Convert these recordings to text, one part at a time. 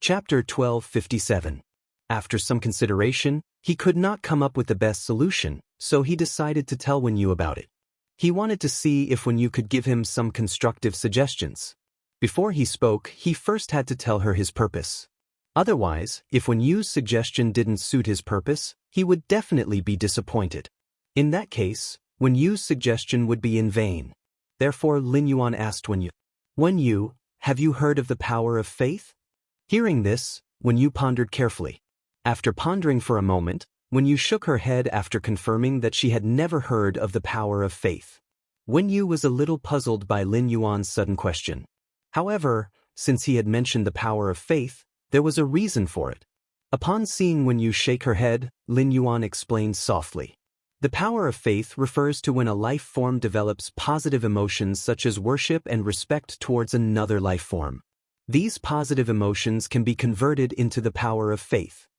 Chapter 1257. After some consideration, he could not come up with the best solution, so he decided to tell Wen Yu about it. He wanted to see if Wen Yu could give him some constructive suggestions. Before he spoke, he first had to tell her his purpose. Otherwise, if Wen Yu's suggestion didn't suit his purpose, he would definitely be disappointed. In that case, Wen Yu's suggestion would be in vain. Therefore, Lin Yuan asked Wen Yu, "Wen Yu, have you heard of the power of faith?" Hearing this, Wen Yu pondered carefully. After pondering for a moment, Wen Yu shook her head after confirming that she had never heard of the power of faith. Wen Yu was a little puzzled by Lin Yuan's sudden question. However, since he had mentioned the power of faith, there was a reason for it. Upon seeing Wen Yu shake her head, Lin Yuan explained softly. The power of faith refers to when a life form develops positive emotions such as worship and respect towards another life form. These positive emotions can be converted into the power of faith.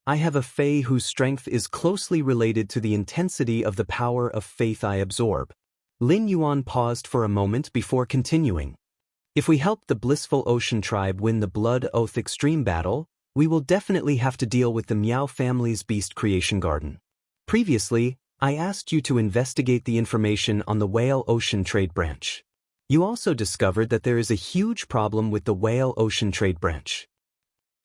I have a fae whose strength is closely related to the intensity of the power of faith I absorb. Lin Yuan paused for a moment before continuing. If we help the blissful ocean tribe win the Blood Oath Extreme battle, we will definitely have to deal with the Miao family's beast creation garden. Previously, I asked you to investigate the information on the Whale Ocean Trade Branch. You also discovered that there is a huge problem with the Whale Ocean Trade Branch.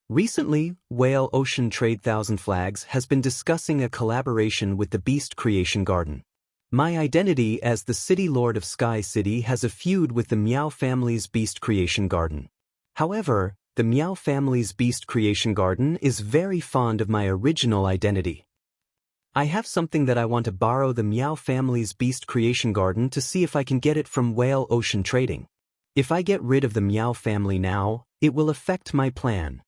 Recently, Whale Ocean Trade Thousand Flags has been discussing a collaboration with the Beast Creation Garden. My identity as the City Lord of Sky City has a feud with the Miao family's Beast Creation Garden. However, the Miao family's Beast Creation Garden is very fond of my original identity. I have something that I want to borrow the Miao family's Beast Creation Garden to see if I can get it from Whale Ocean Trading. If I get rid of the Miao family now, it will affect my plan.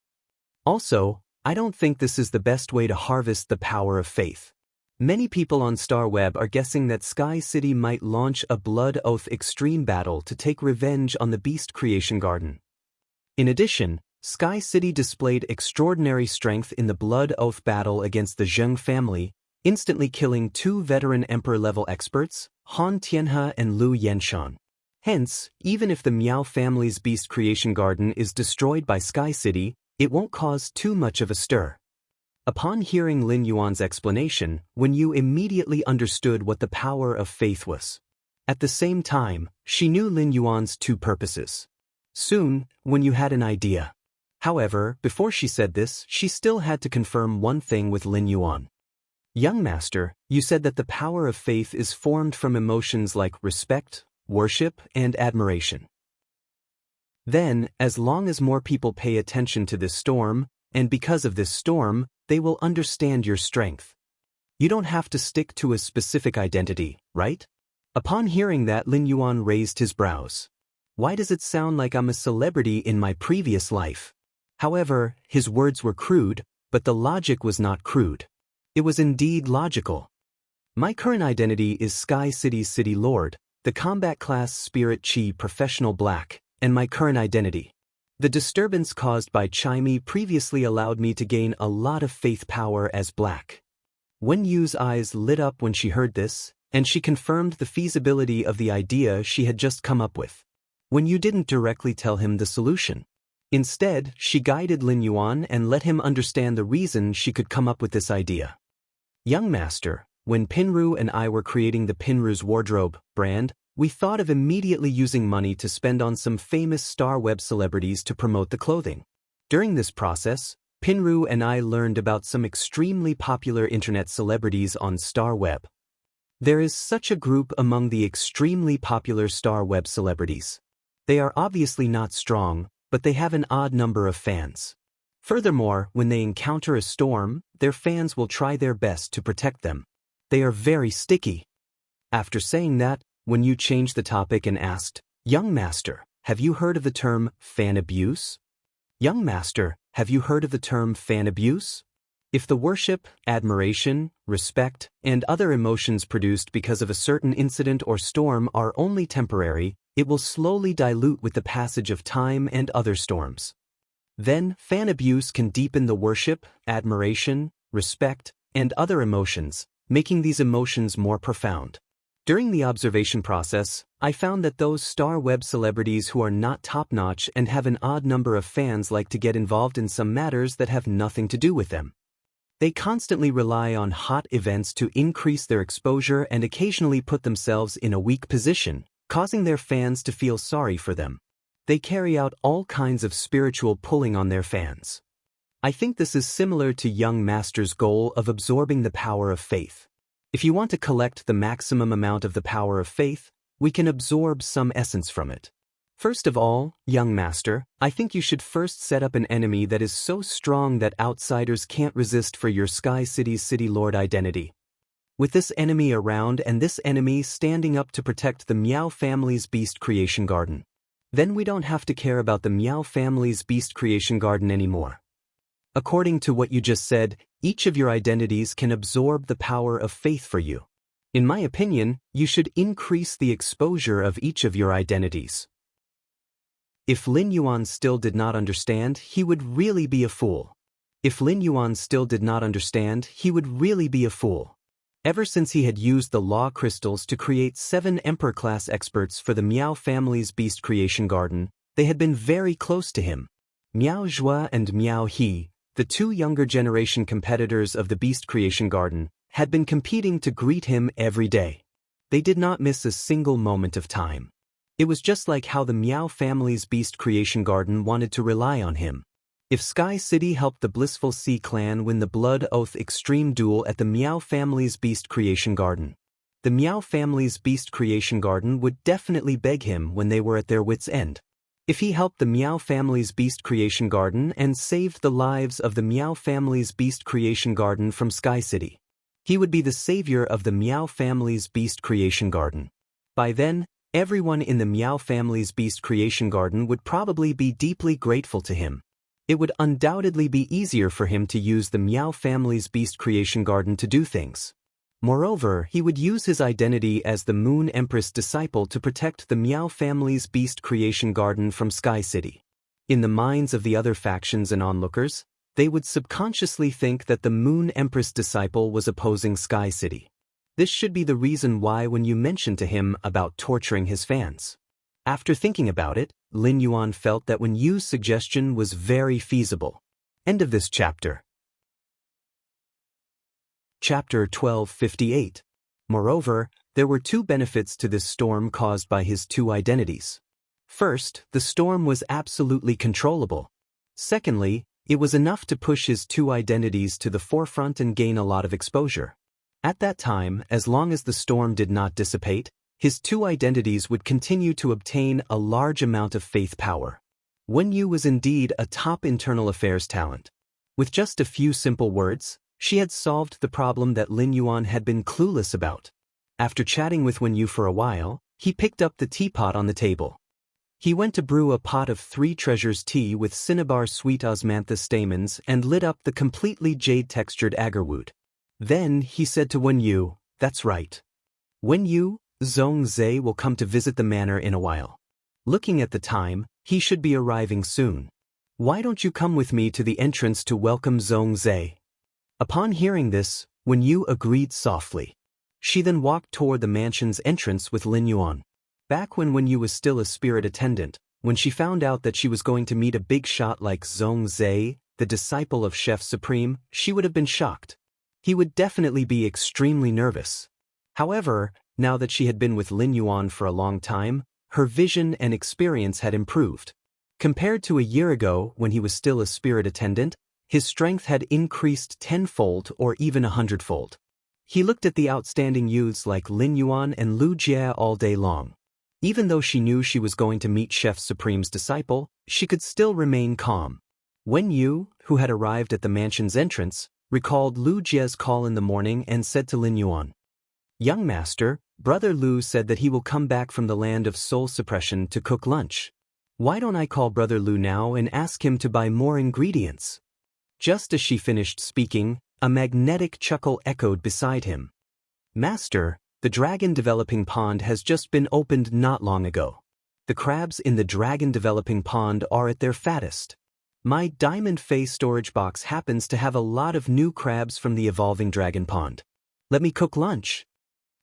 Also, I don't think this is the best way to harvest the power of faith. Many people on StarWeb are guessing that Sky City might launch a Blood Oath Extreme battle to take revenge on the Beast Creation Garden. In addition, Sky City displayed extraordinary strength in the Blood Oath battle against the Zheng family, instantly killing 2 veteran Emperor-level experts, Han Tianhe and Lu Yenshan. Hence, even if the Miao family's Beast Creation Garden is destroyed by Sky City, it won't cause too much of a stir. Upon hearing Lin Yuan's explanation, Wen Yu immediately understood what the power of faith was. At the same time, she knew Lin Yuan's 2 purposes. Soon, Wen Yu had an idea. However, before she said this, she still had to confirm one thing with Lin Yuan. Young Master, you said that the power of faith is formed from emotions like respect, worship, and admiration. Then, as long as more people pay attention to this storm, and because of this storm, they will understand your strength. You don't have to stick to a specific identity, right? Upon hearing that, Lin Yuan raised his brows. Why does it sound like I'm a celebrity in my previous life? However, his words were crude, but the logic was not crude. It was indeed logical. My current identity is Sky City's City Lord, the Combat Class Spirit Chi Professional Black, and my current identity. The disturbance caused by Chime previously allowed me to gain a lot of faith power as Black. Wen Yu's eyes lit up when she heard this, and she confirmed the feasibility of the idea she had just come up with. Wen Yu didn't directly tell him the solution. Instead, she guided Lin Yuan and let him understand the reason she could come up with this idea. Young Master, when Pinru and I were creating the Pinru's Wardrobe brand, we thought of immediately using money to spend on some famous StarWeb celebrities to promote the clothing. During this process, Pinru and I learned about some extremely popular internet celebrities on StarWeb. There is such a group among the extremely popular StarWeb celebrities. They are obviously not strong, but they have an odd number of fans. Furthermore, when they encounter a storm, their fans will try their best to protect them. They are very sticky. After saying that, Wen Yu changed the topic and asked, Young Master, have you heard of the term fan abuse? Young Master, have you heard of the term fan abuse? If the worship, admiration, respect, and other emotions produced because of a certain incident or storm are only temporary, it will slowly dilute with the passage of time and other storms. Then, fan abuse can deepen the worship, admiration, respect, and other emotions, making these emotions more profound. During the observation process, I found that those star web celebrities who are not top-notch and have an odd number of fans like to get involved in some matters that have nothing to do with them. They constantly rely on hot events to increase their exposure and occasionally put themselves in a weak position, causing their fans to feel sorry for them. They carry out all kinds of spiritual pulling on their fans. I think this is similar to young master's goal of absorbing the power of faith. If you want to collect the maximum amount of the power of faith, we can absorb some essence from it. First of all, young master, I think you should first set up an enemy that is so strong that outsiders can't resist for your Sky City's City Lord identity. With this enemy around and this enemy standing up to protect the Meow family's beast creation garden, then we don't have to care about the Meow family's beast creation garden anymore. According to what you just said, each of your identities can absorb the power of faith for you. In my opinion, you should increase the exposure of each of your identities. If Lin Yuan still did not understand, he would really be a fool. If Lin Yuan still did not understand, he would really be a fool. Ever since he had used the law crystals to create 7 Emperor-class experts for the Meow family's beast creation garden, they had been very close to him. Miao Zhua and Miao He, the 2 younger generation competitors of the beast creation garden, had been competing to greet him every day. They did not miss a single moment of time. It was just like how the Meow family's beast creation garden wanted to rely on him. If Sky City helped the Blissful Sea clan win the Blood Oath Extreme Duel at the Meow family's beast creation garden, the Meow family's beast creation garden would definitely beg him when they were at their wits' end. If he helped the Meow family's beast creation garden and saved the lives of the Meow family's beast creation garden from Sky City, he would be the savior of the Meow family's beast creation garden. By then, everyone in the Meow family's beast creation garden would probably be deeply grateful to him. It would undoubtedly be easier for him to use the Meow family's beast creation garden to do things. Moreover, he would use his identity as the Moon Empress disciple to protect the Meow family's beast creation garden from Sky City. In the minds of the other factions and onlookers, they would subconsciously think that the Moon Empress disciple was opposing Sky City. This should be the reason why when you mentioned to him about torturing his fans. After thinking about it, Lin Yuan felt that Wen Yu's suggestion was very feasible. End of this chapter. Chapter 1258. Moreover, there were 2 benefits to this storm caused by his 2 identities. First, the storm was absolutely controllable. Secondly, it was enough to push his 2 identities to the forefront and gain a lot of exposure. At that time, as long as the storm did not dissipate, his 2 identities would continue to obtain a large amount of faith power. Wen Yu was indeed a top internal affairs talent. With just a few simple words, she had solved the problem that Lin Yuan had been clueless about. After chatting with Wen Yu for a while, he picked up the teapot on the table. He went to brew a pot of 3 treasures tea with cinnabar sweet osmanthus stamens and lit up the completely jade-textured agarwood. Then he said to Wen Yu, "That's right. Wen Yu, Zhong Zhe will come to visit the manor in a while. Looking at the time, he should be arriving soon. Why don't you come with me to the entrance to welcome Zhong Zhe?" Upon hearing this, Wen Yu agreed softly. She then walked toward the mansion's entrance with Lin Yuan. Back when Wen Yu was still a spirit attendant, when she found out that she was going to meet a big shot like Zhong Zhe, the disciple of Chef Supreme, she would have been shocked. He would definitely be extremely nervous. However, now that she had been with Lin Yuan for a long time, her vision and experience had improved. Compared to a year ago when he was still a spirit attendant, his strength had increased 10-fold or even 100-fold. He looked at the outstanding youths like Lin Yuan and Lu Jie all day long. Even though she knew she was going to meet Chef Supreme's disciple, she could still remain calm. Wen Yu, who had arrived at the mansion's entrance, recalled Lu Jie's call in the morning and said to Lin Yuan, "Young master, Brother Lu said that he will come back from the land of soul suppression to cook lunch. Why don't I call Brother Lu now and ask him to buy more ingredients?" Just as she finished speaking, a magnetic chuckle echoed beside him. "Master, the dragon developing pond has just been opened not long ago. The crabs in the dragon developing pond are at their fattest. My diamond face storage box happens to have a lot of new crabs from the evolving dragon pond. Let me cook lunch."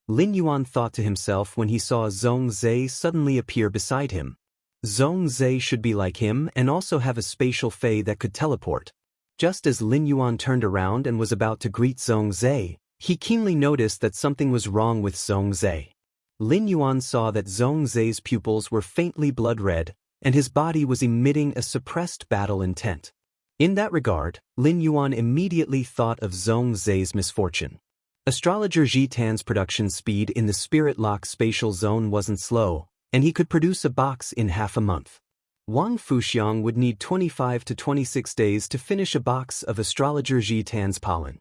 Lin Yuan thought to himself when he saw Zhongzhe suddenly appear beside him. Zhongzhe should be like him and also have a spatial fey that could teleport. Just as Lin Yuan turned around and was about to greet Zhongzhe, he keenly noticed that something was wrong with Zhongzhe. Lin Yuan saw that Zhongzhe's pupils were faintly blood red, and his body was emitting a suppressed battle intent. In that regard, Lin Yuan immediately thought of Zhongzhe's misfortune. Astrologer Jitan's production speed in the Spirit Lock spatial zone wasn't slow, and he could produce a box in half a month. Wang Fuxiang would need 25 to 26 days to finish a box of Astrologer Jitan's pollen.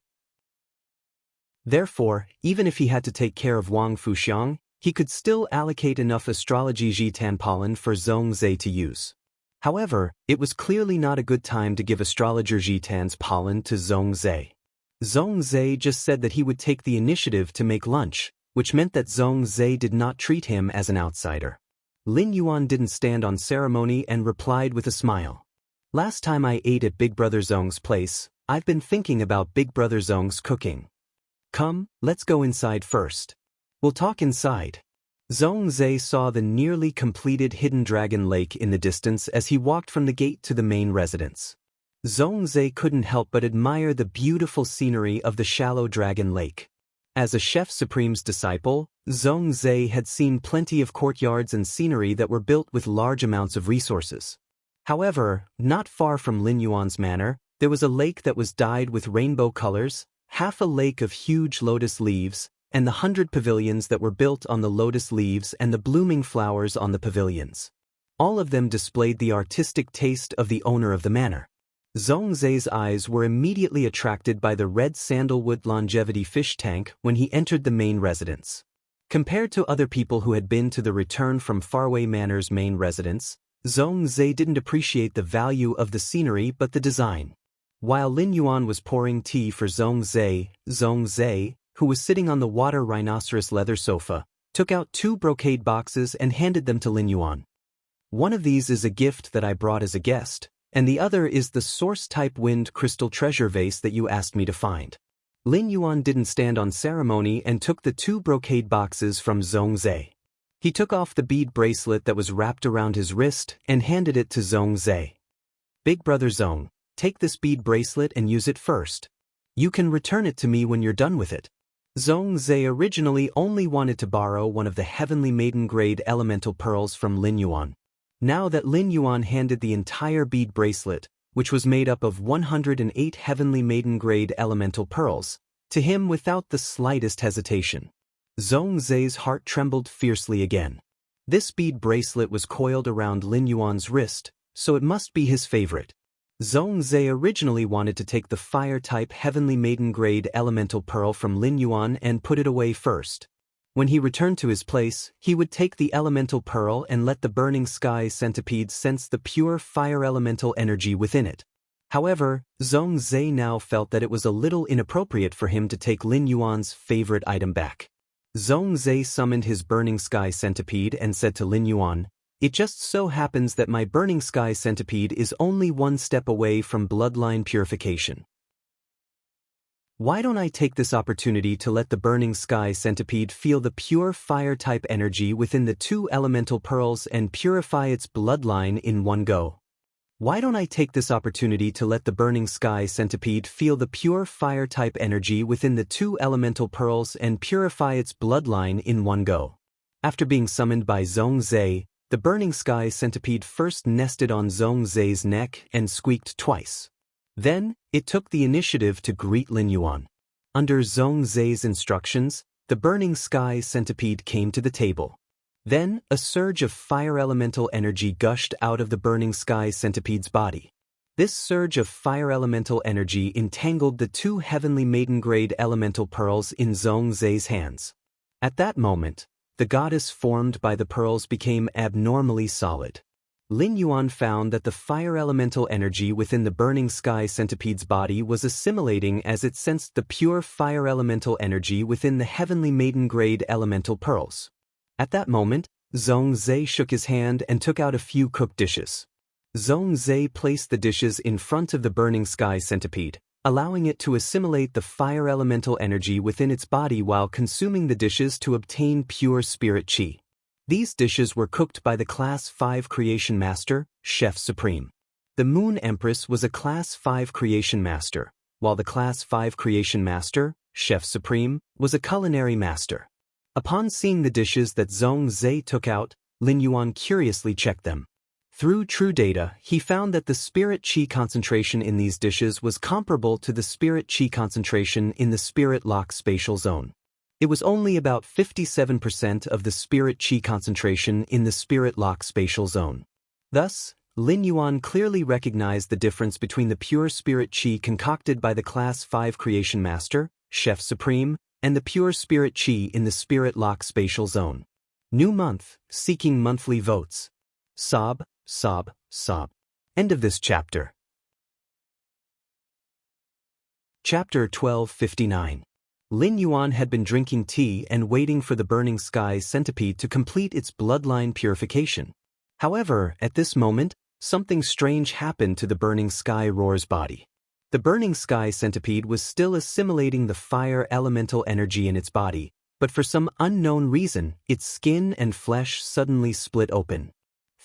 Therefore, even if he had to take care of Wang Fuxiang, he could still allocate enough Astrology Jitan pollen for Zhongzhe to use. However, it was clearly not a good time to give Astrologer Jitan's pollen to Zhongzhe. Zhongzhe just said that he would take the initiative to make lunch, which meant that Zhongzhe did not treat him as an outsider. Lin Yuan didn't stand on ceremony and replied with a smile. Last time I ate at Big Brother Zhong's place, I've been thinking about Big Brother Zhong's cooking. Come, let's go inside first. We'll talk inside. Zhongzhe saw the nearly completed Hidden Dragon Lake in the distance as he walked from the gate to the main residence. Zhongzhe couldn't help but admire the beautiful scenery of the shallow Dragon Lake. As a Chef Supreme's disciple, Zhongzhe had seen plenty of courtyards and scenery that were built with large amounts of resources. However, not far from Lin Yuan's manor, there was a lake that was dyed with rainbow colors, half a lake of huge lotus leaves, and the 100 pavilions that were built on the lotus leaves and the blooming flowers on the pavilions. All of them displayed the artistic taste of the owner of the manor. Zhongzhe's eyes were immediately attracted by the red sandalwood longevity fish tank when he entered the main residence. Compared to other people who had been to the Return from Faraway Manor's main residence, Zhongzhe didn't appreciate the value of the scenery but the design. While Lin Yuan was pouring tea for Zhongzhe, who was sitting on the water rhinoceros leather sofa, took out 2 brocade boxes and handed them to Lin Yuan. One of these is a gift that I brought as a guest, and the other is the source-type wind crystal treasure vase that you asked me to find. Lin Yuan didn't stand on ceremony and took the 2 brocade boxes from Zhongzhe. He took off the bead bracelet that was wrapped around his wrist and handed it to Zhongzhe. Big Brother Zhong, take this bead bracelet and use it first. You can return it to me when you're done with it. Zhongzhe originally only wanted to borrow one of the Heavenly Maiden grade elemental pearls from Lin Yuan. Now that Lin Yuan handed the entire bead bracelet, which was made up of 108 Heavenly Maiden grade elemental pearls, to him without the slightest hesitation, Zhongzhe's heart trembled fiercely again. This bead bracelet was coiled around Lin Yuan's wrist, so it must be his favorite. Zhongzhe originally wanted to take the fire-type Heavenly Maiden grade elemental pearl from Lin Yuan and put it away first. When he returned to his place, he would take the elemental pearl and let the burning sky centipede sense the pure fire elemental energy within it. However, Zhongzhe now felt that it was a little inappropriate for him to take Lin Yuan's favorite item back. Zhongzhe summoned his burning sky centipede and said to Lin Yuan, "It just so happens that my burning sky centipede is only 1 step away from bloodline purification. Why don't I take this opportunity to let the burning sky centipede feel the pure fire-type energy within the 2 elemental pearls and purify its bloodline in one go? Why don't I take this opportunity to let the burning sky centipede feel the pure fire-type energy within the 2 elemental pearls and purify its bloodline in one go?" After being summoned by Zhongzhe, the burning sky centipede first nested on Zhongzhe's neck and squeaked twice. Then, it took the initiative to greet Lin Yuan. Under Zhongzhe's instructions, the burning sky centipede came to the table. Then, a surge of fire elemental energy gushed out of the burning sky centipede's body. This surge of fire elemental energy entangled the 2 Heavenly Maiden grade elemental pearls in Zhongzhe's hands. At that moment, the goddess formed by the pearls became abnormally solid. Lin Yuan found that the fire elemental energy within the burning sky centipede's body was assimilating as it sensed the pure fire elemental energy within the Heavenly Maiden grade elemental pearls. At that moment, Zhongzhe shook his hand and took out a few cooked dishes. Zhongzhe placed the dishes in front of the burning sky centipede, allowing it to assimilate the fire elemental energy within its body while consuming the dishes to obtain pure spirit qi. These dishes were cooked by the Class 5 Creation Master, Chef Supreme. The Moon Empress was a Class 5 Creation Master, while the Class 5 Creation Master, Chef Supreme, was a Culinary Master. Upon seeing the dishes that Zhong Zhe took out, Lin Yuan curiously checked them. Through true data, he found that the spirit qi concentration in these dishes was comparable to the spirit qi concentration in the spirit lock spatial zone. It was only about 57% of the spirit qi concentration in the spirit lock spatial zone. Thus, Lin Yuan clearly recognized the difference between the pure spirit qi concocted by the Class 5 Creation Master, Chef Supreme, and the pure spirit qi in the spirit lock spatial zone. New month, seeking monthly votes. Sob, sob, sob. End of this chapter. Chapter 1259. Lin Yuan had been drinking tea and waiting for the burning sky centipede to complete its bloodline purification. However, at this moment, something strange happened to the burning sky roar's body. The burning sky centipede was still assimilating the fire elemental energy in its body, but for some unknown reason, its skin and flesh suddenly split open.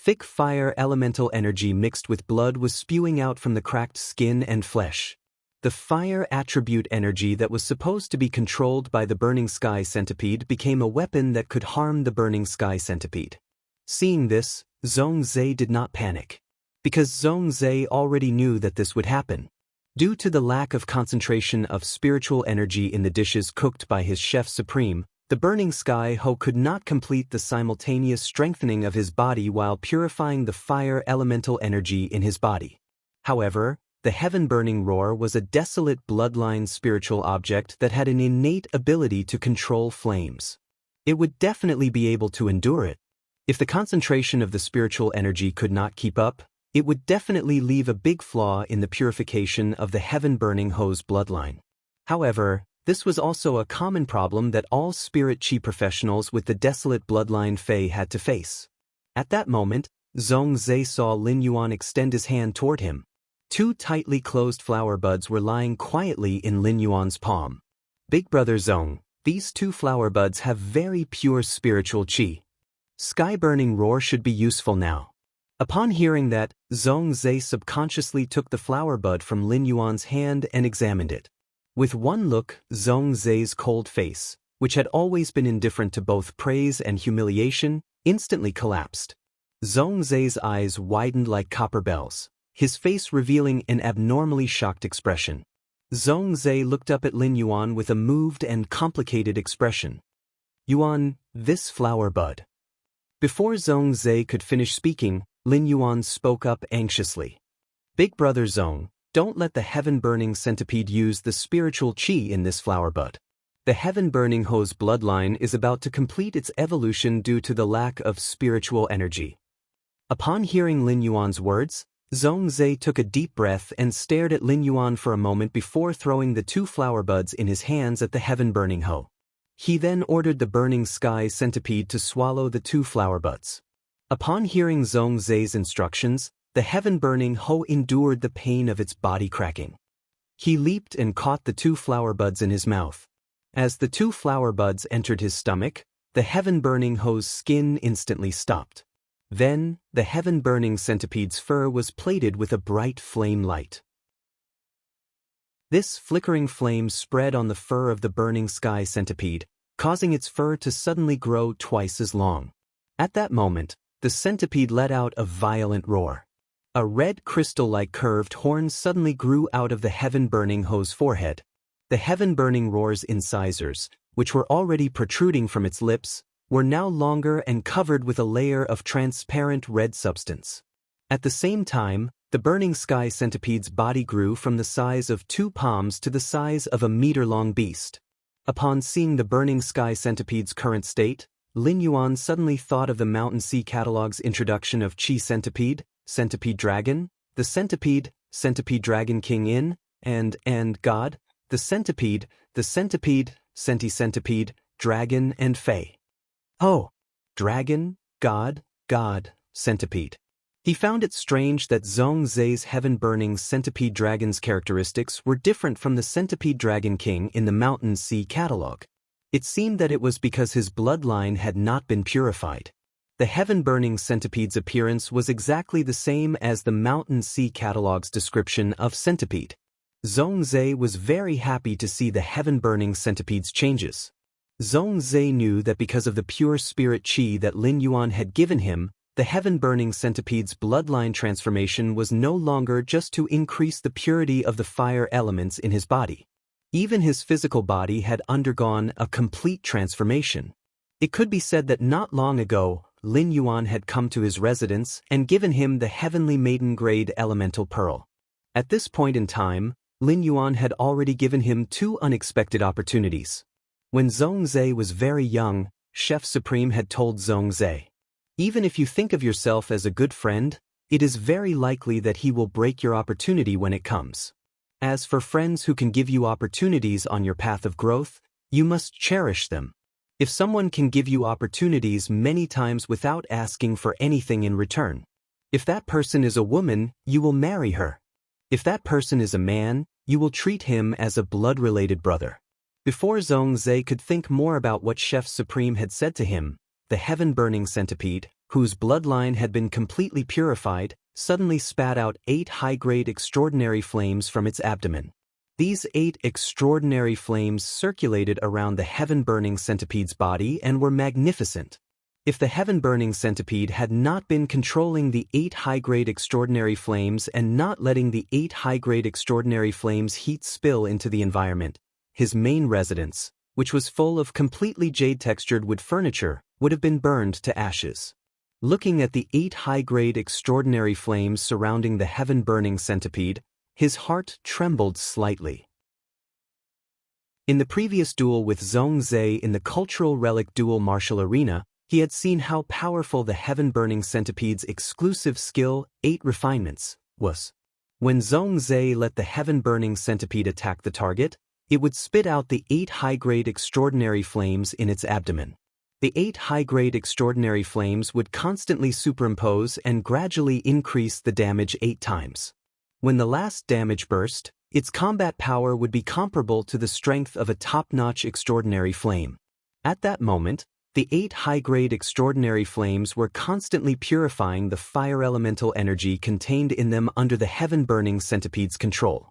Thick fire elemental energy mixed with blood was spewing out from the cracked skin and flesh. The fire attribute energy that was supposed to be controlled by the burning sky centipede became a weapon that could harm the burning sky centipede. Seeing this, Zhong Zhe did not panic. Because Zhong Zhe already knew that this would happen. Due to the lack of concentration of spiritual energy in the dishes cooked by his Chef Supreme, the burning sky Ho could not complete the simultaneous strengthening of his body while purifying the fire elemental energy in his body. However, the heaven-burning roar was a desolate bloodline spiritual object that had an innate ability to control flames. It would definitely be able to endure it. If the concentration of the spiritual energy could not keep up, it would definitely leave a big flaw in the purification of the heaven-burning Ho's bloodline. However, this was also a common problem that all spirit qi professionals with the desolate bloodline Fei had to face. At that moment, Zhong Zhe saw Lin Yuan extend his hand toward him. Two tightly closed flower buds were lying quietly in Lin Yuan's palm. Big brother Zhong, these two flower buds have very pure spiritual qi. Sky-burning roar should be useful now. Upon hearing that, Zhong Zhe subconsciously took the flower bud from Lin Yuan's hand and examined it. With one look, Zhong Zhe's cold face, which had always been indifferent to both praise and humiliation, instantly collapsed. Zhong Zhe's eyes widened like copper bells, his face revealing an abnormally shocked expression. Zhong Zhe looked up at Lin Yuan with a moved and complicated expression. Yuan, this flower bud. Before Zhong Zhe could finish speaking, Lin Yuan spoke up anxiously. Big brother Zhong, don't let the heaven-burning centipede use the spiritual qi in this flower bud. The heaven-burning Ho's bloodline is about to complete its evolution due to the lack of spiritual energy. Upon hearing Lin Yuan's words, Zhong Zhe took a deep breath and stared at Lin Yuan for a moment before throwing the two flower buds in his hands at the heaven-burning Ho. He then ordered the burning sky centipede to swallow the two flower buds. Upon hearing Zhong Zhe's instructions, the heaven-burning Ho endured the pain of its body cracking. He leaped and caught the two flower buds in his mouth. As the two flower buds entered his stomach, the heaven-burning Ho's skin instantly stopped. Then, the heaven-burning centipede's fur was plated with a bright flame light. This flickering flame spread on the fur of the burning sky centipede, causing its fur to suddenly grow twice as long. At that moment, the centipede let out a violent roar. A red crystal-like curved horn suddenly grew out of the heaven-burning Ho's forehead. The heaven-burning roar's incisors, which were already protruding from its lips, were now longer and covered with a layer of transparent red substance. At the same time, the burning sky centipede's body grew from the size of 2 palms to the size of a meter-long beast. Upon seeing the burning sky centipede's current state, Lin Yuan suddenly thought of the Mountain Sea Catalog's introduction of Qi Centipede, Centipede Dragon, the Centipede, Centipede Dragon King In, and God, the Centipede, Centipede, Dragon, and Fei. Oh, Dragon, God, Centipede. He found it strange that Zhongzhe's heaven-burning centipede dragon's characteristics were different from the centipede dragon king in the Mountain Sea catalog. It seemed that it was because his bloodline had not been purified. The heaven-burning centipede's appearance was exactly the same as the Mountain Sea catalog's description of centipede. Zhongzhe was very happy to see the heaven-burning centipede's changes. Zhongzhe knew that because of the pure spirit qi that Lin Yuan had given him, the heaven-burning centipede's bloodline transformation was no longer just to increase the purity of the fire elements in his body. Even his physical body had undergone a complete transformation. It could be said that not long ago, Lin Yuan had come to his residence and given him the heavenly maiden-grade elemental pearl. At this point in time, Lin Yuan had already given him two unexpected opportunities. When Zhongzhe was very young, Chef Supreme had told Zhongzhe, "Even if you think of yourself as a good friend, it is very likely that he will break your opportunity when it comes. As for friends who can give you opportunities on your path of growth, you must cherish them. If someone can give you opportunities many times without asking for anything in return, if that person is a woman, you will marry her. If that person is a man, you will treat him as a blood-related brother." Before Zhongzhe could think more about what Chef Supreme had said to him, the heaven-burning centipede, whose bloodline had been completely purified, suddenly spat out 8 high-grade extraordinary flames from its abdomen. These 8 extraordinary flames circulated around the heaven-burning centipede's body and were magnificent. If the heaven-burning centipede had not been controlling the 8 high-grade extraordinary flames and not letting the 8 high-grade extraordinary flames heat spill into the environment, his main residence, which was full of completely jade-textured wood furniture, would have been burned to ashes. Looking at the 8 high-grade extraordinary flames surrounding the heaven-burning centipede, his heart trembled slightly. In the previous duel with Zhongzhe in the cultural relic duel martial arena, he had seen how powerful the heaven-burning centipede's exclusive skill, 8 refinements, was. When Zhongzhe let the heaven-burning centipede attack the target, it would spit out the 8 high-grade extraordinary flames in its abdomen. The 8 high-grade extraordinary flames would constantly superimpose and gradually increase the damage 8 times. When the last damage burst, its combat power would be comparable to the strength of a top-notch extraordinary flame. At that moment, the 8 high-grade extraordinary flames were constantly purifying the fire elemental energy contained in them under the heaven-burning centipede's control.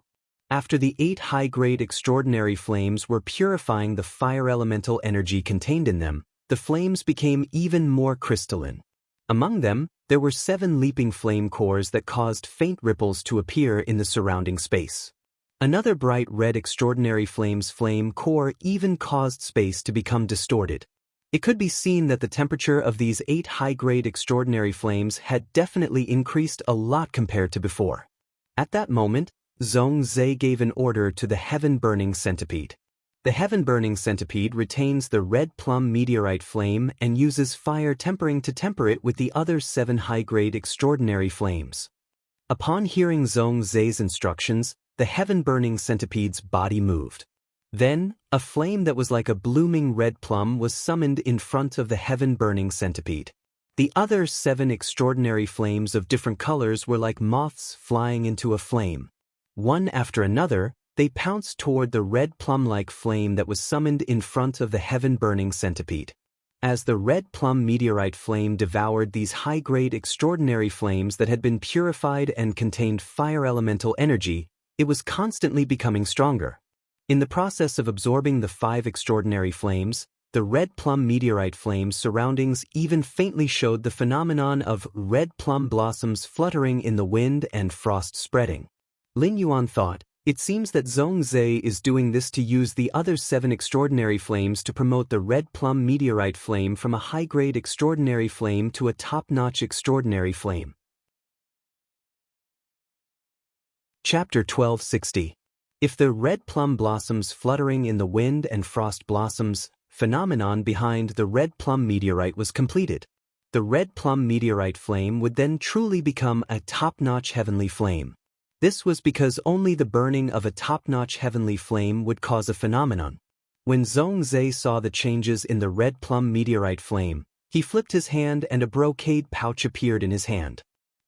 After the 8 high-grade extraordinary flames were purifying the fire elemental energy contained in them, the flames became even more crystalline. Among them, there were 7 leaping flame cores that caused faint ripples to appear in the surrounding space. Another bright red extraordinary flame's flame core even caused space to become distorted. It could be seen that the temperature of these 8 high-grade extraordinary flames had definitely increased a lot compared to before. At that moment, Zhongzhe gave an order to the heaven-burning centipede. The heaven-burning centipede retains the red plum meteorite flame and uses fire tempering to temper it with the other 7 high-grade extraordinary flames. Upon hearing Zhongzhe's instructions, the heaven-burning centipede's body moved. Then, a flame that was like a blooming red plum was summoned in front of the heaven-burning centipede. The other 7 extraordinary flames of different colors were like moths flying into a flame. One after another, they pounced toward the red plum-like flame that was summoned in front of the heaven-burning centipede. As the red plum meteorite flame devoured these high-grade extraordinary flames that had been purified and contained fire elemental energy, it was constantly becoming stronger. In the process of absorbing the 5 extraordinary flames, the red plum meteorite flame's surroundings even faintly showed the phenomenon of red plum blossoms fluttering in the wind and frost spreading. Lin Yuan thought, it seems that Zhongzhe is doing this to use the other 7 extraordinary flames to promote the red plum meteorite flame from a high-grade extraordinary flame to a top-notch extraordinary flame. Chapter 1260. If the red plum blossoms fluttering in the wind and frost blossoms, phenomenon behind the red plum meteorite was completed. The red plum meteorite flame would then truly become a top-notch heavenly flame. This was because only the burning of a top-notch heavenly flame would cause a phenomenon. When Zhongzhe saw the changes in the red plum meteorite flame, he flipped his hand and a brocade pouch appeared in his hand.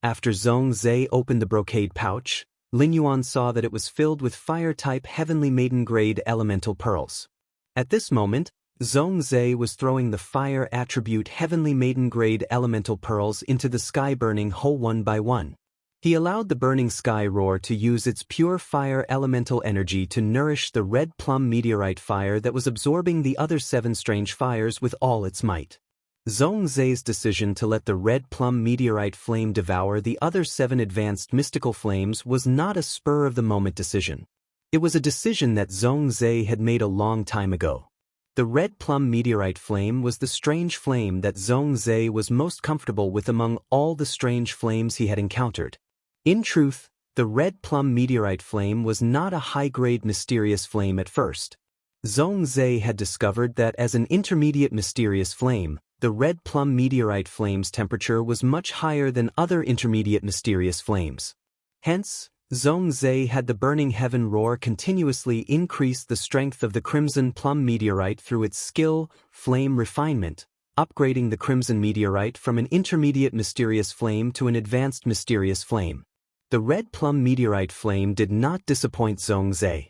After Zhongzhe opened the brocade pouch, Lin Yuan saw that it was filled with fire-type heavenly maiden-grade elemental pearls. At this moment, Zhongzhe was throwing the fire attribute heavenly maiden-grade elemental pearls into the sky-burning hole one by one. He allowed the burning sky roar to use its pure fire elemental energy to nourish the red plum meteorite fire that was absorbing the other 7 strange fires with all its might. Zhongzhe's decision to let the red plum meteorite flame devour the other 7 advanced mystical flames was not a spur-of-the-moment decision. It was a decision that Zhongzhe had made a long time ago. The red plum meteorite flame was the strange flame that Zhongzhe was most comfortable with among all the strange flames he had encountered. In truth, the red plum meteorite flame was not a high-grade mysterious flame at first. Zhongzhe had discovered that as an intermediate mysterious flame, the red plum meteorite flame's temperature was much higher than other intermediate mysterious flames. Hence, Zhongzhe had the burning heaven roar continuously increase the strength of the crimson plum meteorite through its skill, flame refinement, upgrading the crimson meteorite from an intermediate mysterious flame to an advanced mysterious flame. The red plum meteorite flame did not disappoint Zhongzhe.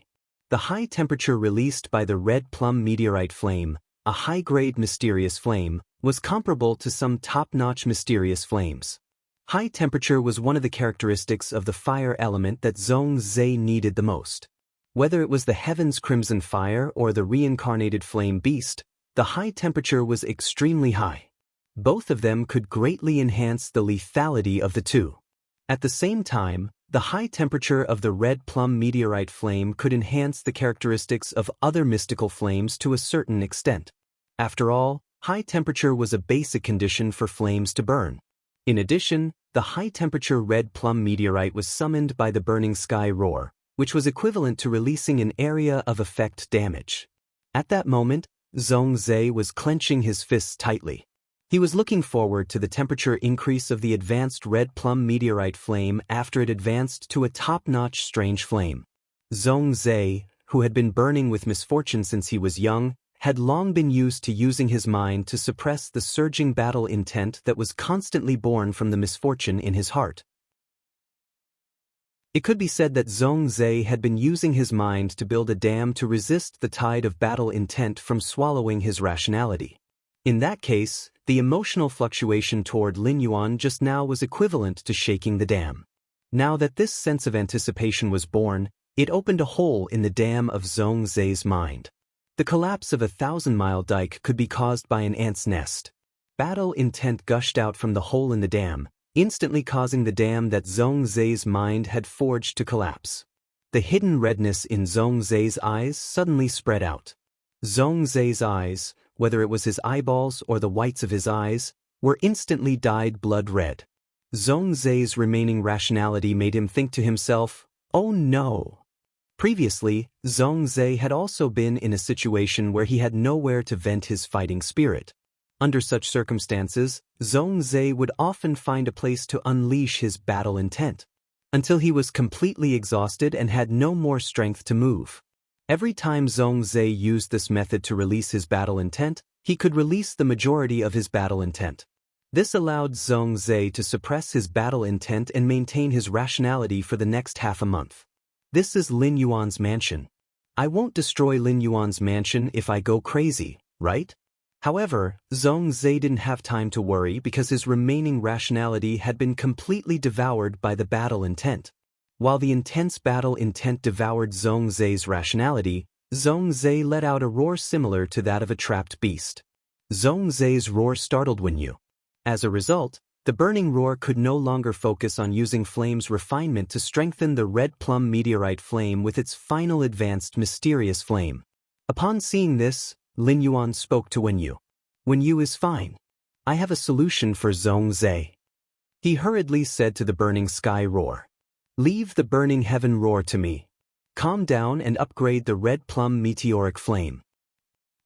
The high temperature released by the red plum meteorite flame, a high-grade mysterious flame, was comparable to some top-notch mysterious flames. High temperature was one of the characteristics of the fire element that Zhongzhe needed the most. Whether it was the heaven's crimson fire or the reincarnated flame beast, the high temperature was extremely high. Both of them could greatly enhance the lethality of the two. At the same time, the high temperature of the red plum meteorite flame could enhance the characteristics of other mystical flames to a certain extent. After all, high temperature was a basic condition for flames to burn. In addition, the high-temperature red plum meteorite was summoned by the burning sky roar, which was equivalent to releasing an area of effect damage. At that moment, Zhongzhe was clenching his fists tightly. He was looking forward to the temperature increase of the advanced red plum meteorite flame after it advanced to a top-notch strange flame. Zhongzhe, who had been burning with misfortune since he was young, had long been used to using his mind to suppress the surging battle intent that was constantly born from the misfortune in his heart. It could be said that Zhongzhe had been using his mind to build a dam to resist the tide of battle intent from swallowing his rationality. In that case, the emotional fluctuation toward Lin Yuan just now was equivalent to shaking the dam. Now that this sense of anticipation was born, it opened a hole in the dam of Zhongzhe's mind. The collapse of a 1,000-mile dike could be caused by an ant's nest. Battle intent gushed out from the hole in the dam, instantly causing the dam that Zhongzhe's mind had forged to collapse. The hidden redness in Zhongzhe's eyes suddenly spread out. Zhongzhe's eyes, whether it was his eyeballs or the whites of his eyes, were instantly dyed blood red. Zhongzhe's remaining rationality made him think to himself, "Oh no!" Previously, Zhongzhe had also been in a situation where he had nowhere to vent his fighting spirit. Under such circumstances, Zhongzhe would often find a place to unleash his battle intent, until he was completely exhausted and had no more strength to move. Every time Zhongzhe used this method to release his battle intent, he could release the majority of his battle intent. This allowed Zhongzhe to suppress his battle intent and maintain his rationality for the next half a month. This is Lin Yuan's mansion. I won't destroy Lin Yuan's mansion if I go crazy, right? However, Zhongzhe didn't have time to worry because his remaining rationality had been completely devoured by the battle intent. While the intense battle intent devoured Zhongzhe's rationality, Zhongzhe let out a roar similar to that of a trapped beast. Zhongzhe's roar startled Wenyu. As a result, the burning roar could no longer focus on using flame's refinement to strengthen the red plum meteorite flame with its final advanced mysterious flame. Upon seeing this, Lin Yuan spoke to Wenyu. "Wenyu is fine. I have a solution for Zhongzhe." He hurriedly said to the burning sky roar, "Leave the burning heaven roar to me. Calm down and upgrade the red plum meteoric flame.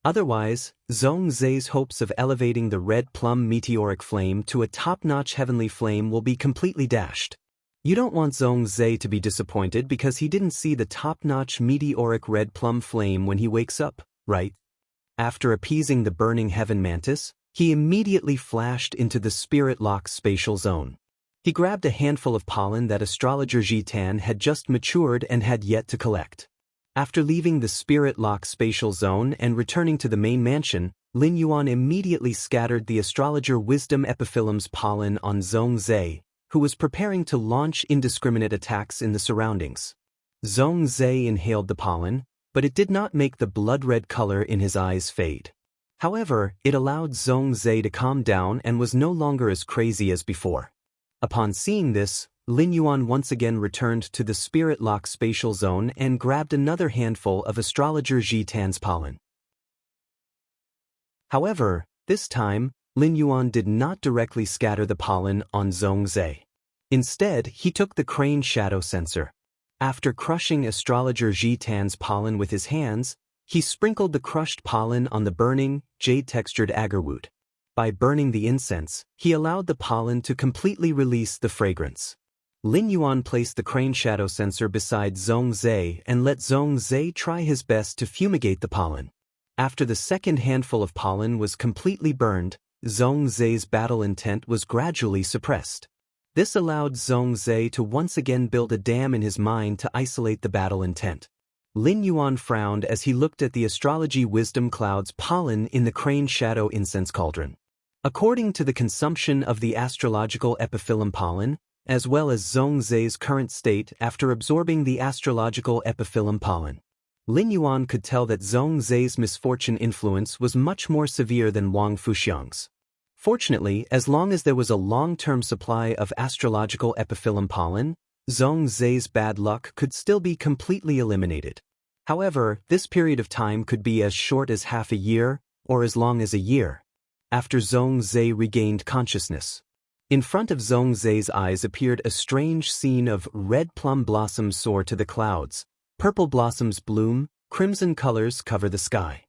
Otherwise, Zhongzhe's hopes of elevating the red plum meteoric flame to a top-notch heavenly flame will be completely dashed. You don't want Zhongzhe to be disappointed because he didn't see the top-notch meteoric red plum flame when he wakes up, right?" After appeasing the burning heaven mantis, he immediately flashed into the spirit lock spatial zone. He grabbed a handful of pollen that astrologer Jitan had just matured and had yet to collect. After leaving the spirit lock spatial zone and returning to the main mansion, Lin Yuan immediately scattered the astrologer wisdom epiphyllum's pollen on Zhong Zhe, who was preparing to launch indiscriminate attacks in the surroundings. Zhong Zhe inhaled the pollen, but it did not make the blood-red color in his eyes fade. However, it allowed Zhong Zhe to calm down and was no longer as crazy as before. Upon seeing this, Lin Yuan once again returned to the spirit lock spatial zone and grabbed another handful of astrologer Jitan's pollen. However, this time, Lin Yuan did not directly scatter the pollen on Zhong Zhe. Instead, he took the crane shadow sensor. After crushing astrologer Jitan's pollen with his hands, he sprinkled the crushed pollen on the burning, jade-textured agarwood. By burning the incense, he allowed the pollen to completely release the fragrance. Lin Yuan placed the crane shadow sensor beside Zhong Zhe and let Zhong Zhe try his best to fumigate the pollen. After the second handful of pollen was completely burned, Zhong Zhe's battle intent was gradually suppressed. This allowed Zhong Zhe to once again build a dam in his mind to isolate the battle intent. Lin Yuan frowned as he looked at the astrology wisdom cloud's pollen in the crane shadow incense cauldron. According to the consumption of the astrological epiphyllum pollen, as well as Zhong Zhe's current state after absorbing the astrological epiphyllum pollen, Lin Yuan could tell that Zhong Zhe's misfortune influence was much more severe than Wang Fuxiang's. Fortunately, as long as there was a long-term supply of astrological epiphyllum pollen, Zhong Zhe's bad luck could still be completely eliminated. However, this period of time could be as short as half a year, or as long as a year. After Zhong Zhe regained consciousness, in front of Zhong Zhe's eyes appeared a strange scene of red plum blossoms soar to the clouds, purple blossoms bloom, crimson colors cover the sky.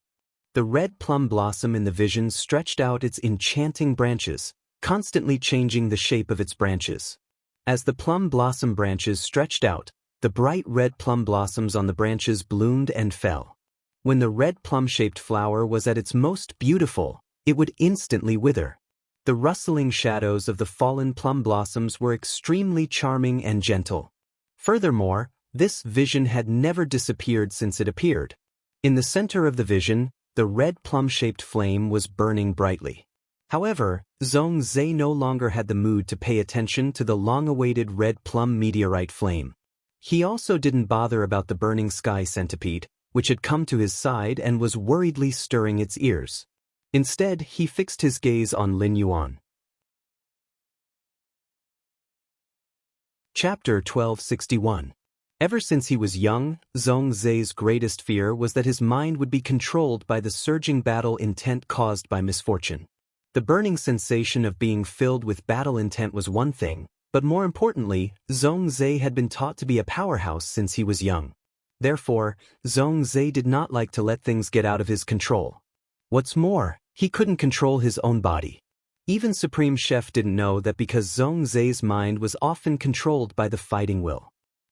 The red plum blossom in the vision stretched out its enchanting branches, constantly changing the shape of its branches. As the plum blossom branches stretched out, the bright red plum blossoms on the branches bloomed and fell. When the red plum-shaped flower was at its most beautiful, it would instantly wither. The rustling shadows of the fallen plum blossoms were extremely charming and gentle. Furthermore, this vision had never disappeared since it appeared. In the center of the vision, the red plum-shaped flame was burning brightly. However, Zhong Zhe no longer had the mood to pay attention to the long-awaited red plum meteorite flame. He also didn't bother about the burning sky centipede, which had come to his side and was worriedly stirring its ears. Instead, he fixed his gaze on Lin Yuan. Chapter 1261. Ever since he was young, Zhong Zhe's greatest fear was that his mind would be controlled by the surging battle intent caused by misfortune. The burning sensation of being filled with battle intent was one thing, but more importantly, Zhong Zhe had been taught to be a powerhouse since he was young. Therefore, Zhong Zhe did not like to let things get out of his control. What's more, he couldn't control his own body. Even Supreme Chef didn't know that because Zhong Zhe's mind was often controlled by the fighting will.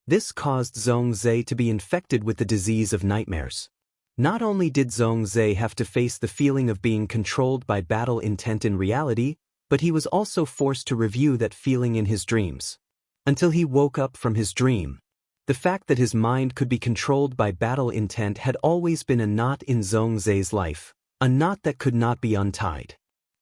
This caused Zhong Zhe to be infected with the disease of nightmares. Not only did Zhong Zhe have to face the feeling of being controlled by battle intent in reality, but he was also forced to review that feeling in his dreams. Until he woke up from his dream. The fact that his mind could be controlled by battle intent had always been a knot in Zhong Zhe's life, a knot that could not be untied.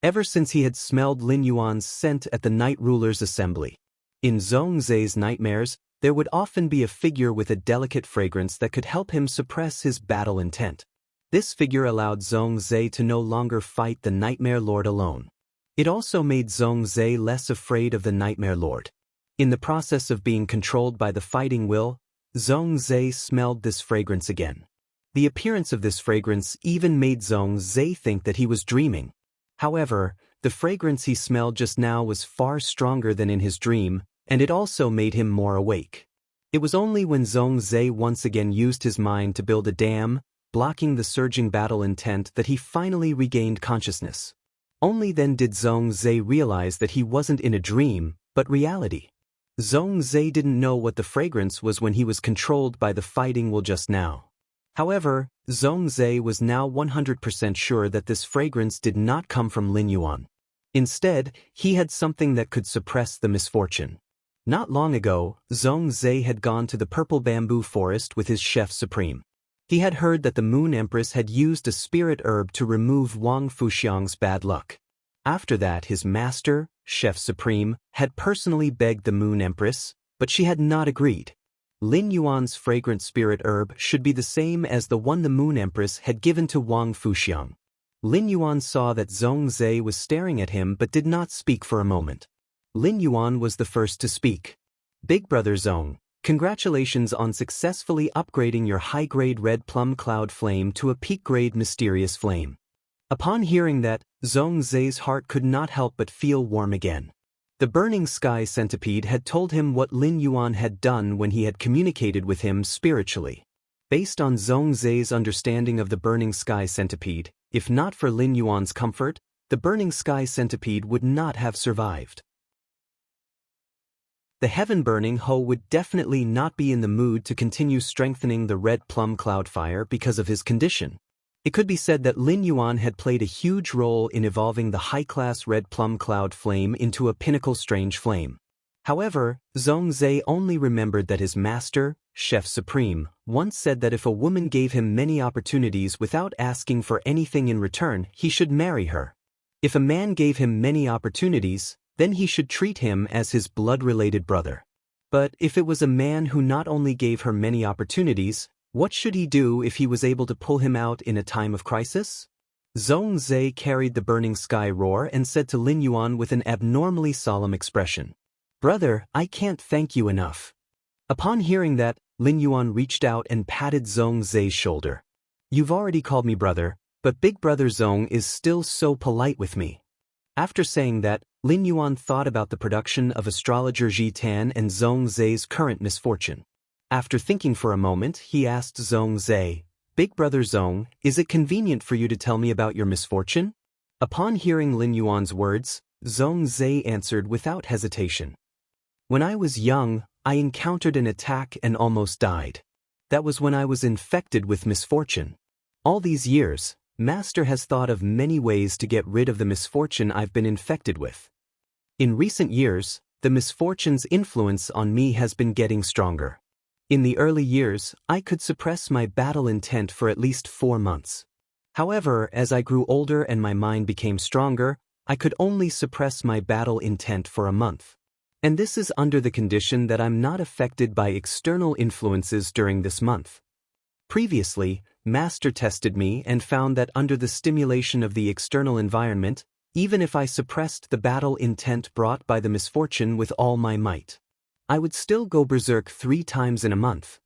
Ever since he had smelled Lin Yuan's scent at the Night Ruler's assembly. In Zhong Zhe's nightmares, there would often be a figure with a delicate fragrance that could help him suppress his battle intent. This figure allowed Zhong Zhe to no longer fight the Nightmare Lord alone. It also made Zhong Zhe less afraid of the Nightmare Lord. In the process of being controlled by the fighting will, Zhong Zhe smelled this fragrance again. The appearance of this fragrance even made Zhong Zhe think that he was dreaming. However, the fragrance he smelled just now was far stronger than in his dream, and it also made him more awake. It was only when Zhong Zhe once again used his mind to build a dam, blocking the surging battle intent, that he finally regained consciousness. Only then did Zhong Zhe realize that he wasn't in a dream, but reality. Zhong Zhe didn't know what the fragrance was when he was controlled by the fighting will just now. However, Zhong Zhe was now 100% sure that this fragrance did not come from Lin Yuan. Instead, he had something that could suppress the misfortune. Not long ago, Zhongzhe had gone to the purple bamboo forest with his chef supreme. He had heard that the Moon Empress had used a spirit herb to remove Wang Fuxiang's bad luck. After that, his master, chef supreme, had personally begged the Moon Empress, but she had not agreed. Lin Yuan's fragrant spirit herb should be the same as the one the Moon Empress had given to Wang Fuxiang. Lin Yuan saw that Zhongzhe was staring at him but did not speak for a moment. Lin Yuan was the first to speak. Big brother Zhong, congratulations on successfully upgrading your high-grade red plum cloud flame to a peak-grade mysterious flame. Upon hearing that, Zhongzhe's heart could not help but feel warm again. The burning sky centipede had told him what Lin Yuan had done when he had communicated with him spiritually. Based on Zhongzhe's understanding of the burning sky centipede, if not for Lin Yuan's comfort, the burning sky centipede would not have survived. The heaven-burning Ho would definitely not be in the mood to continue strengthening the red plum cloud fire because of his condition. It could be said that Lin Yuan had played a huge role in evolving the high-class red plum cloud flame into a pinnacle strange flame. However, Zhongzhe only remembered that his master, Chef Supreme, once said that if a woman gave him many opportunities without asking for anything in return, he should marry her. If a man gave him many opportunities, then he should treat him as his blood-related brother. But if it was a man who not only gave her many opportunities, what should he do if he was able to pull him out in a time of crisis? Zhongzhe carried the burning sky roar and said to Lin Yuan with an abnormally solemn expression, "Brother, I can't thank you enough." Upon hearing that, Lin Yuan reached out and patted Zhongzhe's shoulder. "You've already called me brother, but big brother Zhong is still so polite with me." After saying that, Lin Yuan thought about the production of astrologer Ji Tan and Zhongzhe's current misfortune. After thinking for a moment, he asked Zhongzhe, "Big brother Zhong, is it convenient for you to tell me about your misfortune?" Upon hearing Lin Yuan's words, Zhongzhe answered without hesitation. "When I was young, I encountered an attack and almost died. That was when I was infected with misfortune. All these years, Master has thought of many ways to get rid of the misfortune I've been infected with. In recent years, the misfortune's influence on me has been getting stronger. In the early years, I could suppress my battle intent for at least 4 months. However, as I grew older and my mind became stronger, I could only suppress my battle intent for a month. And this is under the condition that I'm not affected by external influences during this month. Previously, Master tested me and found that under the stimulation of the external environment, even if I suppressed the battle intent brought by the misfortune with all my might, I would still go berserk 3 times in a month."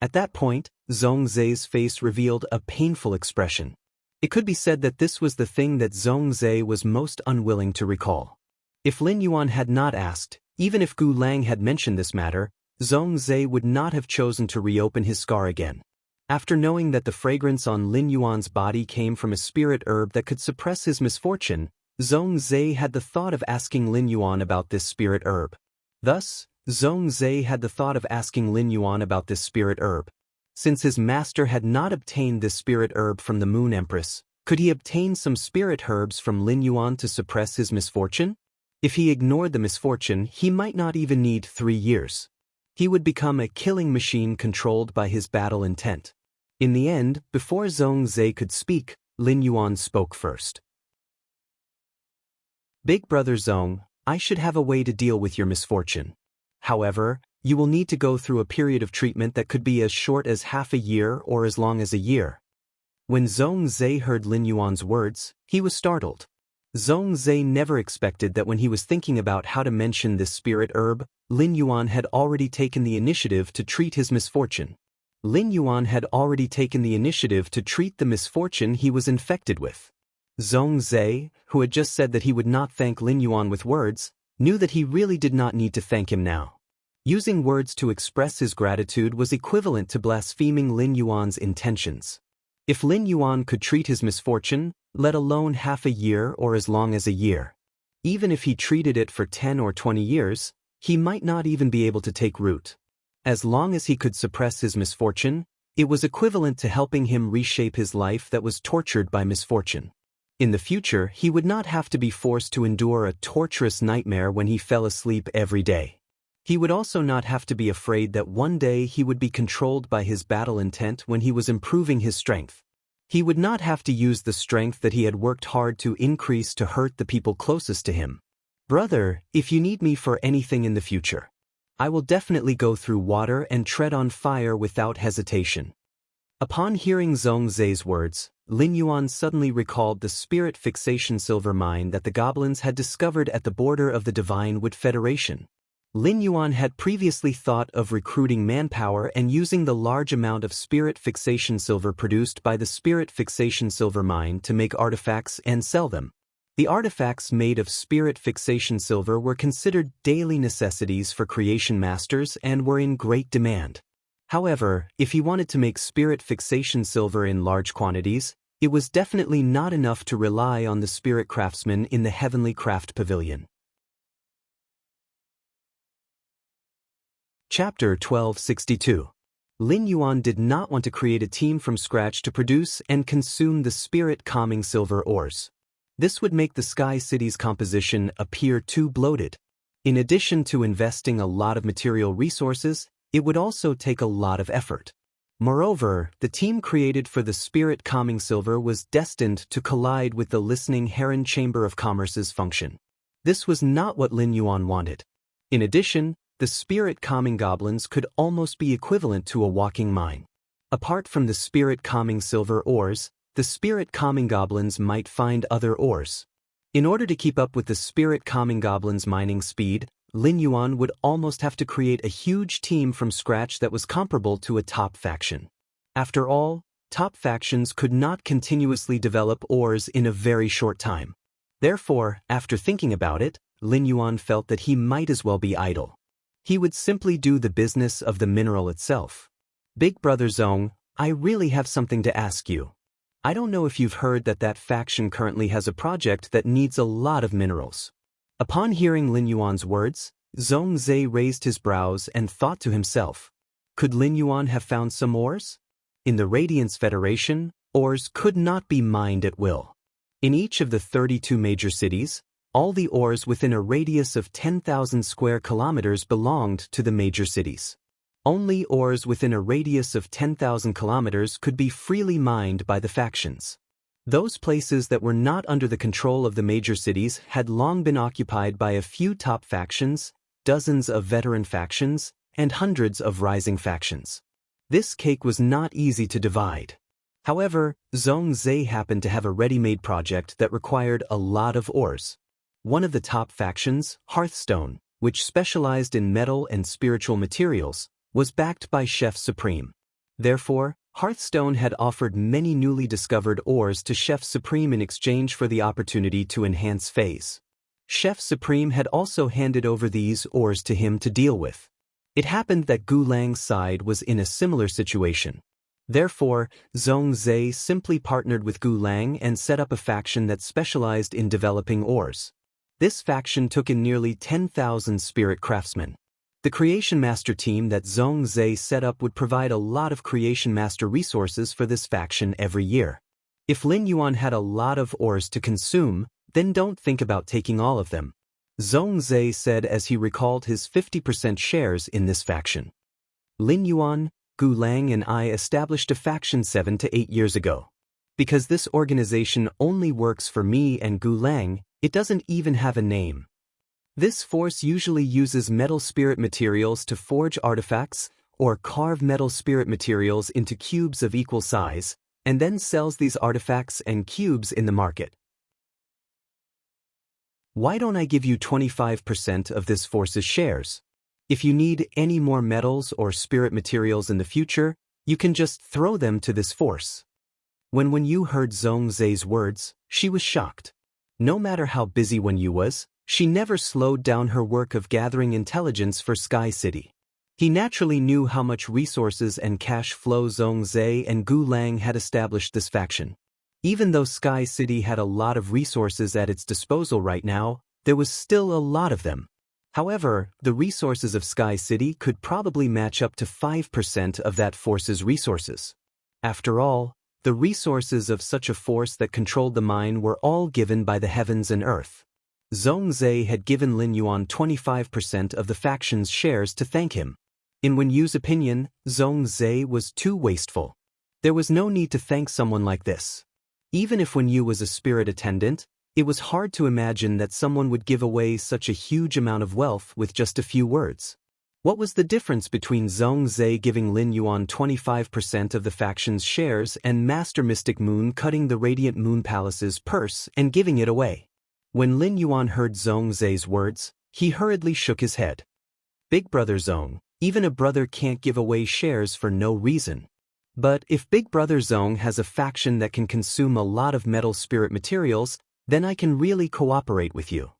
At that point, Zhongzhe's face revealed a painful expression. It could be said that this was the thing that Zhongzhe was most unwilling to recall. If Lin Yuan had not asked, even if Gu Lang had mentioned this matter, Zhongzhe would not have chosen to reopen his scar again. After knowing that the fragrance on Lin Yuan's body came from a spirit herb that could suppress his misfortune, Zhongzhe had the thought of asking Lin Yuan about this spirit herb. Thus, Zhongzhe had the thought of asking Lin Yuan about this spirit herb. Since his master had not obtained this spirit herb from the Moon Empress, could he obtain some spirit herbs from Lin Yuan to suppress his misfortune? If he ignored the misfortune, he might not even need 3 years. He would become a killing machine controlled by his battle intent. In the end, before Zhongzhe could speak, Lin Yuan spoke first. "Big brother Zhong, I should have a way to deal with your misfortune. However, you will need to go through a period of treatment that could be as short as half a year or as long as a year." When Zhongzhe heard Lin Yuan's words, he was startled. Zhongzhe never expected that when he was thinking about how to mention this spirit herb, Lin Yuan had already taken the initiative to treat his misfortune. Lin Yuan had already taken the initiative to treat the misfortune he was infected with. Zhongzhe, who had just said that he would not thank Lin Yuan with words, knew that he really did not need to thank him now. Using words to express his gratitude was equivalent to blaspheming Lin Yuan's intentions. If Lin Yuan could treat his misfortune, let alone half a year or as long as a year, even if he treated it for 10 or 20 years, he might not even be able to take root. As long as he could suppress his misfortune, it was equivalent to helping him reshape his life that was tortured by misfortune. In the future, he would not have to be forced to endure a torturous nightmare when he fell asleep every day. He would also not have to be afraid that one day he would be controlled by his battle intent when he was improving his strength. He would not have to use the strength that he had worked hard to increase to hurt the people closest to him. Brother, if you need me for anything in the future, I will definitely go through water and tread on fire without hesitation. Upon hearing Zhongzai's words, Lin Yuan suddenly recalled the spirit fixation silver mine that the goblins had discovered at the border of the Divine Wood Federation. Lin Yuan had previously thought of recruiting manpower and using the large amount of spirit fixation silver produced by the spirit fixation silver mine to make artifacts and sell them. The artifacts made of spirit fixation silver were considered daily necessities for creation masters and were in great demand. However, if he wanted to make spirit fixation silver in large quantities, it was definitely not enough to rely on the spirit craftsmen in the Heavenly Craft Pavilion. Chapter 1262. Lin Yuan did not want to create a team from scratch to produce and consume the spirit-calming silver ores. This would make the Sky City's composition appear too bloated. In addition to investing a lot of material resources, it would also take a lot of effort. Moreover, the team created for the spirit-calming silver was destined to collide with the listening Heron Chamber of Commerce's function. This was not what Lin Yuan wanted. In addition, the spirit-calming goblins could almost be equivalent to a walking mine. Apart from the spirit-calming silver ores, the spirit-calming goblins might find other ores. In order to keep up with the spirit-calming goblins' mining speed, Lin Yuan would almost have to create a huge team from scratch that was comparable to a top faction. After all, top factions could not continuously develop ores in a very short time. Therefore, after thinking about it, Lin Yuan felt that he might as well be idle. He would simply do the business of the mineral itself. Big Brother Zong, I really have something to ask you. I don't know if you've heard that faction currently has a project that needs a lot of minerals. Upon hearing Lin Yuan's words, Zhongzai raised his brows and thought to himself, could Lin Yuan have found some ores? In the Radiance Federation, ores could not be mined at will. In each of the 32 major cities, all the ores within a radius of 10,000 square kilometers belonged to the major cities. Only ores within a radius of 10,000 kilometers could be freely mined by the factions. Those places that were not under the control of the major cities had long been occupied by a few top factions, dozens of veteran factions, and hundreds of rising factions. This cake was not easy to divide. However, Zhongzai happened to have a ready-made project that required a lot of ores. One of the top factions, Hearthstone, which specialized in metal and spiritual materials, was backed by Chef Supreme. Therefore, Hearthstone had offered many newly discovered ores to Chef Supreme in exchange for the opportunity to enhance phase. Chef Supreme had also handed over these ores to him to deal with. It happened that Gu Lang's side was in a similar situation. Therefore, Zhongzai simply partnered with Gu Lang and set up a faction that specialized in developing ores. This faction took in nearly 10,000 spirit craftsmen. The Creation Master team that Zhongzai set up would provide a lot of Creation Master resources for this faction every year. If Lin Yuan had a lot of ores to consume, then don't think about taking all of them, Zhongzai said as he recalled his 50% shares in this faction. Lin Yuan, Gu Lang and I established a faction 7 to 8 years ago. Because this organization only works for me and Gu Lang, it doesn't even have a name. This force usually uses metal spirit materials to forge artifacts or carve metal spirit materials into cubes of equal size, and then sells these artifacts and cubes in the market. Why don't I give you 25% of this force's shares? If you need any more metals or spirit materials in the future, you can just throw them to this force. When you heard Zhongzai's words, she was shocked. No matter how busy Wen Yu was, she never slowed down her work of gathering intelligence for Sky City. He naturally knew how much resources and cash flow Zhongzai and Gu Lang had established this faction. Even though Sky City had a lot of resources at its disposal right now, there was still a lot of them. However, the resources of Sky City could probably match up to 5% of that force's resources. After all, The resources of such a force that controlled the mind were all given by the heavens and earth. Zhongzhe had given Lin Yuan 25% of the faction's shares to thank him. In Wen Yu's opinion, Zhongzhe was too wasteful. There was no need to thank someone like this. Even if Wen Yu was a spirit attendant, it was hard to imagine that someone would give away such a huge amount of wealth with just a few words. What was the difference between Zhongzhe giving Lin Yuan 25% of the faction's shares and Master Mystic Moon cutting the Radiant Moon Palace's purse and giving it away? When Lin Yuan heard Zhongzhe's words, he hurriedly shook his head. Big brother Zhong, even a brother can't give away shares for no reason. But if Big brother Zhong has a faction that can consume a lot of metal spirit materials, then I can really cooperate with you.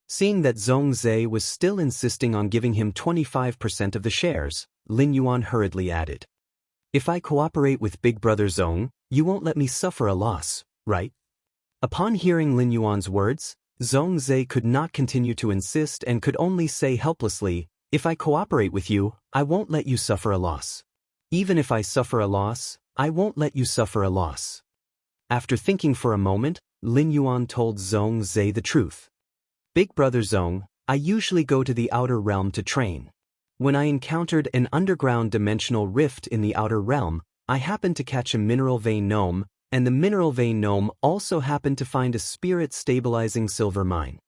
Seeing that Zhongzhe was still insisting on giving him 25% of the shares, Lin Yuan hurriedly added. If I cooperate with Big brother Zhong, you won't let me suffer a loss, right? Upon hearing Lin Yuan's words, Zhongzhe could not continue to insist and could only say helplessly, if I cooperate with you, I won't let you suffer a loss. Even if I suffer a loss, I won't let you suffer a loss. After thinking for a moment, Lin Yuan told Zhongzhe the truth. Big brother Zhong, I usually go to the outer realm to train. When I encountered an underground dimensional rift in the outer realm, I happened to catch a mineral vein gnome, and the mineral vein gnome also happened to find a spirit-stabilizing silver mine.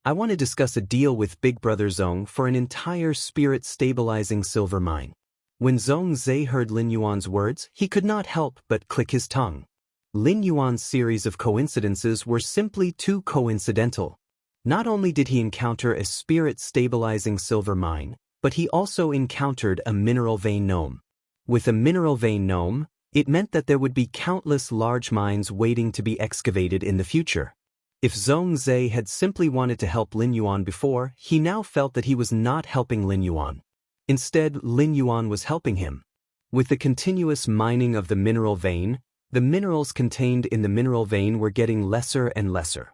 I want to discuss a deal with Big brother Zhong for an entire spirit-stabilizing silver mine. When Zhongzhe heard Lin Yuan's words, he could not help but click his tongue. Lin Yuan's series of coincidences were simply too coincidental. Not only did he encounter a spirit-stabilizing silver mine, but he also encountered a mineral vein gnome. With a mineral vein gnome, it meant that there would be countless large mines waiting to be excavated in the future. If Zhongzhe had simply wanted to help Lin Yuan before, he now felt that he was not helping Lin Yuan. Instead, Lin Yuan was helping him. With the continuous mining of the mineral vein, the minerals contained in the mineral vein were getting lesser and lesser.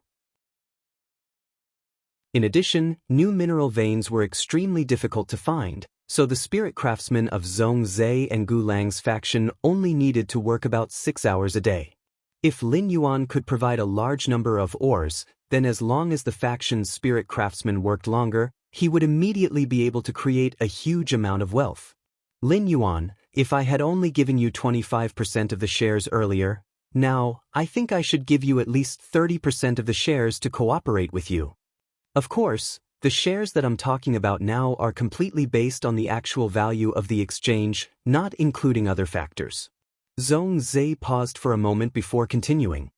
In addition, new mineral veins were extremely difficult to find, so the spirit craftsmen of Zhongzhe and Gulang's faction only needed to work about 6 hours a day. If Lin Yuan could provide a large number of ores, then as long as the faction's spirit craftsmen worked longer, he would immediately be able to create a huge amount of wealth. Lin Yuan, if I had only given you 25% of the shares earlier, now, I think I should give you at least 30% of the shares to cooperate with you. Of course, the shares that I'm talking about now are completely based on the actual value of the exchange, not including other factors. Zhongzhe paused for a moment before continuing.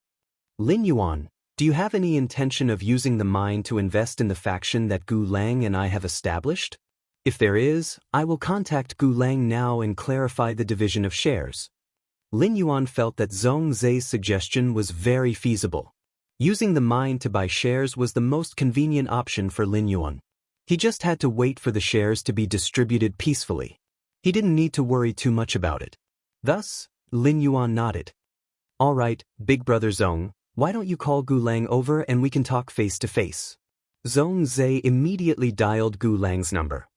Lin Yuan, do you have any intention of using the mine to invest in the faction that Gulang and I have established? If there is, I will contact Gulang now and clarify the division of shares. Lin Yuan felt that Zhongzhe's suggestion was very feasible. Using the mine to buy shares was the most convenient option for Lin Yuan. He just had to wait for the shares to be distributed peacefully. He didn't need to worry too much about it. Thus, Lin Yuan nodded. All right, Big brother Zhong, why don't you call Gulang over and we can talk face to face? Zhongzhe immediately dialed Gulang's number.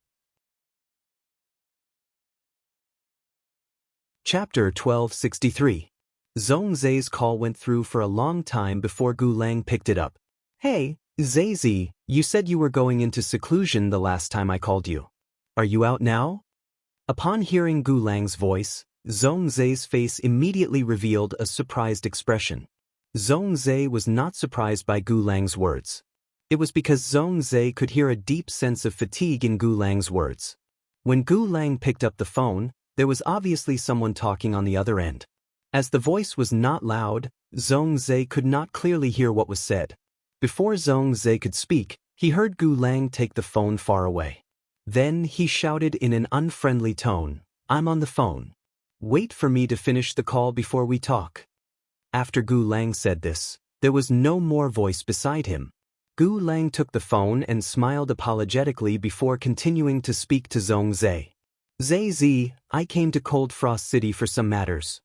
Chapter 1263. Zhongzhe's call went through for a long time before Gulang picked it up. Hey, Zhezi, you said you were going into seclusion the last time I called you. Are you out now? Upon hearing Gulang's voice, Zhongzhe's face immediately revealed a surprised expression. Zhongzhe was not surprised by Gulang's words. It was because Zhongzhe could hear a deep sense of fatigue in Gulang's words. When Gulang picked up the phone, there was obviously someone talking on the other end. As the voice was not loud, Zhongzhe could not clearly hear what was said. Before Zhongzhe could speak, he heard Gulang take the phone far away. Then he shouted in an unfriendly tone, I'm on the phone. Wait for me to finish the call before we talk. After Gulang said this, there was no more voice beside him. Gulang took the phone and smiled apologetically before continuing to speak to Zhongzhe. Zhezi, I came to Cold Frost City for some matters.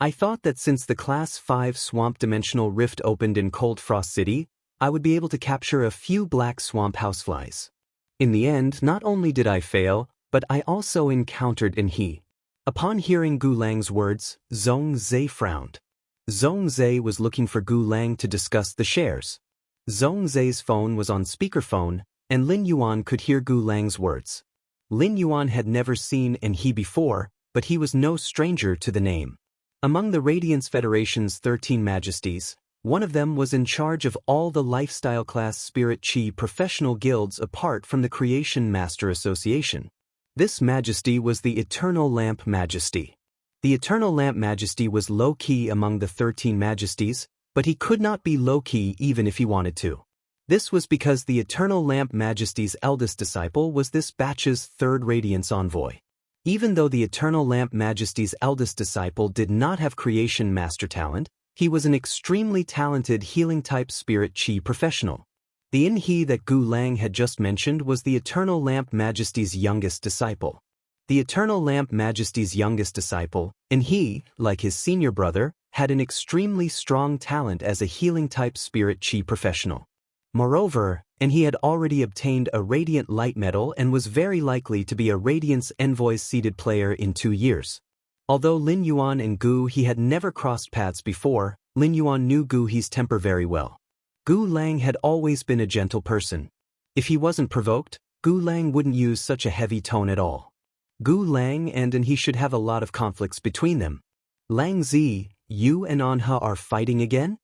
I thought that since the Class 5 Swamp Dimensional Rift opened in Cold Frost City, I would be able to capture a few black swamp houseflies. In the end, not only did I fail, but I also encountered an he. Upon hearing Gulang's words, Zhongzhe frowned. Zhongzhe was looking for Gu Lang to discuss the shares. Zhongzhe's phone was on speakerphone, and Lin Yuan could hear Gu Lang's words. Lin Yuan had never seen He before, but he was no stranger to the name. Among the Radiance Federation's 13 majesties, one of them was in charge of all the lifestyle class Spirit Chi professional guilds apart from the Creation Master Association. This majesty was the Eternal Lamp Majesty. The Eternal Lamp Majesty was low-key among the 13 majesties, but he could not be low-key even if he wanted to. This was because the Eternal Lamp Majesty's eldest disciple was this batch's third Radiance Envoy. Even though the Eternal Lamp Majesty's eldest disciple did not have Creation Master talent, he was an extremely talented healing-type Spirit Chi professional. The He that Gu Lang had just mentioned was the Eternal Lamp Majesty's youngest disciple. The Eternal Lamp Majesty's youngest disciple, He, like his senior brother, had an extremely strong talent as a healing-type Spirit Chi professional. Moreover, he had already obtained a Radiant Light Medal and was very likely to be a Radiance Envoy's seeded player in 2 years. Although Lin Yuan and Gu He had never crossed paths before, Lin Yuan knew Gu He's temper very well. Gu Lang had always been a gentle person. If he wasn't provoked, Gu Lang wouldn't use such a heavy tone at all. Gu Lang and He should have a lot of conflicts between them. Lang Zi, you and Anha are fighting again?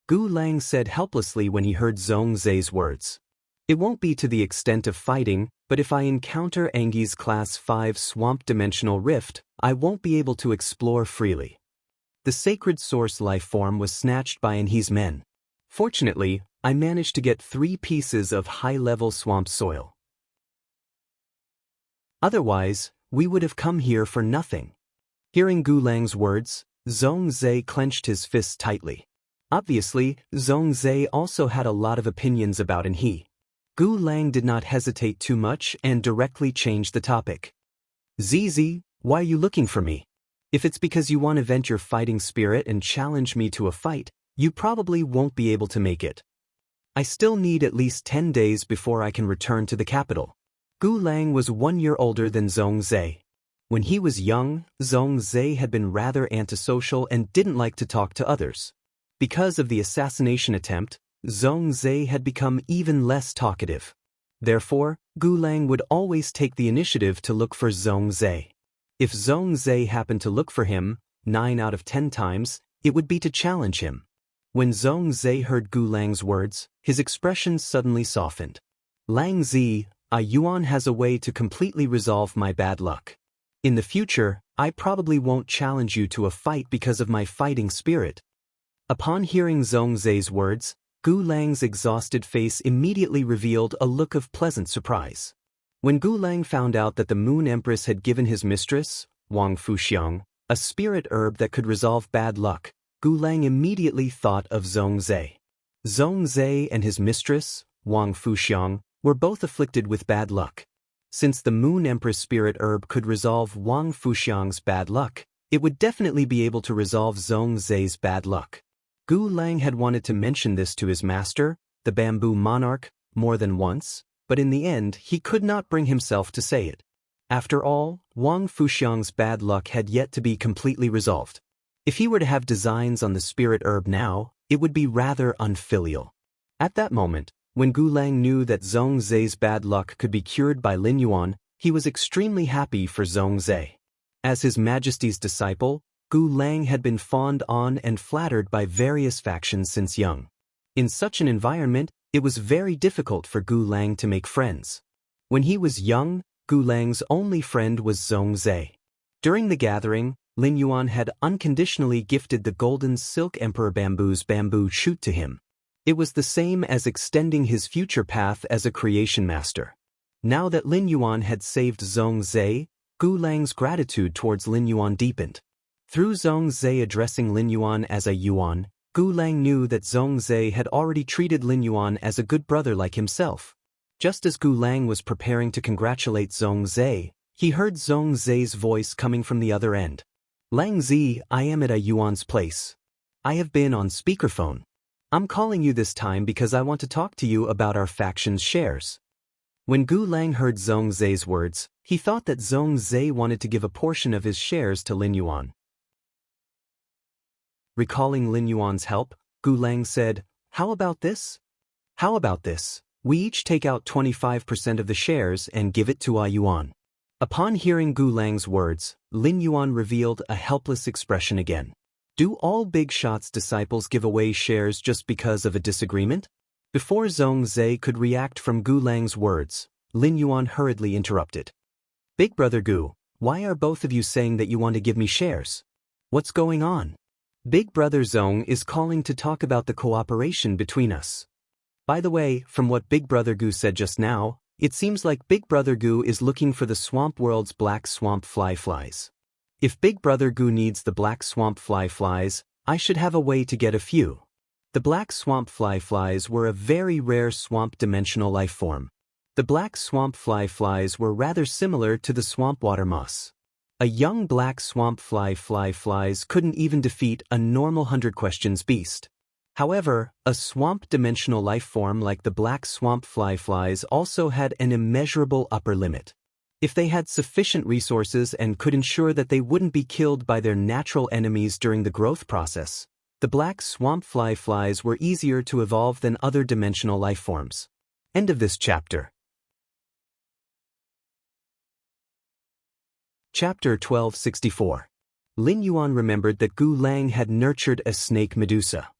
Gu Lang said helplessly when he heard Zhongzhe's words. It won't be to the extent of fighting, but if I encounter Angi's Class 5 Swamp Dimensional Rift, I won't be able to explore freely. The sacred source life form was snatched by He's men. Fortunately, I managed to get 3 pieces of high-level swamp soil. Otherwise, we would have come here for nothing. Hearing Gu Lang's words, Zhongzhe clenched his fists tightly. Obviously, Zhongzhe also had a lot of opinions about He. Gu Lang did not hesitate too much and directly changed the topic. Zizi, why are you looking for me? If it's because you want to vent your fighting spirit and challenge me to a fight, you probably won't be able to make it. I still need at least 10 days before I can return to the capital. Gu Lang was 1 year older than Zhongzhe. When he was young, Zhongzhe had been rather antisocial and didn't like to talk to others. Because of the assassination attempt, Zhongzhe had become even less talkative. Therefore, Gu Lang would always take the initiative to look for Zhongzhe. If Zhongzhe happened to look for him, 9 out of 10 times, it would be to challenge him. When Zhongzhe heard Gu Lang's words, his expression suddenly softened. Lang Zi, Yuan has a way to completely resolve my bad luck. In the future, I probably won't challenge you to a fight because of my fighting spirit. Upon hearing Zhongzhe's words, Gu Lang's exhausted face immediately revealed a look of pleasant surprise. When Gu Lang found out that the Moon Empress had given his mistress, Wang Fuxiang, a spirit herb that could resolve bad luck, Gu Lang immediately thought of Zhongzhe. Zhongzhe and his mistress, Wang Fuxiang, were both afflicted with bad luck. Since the Moon Empress spirit herb could resolve Wang Fuxiang's bad luck, it would definitely be able to resolve Zhongzhe's bad luck. Gu Lang had wanted to mention this to his master, the Bamboo Monarch, more than once, but in the end he could not bring himself to say it. After all, Wang Fuxiang's bad luck had yet to be completely resolved. If he were to have designs on the spirit herb now, it would be rather unfilial. At that moment, when Gu Lang knew that Zhongzhe's bad luck could be cured by Lin Yuan, he was extremely happy for Zhongzhe. As His Majesty's disciple, Gu Lang had been fawned on and flattered by various factions since young. In such an environment, it was very difficult for Gu Lang to make friends. When he was young, Gu Lang's only friend was Zhongzhe. During the gathering, Lin Yuan had unconditionally gifted the Golden Silk Emperor Bamboo's bamboo shoot to him. It was the same as extending his future path as a creation master. Now that Lin Yuan had saved Zhongzhe, Gu Lang's gratitude towards Lin Yuan deepened. Through Zhongzhe addressing Lin Yuan as a Yuan, Gu Lang knew that Zhongzhe had already treated Lin Yuan as a good brother like himself. Just as Gu Lang was preparing to congratulate Zhongzhe, he heard Zhongzhe's voice coming from the other end. Lang Zi, I am at a Yuan's place. I have been on speakerphone. I'm calling you this time because I want to talk to you about our faction's shares. When Gu Lang heard Zhongzhe's words, he thought that Zhongzhe wanted to give a portion of his shares to Lin Yuan. Recalling Lin Yuan's help, Gu Lang said, "How about this? How about this? We each take out 25% of the shares and give it to A Yuan." Upon hearing Gu Lang's words, Lin Yuan revealed a helpless expression again. Do all Big Shot's disciples give away shares just because of a disagreement? Before Zhong Zhe could react from Gu Lang's words, Lin Yuan hurriedly interrupted. "Big brother Gu, why are both of you saying that you want to give me shares? What's going on? Big brother Zhong is calling to talk about the cooperation between us." By the way, from what Big brother Gu said just now, it seems like Big brother Gu is looking for the swamp world's black swamp flies. If Big brother Gu needs the black swamp flies, I should have a way to get a few. The black swamp flies were a very rare swamp dimensional life form. The black swamp flies were rather similar to the swamp water moss. A young black swamp flies couldn't even defeat a normal 100 questions beast. However, a swamp dimensional life form like the black swamp flies also had an immeasurable upper limit. If they had sufficient resources and could ensure that they wouldn't be killed by their natural enemies during the growth process, the black swamp flies were easier to evolve than other dimensional life forms. End of this chapter. Chapter 1264. Lin Yuan remembered that Gu Lang had nurtured a snake Medusa.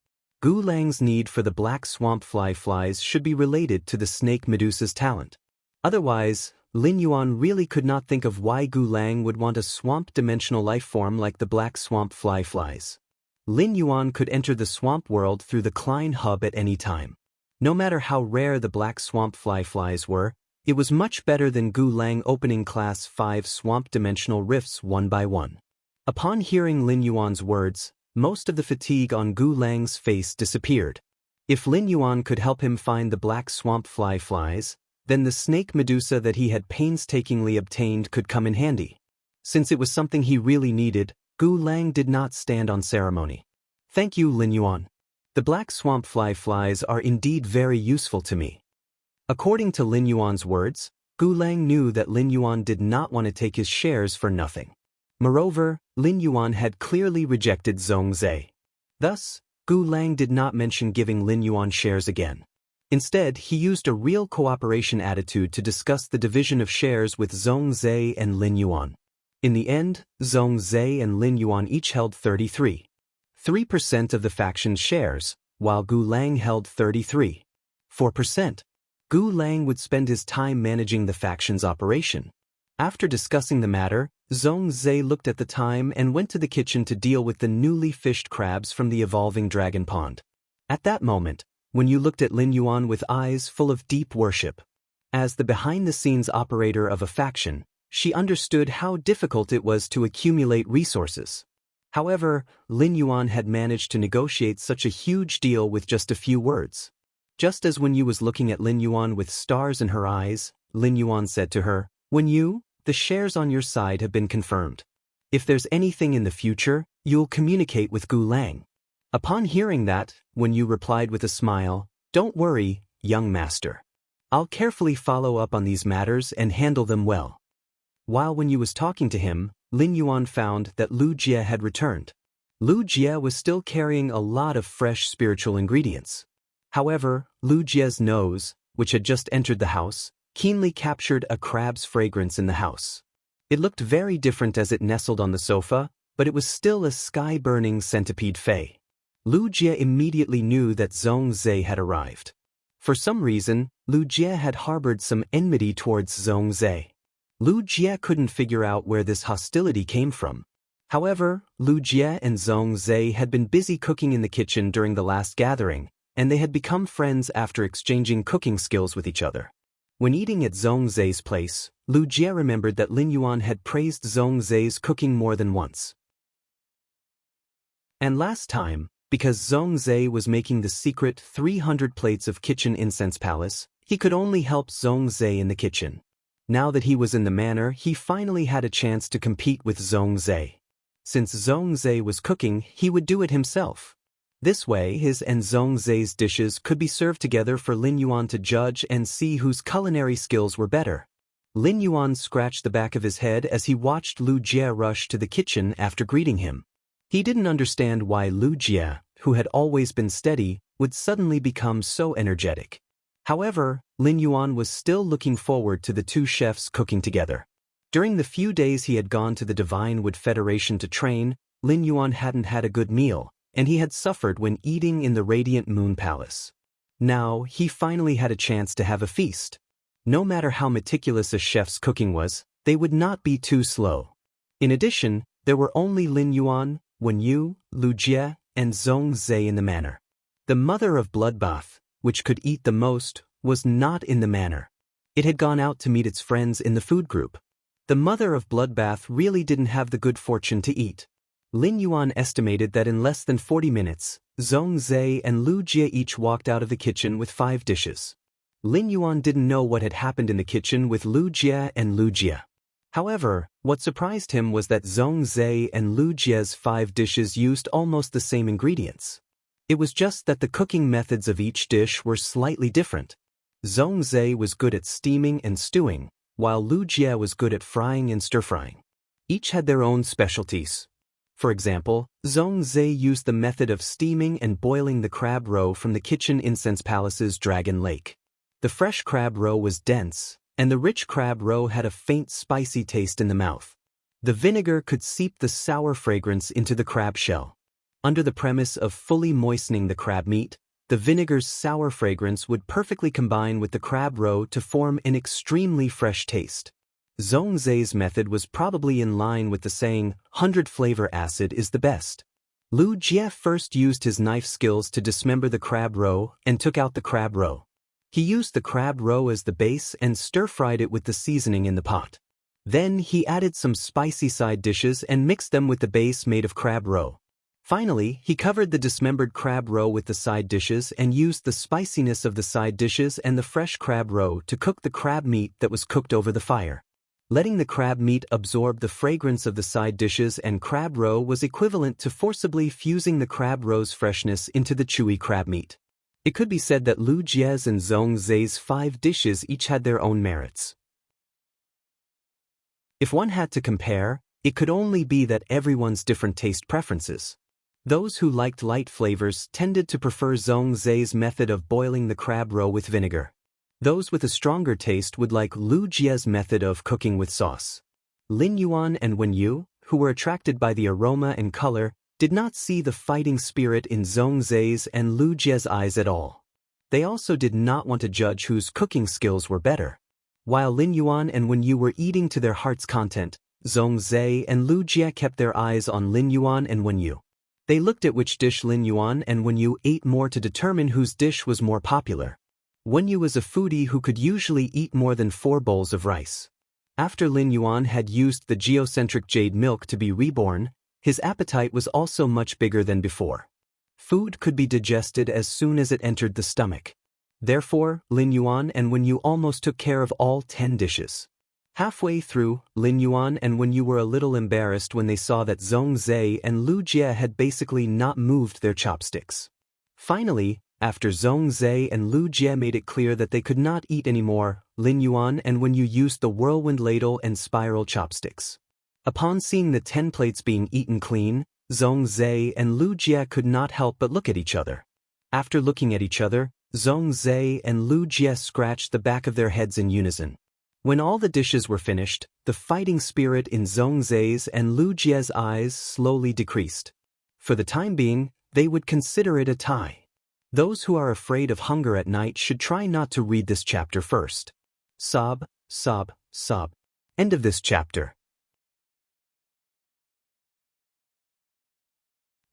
Gu Lang's need for the black swamp flies should be related to the snake Medusa's talent. Otherwise, Lin Yuan really could not think of why Gu Lang would want a swamp dimensional life form like the black swamp flies. Lin Yuan could enter the swamp world through the Klein hub at any time. No matter how rare the black swamp flies were, it was much better than Gu Lang opening Class 5 swamp dimensional rifts one by one. Upon hearing Lin Yuan's words, most of the fatigue on Gu Lang's face disappeared. If Lin Yuan could help him find the black swamp flies, then the snake Medusa that he had painstakingly obtained could come in handy. Since it was something he really needed, Gu Lang did not stand on ceremony. "Thank you, Lin Yuan. The black swamp flies are indeed very useful to me." According to Lin Yuan's words, Gu Lang knew that Lin Yuan did not want to take his shares for nothing. Moreover, Lin Yuan had clearly rejected Zhong Zhe. Thus, Gu Lang did not mention giving Lin Yuan shares again. Instead, he used a real cooperation attitude to discuss the division of shares with Zhong Zhe and Lin Yuan. In the end, Zhong Zhe and Lin Yuan each held 33.3% of the faction's shares, while Gu Lang held 33.4%. Gu Lang would spend his time managing the faction's operation. After discussing the matter, Zhong Zhe looked at the time and went to the kitchen to deal with the newly fished crabs from the evolving dragon pond. At that moment, when you looked at Lin Yuan with eyes full of deep worship. As the behind-the-scenes operator of a faction, she understood how difficult it was to accumulate resources. However, Lin Yuan had managed to negotiate such a huge deal with just a few words. Just as Wen Yu was looking at Lin Yuan with stars in her eyes, Lin Yuan said to her, "Wen Yu, the shares on your side have been confirmed. If there's anything in the future, you'll communicate with Gu Lang." Upon hearing that, Wen Yu replied with a smile, "Don't worry, young master. I'll carefully follow up on these matters and handle them well." While Wen Yu was talking to him, Lin Yuan found that Lu Jie had returned. Lu Jie was still carrying a lot of fresh spiritual ingredients. However, Lu Jie's nose, which had just entered the house, keenly captured a crab's fragrance in the house. It looked very different as it nestled on the sofa, but it was still a sky-burning centipede fey. Lu Jie immediately knew that Zhong Zhe had arrived. For some reason, Lu Jie had harbored some enmity towards Zhong Zhe. Lu Jie couldn't figure out where this hostility came from. However, Lu Jie and Zhong Zhe had been busy cooking in the kitchen during the last gathering, and they had become friends after exchanging cooking skills with each other. When eating at Zhong Zhe's place, Lu Jie remembered that Lin Yuan had praised Zhong Zhe's cooking more than once. And last time, because Zhong Zhe was making the secret 300 plates of kitchen incense palace, he could only help Zhong Zhe in the kitchen. Now that he was in the manor, he finally had a chance to compete with Zhong Zhe. Since Zhong Zhe was cooking, he would do it himself. This way, his and Zhong Zhe's dishes could be served together for Lin Yuan to judge and see whose culinary skills were better. Lin Yuan scratched the back of his head as he watched Lu Jie rush to the kitchen after greeting him. He didn't understand why Lu Jie, who had always been steady, would suddenly become so energetic. However, Lin Yuan was still looking forward to the two chefs cooking together. During the few days he had gone to the Divine Wood Federation to train, Lin Yuan hadn't had a good meal, and he had suffered when eating in the Radiant Moon Palace. Now, he finally had a chance to have a feast. No matter how meticulous a chef's cooking was, they would not be too slow. In addition, there were only Lin Yuan, Wen Yu, Lu Jie, and Zhong Zhe in the manor. The mother of Bloodbath, which could eat the most, was not in the manor. It had gone out to meet its friends in the food group. The mother of Bloodbath really didn't have the good fortune to eat. Lin Yuan estimated that in less than 40 minutes, Zhong Zhe and Lu Jie each walked out of the kitchen with 5 dishes. Lin Yuan didn't know what had happened in the kitchen with Lu Jie and Lu Jie. However, what surprised him was that Zhong Zhe and Lu Jie's 5 dishes used almost the same ingredients. It was just that the cooking methods of each dish were slightly different. Zhong Zhe was good at steaming and stewing, while Lu Jie was good at frying and stir-frying. Each had their own specialties. For example, Zhong Zhe used the method of steaming and boiling the crab roe from the Kitchen Incense Palace's Dragon Lake. The fresh crab roe was dense, and the rich crab roe had a faint spicy taste in the mouth. The vinegar could seep the sour fragrance into the crab shell. Under the premise of fully moistening the crab meat, the vinegar's sour fragrance would perfectly combine with the crab roe to form an extremely fresh taste. Zhong Zhe's method was probably in line with the saying, 100 flavor acid is the best. Lu Jie first used his knife skills to dismember the crab roe and took out the crab roe. He used the crab roe as the base and stir-fried it with the seasoning in the pot. Then he added some spicy side dishes and mixed them with the base made of crab roe. Finally, he covered the dismembered crab roe with the side dishes and used the spiciness of the side dishes and the fresh crab roe to cook the crab meat that was cooked over the fire. Letting the crab meat absorb the fragrance of the side dishes and crab roe was equivalent to forcibly fusing the crab roe's freshness into the chewy crab meat. It could be said that Lu Jie's and Zhong Zhe's 5 dishes each had their own merits. If one had to compare, it could only be that everyone's different taste preferences. Those who liked light flavors tended to prefer Zhong Zhe's method of boiling the crab roe with vinegar. Those with a stronger taste would like Lu Jie's method of cooking with sauce. Lin Yuan and Wen Yu, who were attracted by the aroma and color, did not see the fighting spirit in Zhong Zhe's and Lu Jie's eyes at all. They also did not want to judge whose cooking skills were better. While Lin Yuan and Wen Yu were eating to their heart's content, Zhong Zhe and Lu Jie kept their eyes on Lin Yuan and Wen Yu. They looked at which dish Lin Yuan and Wen Yu ate more to determine whose dish was more popular. Wen Yu was a foodie who could usually eat more than 4 bowls of rice. After Lin Yuan had used the geocentric jade milk to be reborn, his appetite was also much bigger than before. Food could be digested as soon as it entered the stomach. Therefore, Lin Yuan and Wen Yu almost took care of all 10 dishes. Halfway through, Lin Yuan and Wen Yu were a little embarrassed when they saw that Zhong Zhe and Lu Jie had basically not moved their chopsticks. Finally, after Zhong Zhe and Lu Jie made it clear that they could not eat anymore, Lin Yuan and Wen Yu used the whirlwind ladle and spiral chopsticks. Upon seeing the 10 plates being eaten clean, Zhong Zhe and Lu Jie could not help but look at each other. After looking at each other, Zhong Zhe and Lu Jie scratched the back of their heads in unison. When all the dishes were finished, the fighting spirit in Zhong Zhe's and Lu Jie's eyes slowly decreased. For the time being, they would consider it a tie. Those who are afraid of hunger at night should try not to read this chapter first. Sob, sob, sob. End of this chapter.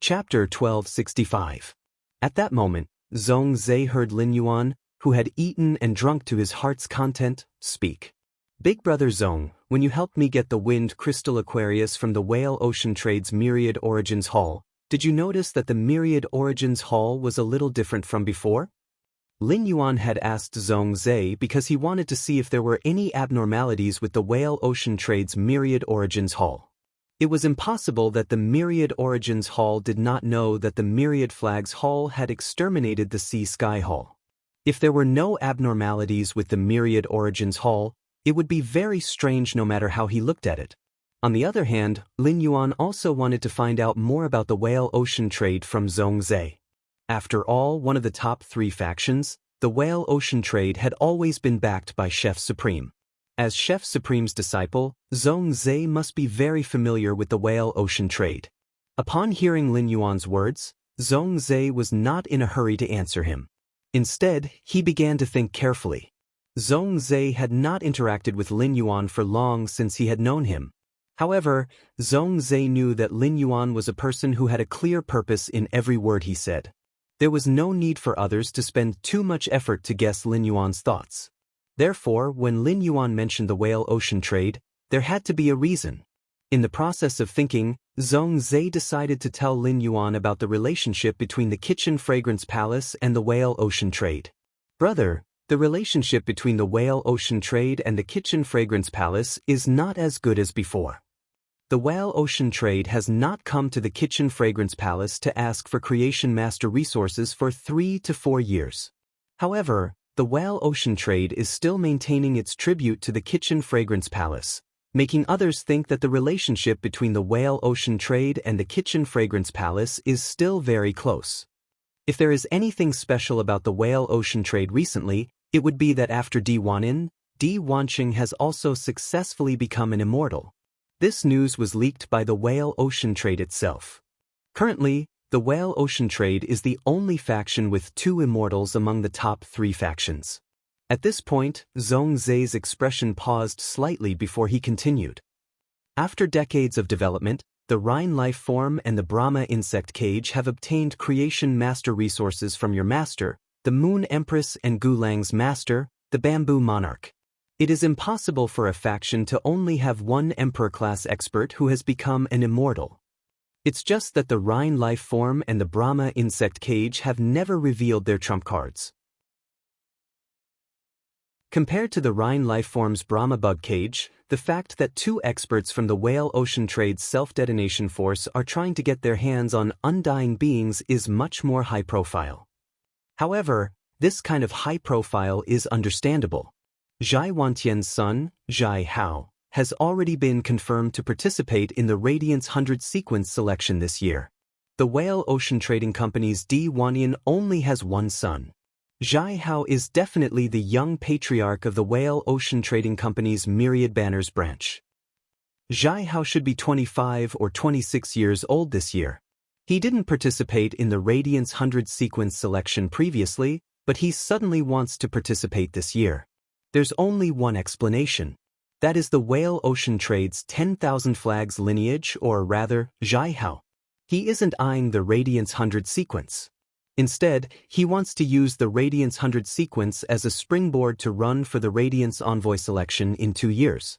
Chapter 1265. At that moment, Zhong Zhe heard Lin Yuan, who had eaten and drunk to his heart's content, speak. Big brother Zhong, when you helped me get the Wind Crystal Aquarius from the Whale Ocean Trade's Myriad Origins Hall, did you notice that the Myriad Origins Hall was a little different from before? Lin Yuan had asked Zhong Zhe because he wanted to see if there were any abnormalities with the Whale Ocean Trade's Myriad Origins Hall. It was impossible that the Myriad Origins Hall did not know that the Myriad Flags Hall had exterminated the Sea Sky Hall. If there were no abnormalities with the Myriad Origins Hall, it would be very strange no matter how he looked at it. On the other hand, Lin Yuan also wanted to find out more about the whale ocean trade from Zhongzhe. After all, one of the top 3 factions, the whale ocean trade had always been backed by Chef Supreme. As Chef Supreme's disciple, Zhongzhe must be very familiar with the whale ocean trade. Upon hearing Lin Yuan's words, Zhongzhe was not in a hurry to answer him. Instead, he began to think carefully. Zhongzhe had not interacted with Lin Yuan for long since he had known him. However, Zhongzhe knew that Lin Yuan was a person who had a clear purpose in every word he said. There was no need for others to spend too much effort to guess Lin Yuan's thoughts. Therefore, when Lin Yuan mentioned the whale ocean trade, there had to be a reason. In the process of thinking, Zhongzhe decided to tell Lin Yuan about the relationship between the Kitchen Fragrance Palace and the whale ocean trade. Brother, the relationship between the whale ocean trade and the Kitchen Fragrance Palace is not as good as before. The whale ocean trade has not come to the Kitchen Fragrance Palace to ask for Creation Master resources for 3 to 4 years. However, the whale ocean trade is still maintaining its tribute to the Kitchen Fragrance Palace, making others think that the relationship between the whale ocean trade and the Kitchen Fragrance Palace is still very close. If there is anything special about the whale ocean trade recently, it would be that after Di Wanyin, Di Wanqing has also successfully become an immortal. This news was leaked by the whale ocean trade itself. Currently, the whale ocean trade is the only faction with 2 immortals among the top 3 factions. At this point, Zhongzhe's expression paused slightly before he continued. After decades of development, the Rhine life form and the Brahma insect cage have obtained Creation Master resources from your master, the Moon Empress, and Gulang's master, the Bamboo Monarch. It is impossible for a faction to only have one Emperor-class expert who has become an immortal. It's just that the Rhine life form and the Brahma insect cage have never revealed their trump cards. Compared to the Rhine lifeform's Brahma bug cage, the fact that 2 experts from the whale ocean trade's self-detonation force are trying to get their hands on undying beings is much more high-profile. However, this kind of high-profile is understandable. Zhai Wantian's son, Zhai Hao, has already been confirmed to participate in the Radiance 100 sequence selection this year. The whale ocean trading company's Di Wanyin only has one son. Zhai Hao is definitely the young patriarch of the whale ocean trading company's Myriad Banners branch. Zhai Hao should be 25 or 26 years old this year. He didn't participate in the Radiance 100 sequence selection previously, but he suddenly wants to participate this year. There's only one explanation. That is the whale ocean trade's 10,000 flags lineage, or rather, Zhai Hao. He isn't eyeing the Radiance 100 sequence. Instead, he wants to use the Radiance 100 sequence as a springboard to run for the Radiance Envoy selection in 2 years.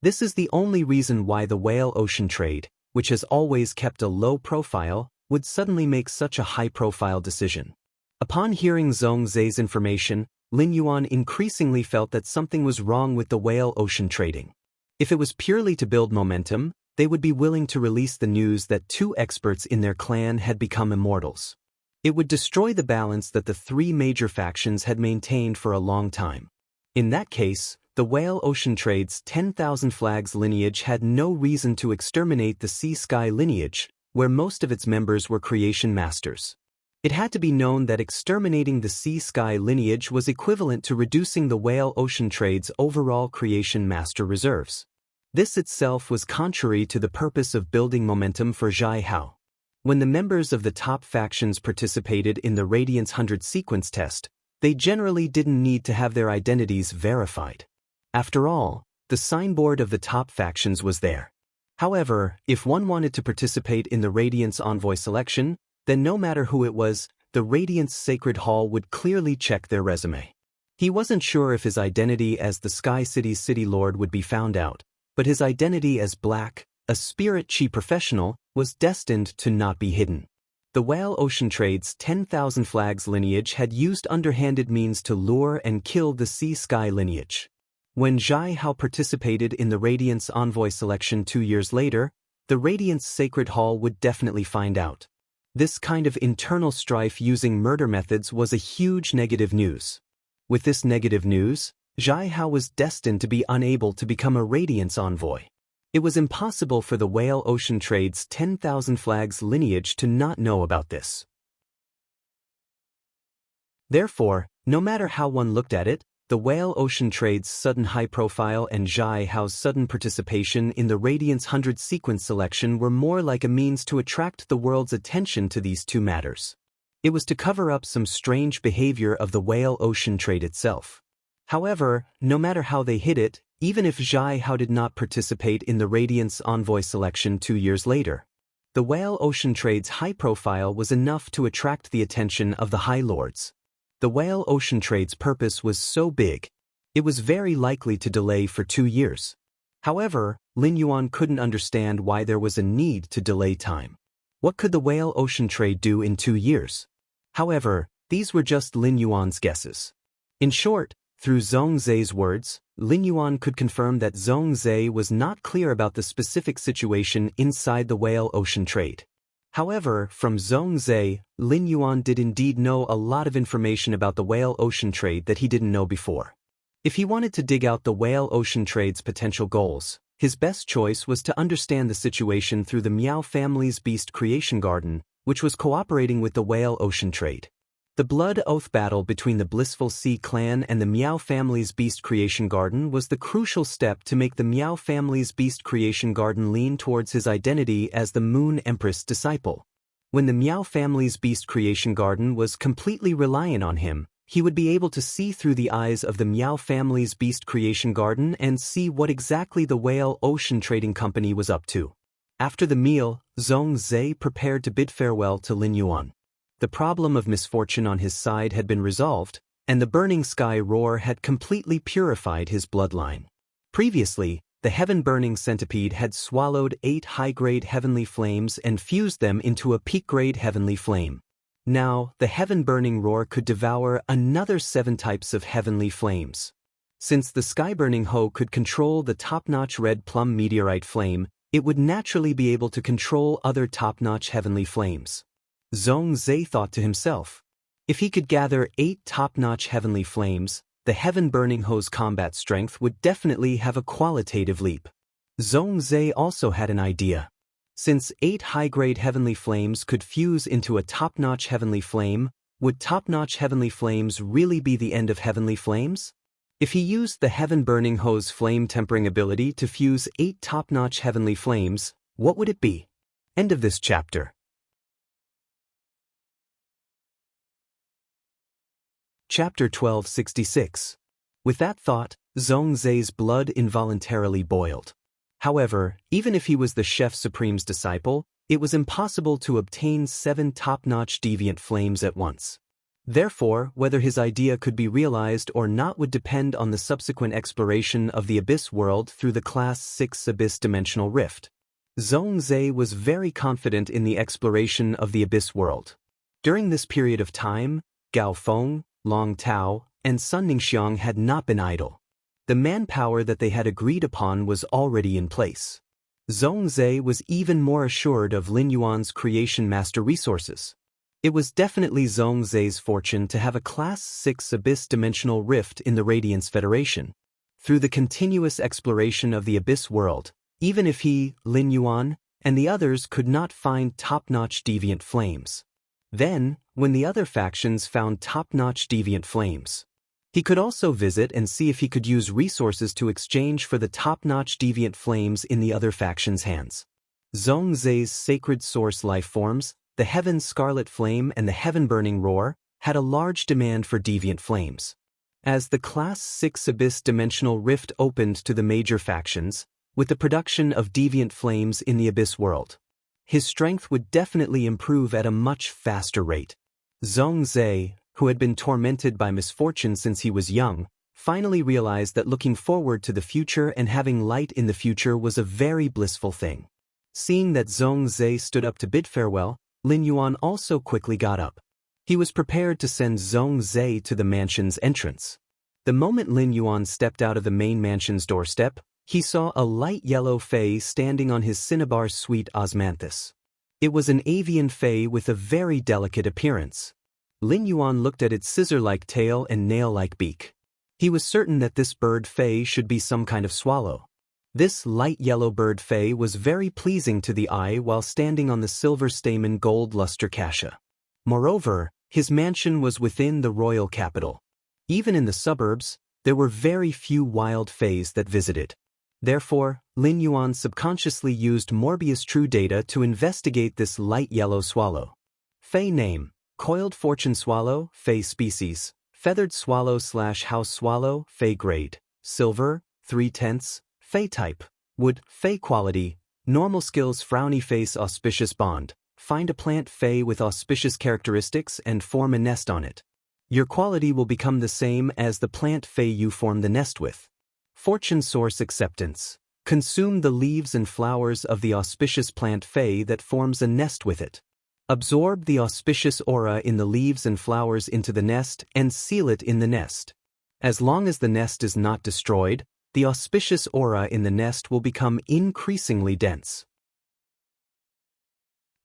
This is the only reason why the whale ocean trade, which has always kept a low profile, would suddenly make such a high-profile decision. Upon hearing Zhongzhe's information, Lin Yuan increasingly felt that something was wrong with the whale ocean trading. If it was purely to build momentum, they would be willing to release the news that 2 experts in their clan had become immortals. It would destroy the balance that the 3 major factions had maintained for a long time. In that case, the whale ocean trade's 10,000 flags lineage had no reason to exterminate the sea-sky lineage, where most of its members were creation masters. It had to be known that exterminating the sea-sky lineage was equivalent to reducing the whale ocean trade's overall creation master reserves. This itself was contrary to the purpose of building momentum for Zhai Hao. When the members of the top factions participated in the Radiance 100 sequence test, they generally didn't need to have their identities verified. After all, the signboard of the top factions was there. However, if one wanted to participate in the Radiance Envoy selection, then no matter who it was, the Radiance Sacred Hall would clearly check their resume. He wasn't sure if his identity as the Sky City's City Lord would be found out, but his identity as Black, a Spirit Chi professional, was destined to not be hidden. The whale ocean trade's 10,000 flags lineage had used underhanded means to lure and kill the sea-sky lineage. When Zhai Hao participated in the Radiance Envoy selection 2 years later, the Radiance Sacred Hall would definitely find out. This kind of internal strife using murder methods was a huge negative news. With this negative news, Zhai Hao was destined to be unable to become a Radiance Envoy. It was impossible for the Whale Ocean Trade's 10,000 flags lineage to not know about this. Therefore, no matter how one looked at it, the Whale Ocean Trade's sudden high profile and Zhai Hao's sudden participation in the Radiance 100 sequence selection were more like a means to attract the world's attention to these two matters. It was to cover up some strange behavior of the Whale Ocean Trade itself. However, no matter how they hid it, even if Zhai Hao did not participate in the Radiance Envoy selection 2 years later, the Whale Ocean Trade's high profile was enough to attract the attention of the High Lords. The Whale Ocean Trade's purpose was so big, it was very likely to delay for 2 years. However, Lin Yuan couldn't understand why there was a need to delay time. What could the Whale Ocean Trade do in 2 years? However, these were just Lin Yuan's guesses. In short, through Zhong Zai's words, Lin Yuan could confirm that Zhong Zai was not clear about the specific situation inside the Whale Ocean Trade. However, from Zhong Zai, Lin Yuan did indeed know a lot of information about the Whale Ocean Trade that he didn't know before. If he wanted to dig out the Whale Ocean Trade's potential goals, his best choice was to understand the situation through the Miao family's Beast Creation Garden, which was cooperating with the Whale Ocean Trade. The blood oath battle between the Blissful Sea clan and the Miao family's Beast Creation Garden was the crucial step to make the Miao family's Beast Creation Garden lean towards his identity as the Moon Empress disciple. When the Miao family's Beast Creation Garden was completely reliant on him, he would be able to see through the eyes of the Miao family's Beast Creation Garden and see what exactly the Whale Ocean Trading Company was up to. After the meal, Zhong Zai prepared to bid farewell to Lin Yuan. The problem of misfortune on his side had been resolved, and the burning sky roar had completely purified his bloodline. Previously, the heaven-burning centipede had swallowed 8 high-grade heavenly flames and fused them into a peak-grade heavenly flame. Now, the heaven-burning roar could devour another 7 types of heavenly flames. Since the sky-burning Ho could control the top-notch red plum meteorite flame, it would naturally be able to control other top-notch heavenly flames. Zhong Zai thought to himself, if he could gather 8 top-notch heavenly flames, the heaven-burning Ho's combat strength would definitely have a qualitative leap. Zhong Zai also had an idea. Since 8 high-grade heavenly flames could fuse into a top-notch heavenly flame, would top-notch heavenly flames really be the end of heavenly flames? If he used the heaven-burning Ho's flame-tempering ability to fuse 8 top-notch heavenly flames, what would it be? End of this chapter. Chapter 1266. With that thought, Zhong Zai's blood involuntarily boiled. However, even if he was the Chef Supreme's disciple, it was impossible to obtain 7 top-notch deviant flames at once. Therefore, whether his idea could be realized or not would depend on the subsequent exploration of the Abyss world through the Class 6 Abyss Dimensional Rift. Zhong Zai was very confident in the exploration of the Abyss world. During this period of time, Gao Feng, Long Tao, and Sun Ningxiang had not been idle. The manpower that they had agreed upon was already in place. Zhong Zai was even more assured of Lin Yuan's creation master resources. It was definitely Zhong Zai's fortune to have a Class 6 Abyss Dimensional Rift in the Radiance Federation. Through the continuous exploration of the Abyss world, even if he, Lin Yuan, and the others could not find top-notch deviant flames. Then, when the other factions found top-notch deviant flames, he could also visit and see if he could use resources to exchange for the top-notch deviant flames in the other factions' hands. Zhong Zai's sacred source life forms, the Heaven Scarlet Flame and the Heaven Burning Roar, had a large demand for deviant flames. As the Class 6 Abyss Dimensional Rift opened to the major factions, with the production of deviant flames in the Abyss world, his strength would definitely improve at a much faster rate. Zhong Zai, who had been tormented by misfortune since he was young, finally realized that looking forward to the future and having light in the future was a very blissful thing. Seeing that Zhong Zai stood up to bid farewell, Lin Yuan also quickly got up. He was prepared to send Zhong Zai to the mansion's entrance. The moment Lin Yuan stepped out of the main mansion's doorstep, he saw a light yellow fay standing on his cinnabar sweet osmanthus. It was an avian fay with a very delicate appearance. Lin Yuan looked at its scissor-like tail and nail-like beak. He was certain that this bird fay should be some kind of swallow. This light yellow bird fay was very pleasing to the eye while standing on the silver stamen gold luster cassia. Moreover, his mansion was within the royal capital. Even in the suburbs, there were very few wild fays that visited. Therefore, Lin Yuan subconsciously used Morbius True Data to investigate this light yellow swallow. Fay name: Coiled Fortune Swallow, Fay species, Feathered Swallow/House Swallow, Fay grade, Silver, 3/10, Fay type, Wood, Fay quality, Normal skills: Frowny face, Auspicious bond, find a plant Fay with auspicious characteristics and form a nest on it. Your quality will become the same as the plant Fay you form the nest with. Fortune source: Acceptance. Consume the leaves and flowers of the auspicious plant Fay that forms a nest with it. Absorb the auspicious aura in the leaves and flowers into the nest and seal it in the nest. As long as the nest is not destroyed, the auspicious aura in the nest will become increasingly dense.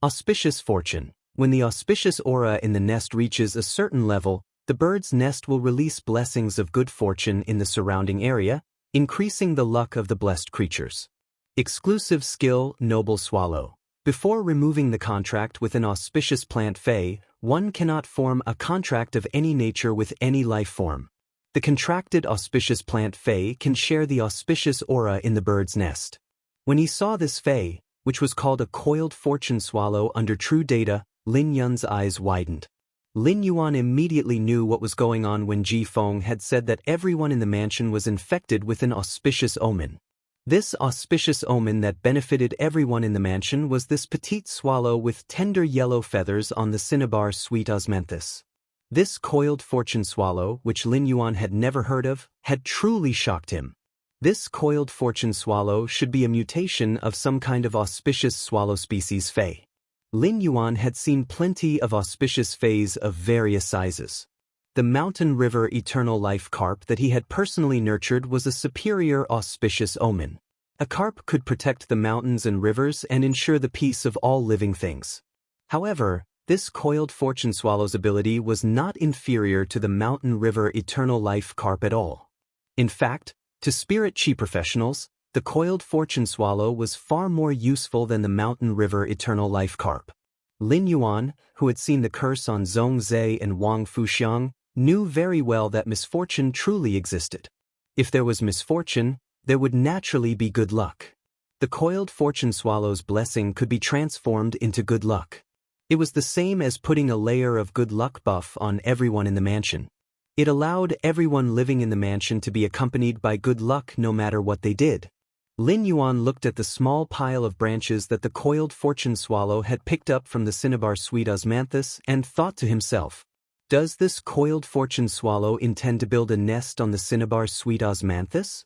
Auspicious fortune. When the auspicious aura in the nest reaches a certain level, the bird's nest will release blessings of good fortune in the surrounding area, increasing the luck of the blessed creatures. Exclusive skill: Noble swallow. Before removing the contract with an auspicious plant Fay, one cannot form a contract of any nature with any life form. The contracted auspicious plant Fay can share the auspicious aura in the bird's nest. When he saw this Fay, which was called a coiled fortune swallow under True Data, Lin Yuan's eyes widened. Lin Yuan immediately knew what was going on when Ji Feng had said that everyone in the mansion was infected with an auspicious omen. This auspicious omen that benefited everyone in the mansion was this petite swallow with tender yellow feathers on the cinnabar sweet osmanthus. This coiled fortune swallow, which Lin Yuan had never heard of, had truly shocked him. This coiled fortune swallow should be a mutation of some kind of auspicious swallow species Fay. Lin Yuan had seen plenty of auspicious Fays of various sizes. The mountain river eternal life carp that he had personally nurtured was a superior auspicious omen. A carp could protect the mountains and rivers and ensure the peace of all living things. However, this coiled fortune swallow's ability was not inferior to the mountain river eternal life carp at all. In fact, to spirit chi professionals, the coiled fortune swallow was far more useful than the mountain river eternal life carp. Lin Yuan, who had seen the curse on Zhong Zhe and Wang Fuxiang, knew very well that misfortune truly existed. If there was misfortune, there would naturally be good luck. The coiled fortune swallow's blessing could be transformed into good luck. It was the same as putting a layer of good luck buff on everyone in the mansion. It allowed everyone living in the mansion to be accompanied by good luck no matter what they did. Lin Yuan looked at the small pile of branches that the coiled fortune swallow had picked up from the cinnabar sweet osmanthus and thought to himself, does this coiled fortune swallow intend to build a nest on the cinnabar sweet osmanthus?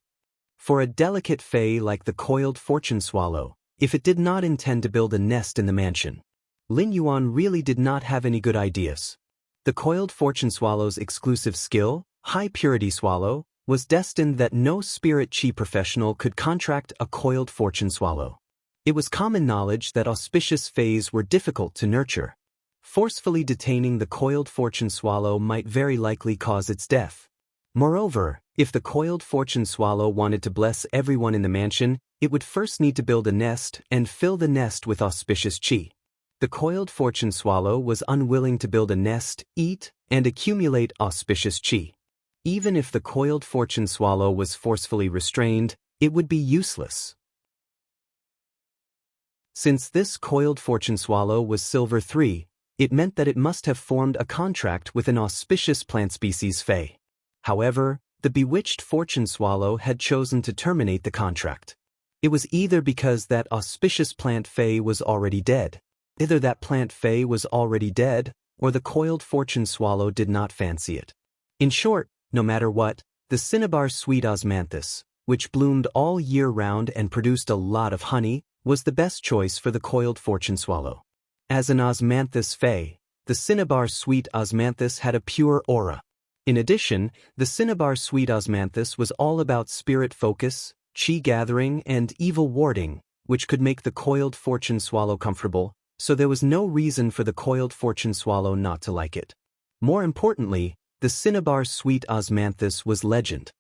For a delicate Fay like the coiled fortune swallow, if it did not intend to build a nest in the mansion, Lin Yuan really did not have any good ideas. The coiled fortune swallow's exclusive skill, high purity swallow, was destined that no spirit chi professional could contract a coiled fortune swallow. It was common knowledge that auspicious Fays were difficult to nurture. Forcefully detaining the coiled fortune swallow might very likely cause its death. Moreover, if the coiled fortune swallow wanted to bless everyone in the mansion, it would first need to build a nest and fill the nest with auspicious chi. The coiled fortune swallow was unwilling to build a nest, eat, and accumulate auspicious chi. Even if the coiled fortune swallow was forcefully restrained, it would be useless. Since this coiled fortune swallow was silver 3, it meant that it must have formed a contract with an auspicious plant species Fay. However, the bewitched fortune swallow had chosen to terminate the contract. It was either because that auspicious plant Fay was already dead. Either that plant Fay was already dead, or the coiled fortune swallow did not fancy it. In short, no matter what, the cinnabar sweet osmanthus, which bloomed all year round and produced a lot of honey, was the best choice for the coiled fortune swallow. As an osmanthus Fay, the cinnabar sweet osmanthus had a pure aura. In addition, the cinnabar sweet osmanthus was all about spirit focus, chi gathering, and evil warding, which could make the coiled fortune swallow comfortable, so there was no reason for the coiled fortune swallow not to like it. More importantly, the cinnabar sweet osmanthus was legend.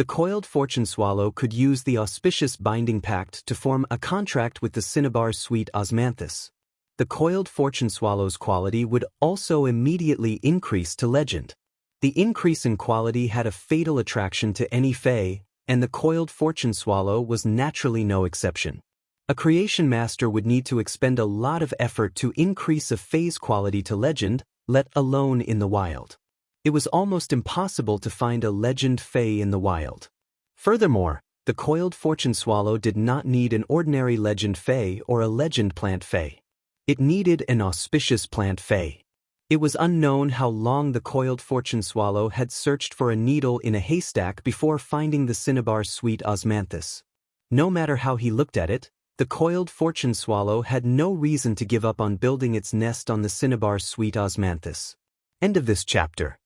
The coiled fortune swallow could use the auspicious binding pact to form a contract with the cinnabar sweet osmanthus. The coiled fortune swallow's quality would also immediately increase to legend. The increase in quality had a fatal attraction to any fae, and the coiled fortune swallow was naturally no exception. A creation master would need to expend a lot of effort to increase a fae's quality to legend, let alone in the wild. It was almost impossible to find a legend fae in the wild. Furthermore, the coiled fortune swallow did not need an ordinary legend fae or a legend plant fae. It needed an auspicious plant fae. It was unknown how long the coiled fortune swallow had searched for a needle in a haystack before finding the cinnabar sweet osmanthus. No matter how he looked at it, the coiled fortune swallow had no reason to give up on building its nest on the cinnabar sweet osmanthus. End of this chapter.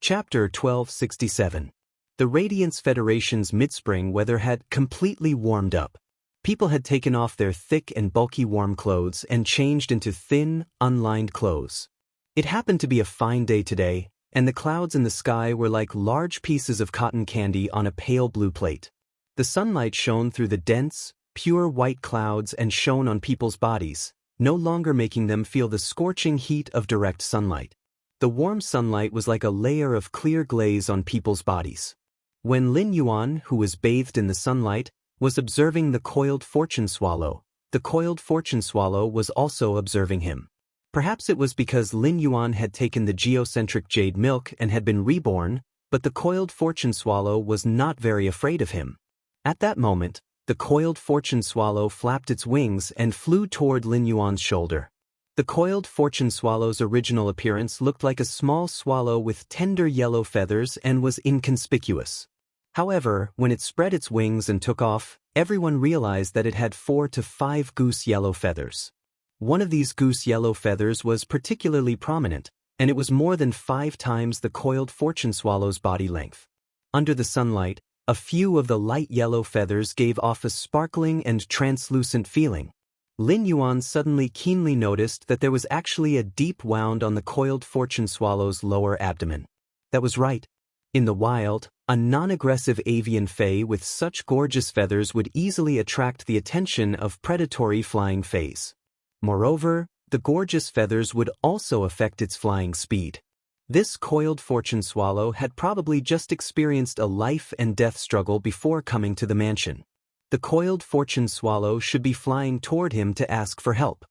Chapter 1267. The Radiance Federation's mid-spring weather had completely warmed up. People had taken off their thick and bulky warm clothes and changed into thin, unlined clothes. It happened to be a fine day today, and the clouds in the sky were like large pieces of cotton candy on a pale blue plate. The sunlight shone through the dense, pure white clouds and shone on people's bodies, no longer making them feel the scorching heat of direct sunlight. The warm sunlight was like a layer of clear glaze on people's bodies. When Lin Yuan, who was bathed in the sunlight, was observing the coiled fortune swallow, the coiled fortune swallow was also observing him. Perhaps it was because Lin Yuan had taken the geocentric jade milk and had been reborn, but the coiled fortune swallow was not very afraid of him. At that moment, the coiled fortune swallow flapped its wings and flew toward Lin Yuan's shoulder. The coiled fortune swallow's original appearance looked like a small swallow with tender yellow feathers and was inconspicuous. However, when it spread its wings and took off, everyone realized that it had 4 to 5 goose yellow feathers. One of these goose yellow feathers was particularly prominent, and it was more than 5 times the coiled fortune swallow's body length. Under the sunlight, a few of the light yellow feathers gave off a sparkling and translucent feeling. Lin Yuan suddenly keenly noticed that there was actually a deep wound on the coiled fortune swallow's lower abdomen. That was right. In the wild, a non-aggressive avian fae with such gorgeous feathers would easily attract the attention of predatory flying faes. Moreover, the gorgeous feathers would also affect its flying speed. This coiled fortune swallow had probably just experienced a life and death struggle before coming to the mansion. The coiled fortune swallow should be flying toward him to ask for help.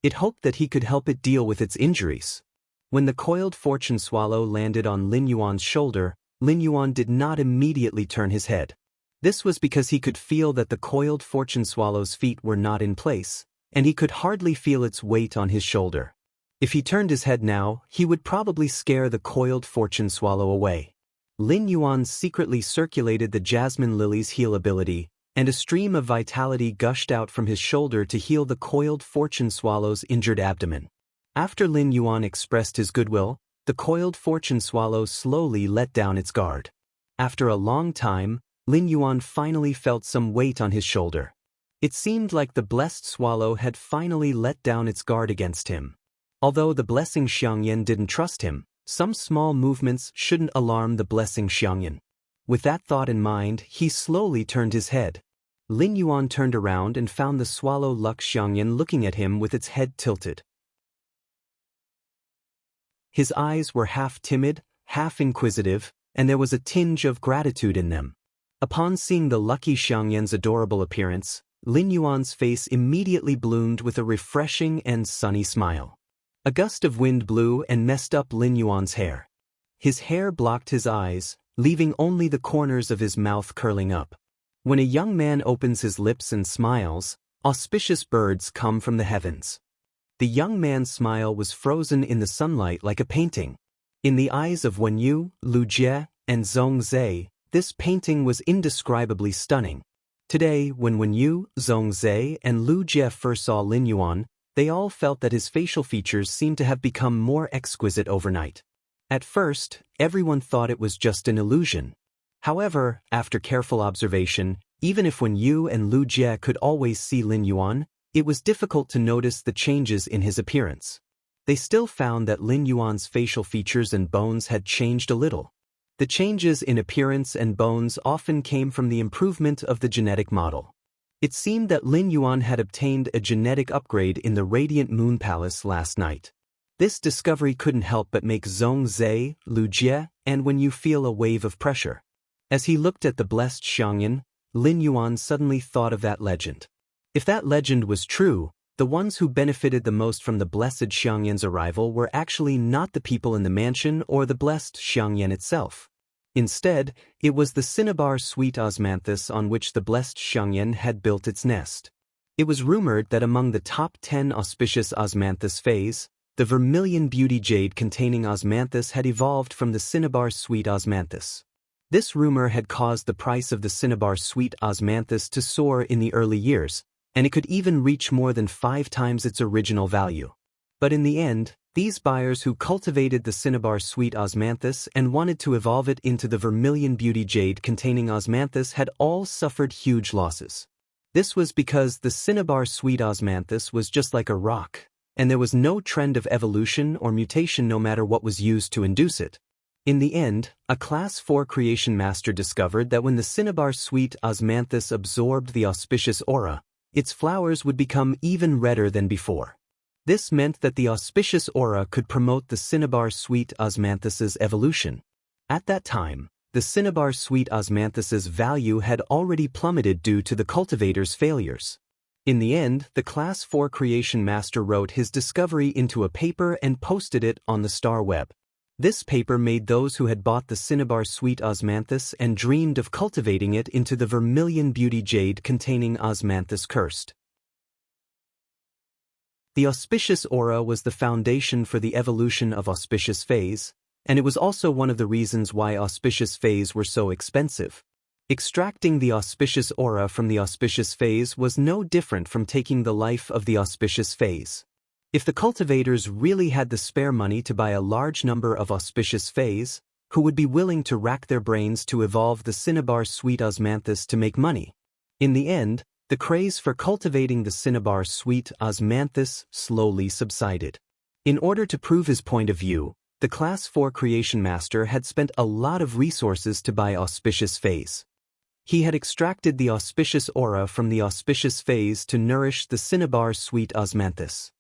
It hoped that he could help it deal with its injuries. When the coiled fortune swallow landed on Lin Yuan's shoulder, Lin Yuan did not immediately turn his head. This was because he could feel that the coiled fortune swallow's feet were not in place, and he could hardly feel its weight on his shoulder. If he turned his head now, he would probably scare the coiled fortune swallow away. Lin Yuan secretly circulated the jasmine lily's heal ability, and a stream of vitality gushed out from his shoulder to heal the coiled fortune swallow's injured abdomen. After Lin Yuan expressed his goodwill, the coiled fortune swallow slowly let down its guard. After a long time, Lin Yuan finally felt some weight on his shoulder. It seemed like the blessed swallow had finally let down its guard against him. Although the blessing Xianxia didn't trust him, some small movements shouldn't alarm the blessing Xianxia. With that thought in mind, he slowly turned his head. Lin Yuan turned around and found the swallow luck Xianxia looking at him with its head tilted. His eyes were half timid, half inquisitive, and there was a tinge of gratitude in them. Upon seeing the lucky Xiangyan's adorable appearance, Lin Yuan's face immediately bloomed with a refreshing and sunny smile. A gust of wind blew and messed up Lin Yuan's hair. His hair blocked his eyes, leaving only the corners of his mouth curling up. When a young man opens his lips and smiles, auspicious birds come from the heavens. The young man's smile was frozen in the sunlight like a painting. In the eyes of Wen Yu, Lu Jie, and Zhong Zhe, this painting was indescribably stunning. Today, when Wen Yu, Zhong Zhe, and Lu Jie first saw Lin Yuan, they all felt that his facial features seemed to have become more exquisite overnight. At first, everyone thought it was just an illusion. However, after careful observation, even if Wen Yu and Lu Jie could always see Lin Yuan, it was difficult to notice the changes in his appearance. they still found that Lin Yuan's facial features and bones had changed a little. The changes in appearance and bones often came from the improvement of the genetic model. It seemed that Lin Yuan had obtained a genetic upgrade in the Radiant Moon Palace last night. This discovery couldn't help but make Zhong Zhe, Lu Jie, and when you feel a wave of pressure. As he looked at the blessed Xiangyan, Lin Yuan suddenly thought of that legend. If that legend was true, the ones who benefited the most from the blessed Xiangyan's arrival were actually not the people in the mansion or the blessed Xiangyan itself. Instead, it was the cinnabar sweet osmanthus on which the blessed Xiangyan had built its nest. It was rumored that among the top 10 auspicious osmanthus phase, the vermilion beauty jade containing osmanthus had evolved from the cinnabar sweet osmanthus. This rumor had caused the price of the cinnabar sweet osmanthus to soar in the early years, and it could even reach more than 5 times its original value. But in the end, these buyers who cultivated the cinnabar sweet osmanthus and wanted to evolve it into the vermilion beauty jade containing osmanthus had all suffered huge losses. This was because the cinnabar sweet osmanthus was just like a rock, and there was no trend of evolution or mutation no matter what was used to induce it. In the end, a Class 4 creation master discovered that when the cinnabar sweet osmanthus absorbed the auspicious aura, its flowers would become even redder than before. This meant that the auspicious aura could promote the cinnabar sweet osmanthus's evolution. At that time, the cinnabar sweet osmanthus's value had already plummeted due to the cultivator's failures. In the end, the Class 4 creation master wrote his discovery into a paper and posted it on the star web. This paper made those who had bought the cinnabar sweet osmanthus and dreamed of cultivating it into the vermilion beauty jade containing osmanthus cursed. The auspicious aura was the foundation for the evolution of auspicious phase, and it was also one of the reasons why auspicious phase were so expensive. Extracting the auspicious aura from the auspicious phase was no different from taking the life of the auspicious phase. If the cultivators really had the spare money to buy a large number of auspicious phase, who would be willing to rack their brains to evolve the cinnabar sweet osmanthus to make money? In the end, the craze for cultivating the cinnabar sweet osmanthus slowly subsided. In order to prove his point of view, the Class 4 creation master had spent a lot of resources to buy auspicious phase. He had extracted the auspicious aura from the auspicious phase to nourish the cinnabar sweet osmanthus.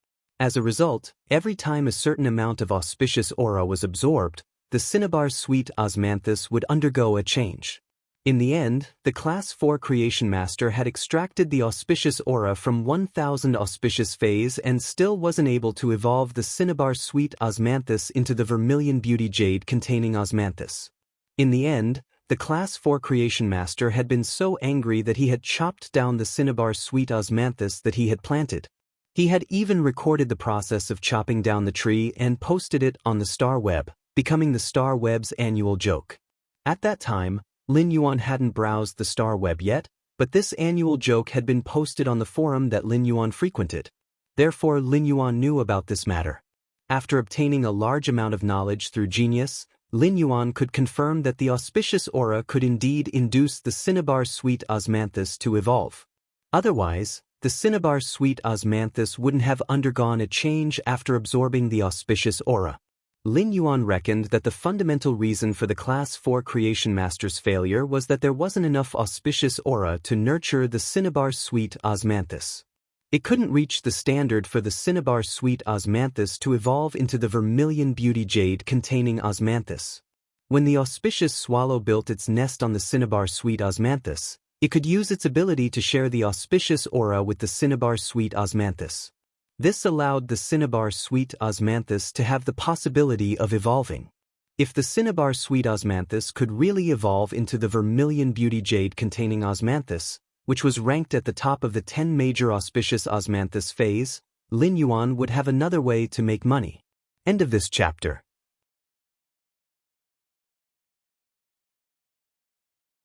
As a result, every time a certain amount of auspicious aura was absorbed, the cinnabar sweet osmanthus would undergo a change. In the end, the Class 4 creation master had extracted the auspicious aura from 1000 auspicious phase and still wasn't able to evolve the cinnabar sweet osmanthus into the vermilion beauty jade containing osmanthus. In the end, the Class 4 creation master had been so angry that he had chopped down the cinnabar sweet osmanthus that he had planted. He had even recorded the process of chopping down the tree and posted it on the star web, becoming the star web's annual joke. At that time, Lin Yuan hadn't browsed the star web yet, but this annual joke had been posted on the forum that Lin Yuan frequented. Therefore, Lin Yuan knew about this matter. After obtaining a large amount of knowledge through genius, Lin Yuan could confirm that the auspicious aura could indeed induce the cinnabar sweet osmanthus to evolve. Otherwise, the cinnabar sweet osmanthus wouldn't have undergone a change after absorbing the auspicious aura. Lin Yuan reckoned that the fundamental reason for the Class 4 creation master's failure was that there wasn't enough auspicious aura to nurture the cinnabar sweet osmanthus. It couldn't reach the standard for the cinnabar sweet osmanthus to evolve into the vermilion beauty jade containing osmanthus. When the auspicious swallow built its nest on the cinnabar sweet osmanthus, it could use its ability to share the auspicious aura with the cinnabar sweet osmanthus. This allowed the cinnabar sweet osmanthus to have the possibility of evolving. If the cinnabar sweet osmanthus could really evolve into the vermilion beauty jade containing osmanthus, which was ranked at the top of the 10 major auspicious osmanthus phase, Lin Yuan would have another way to make money. End of this chapter.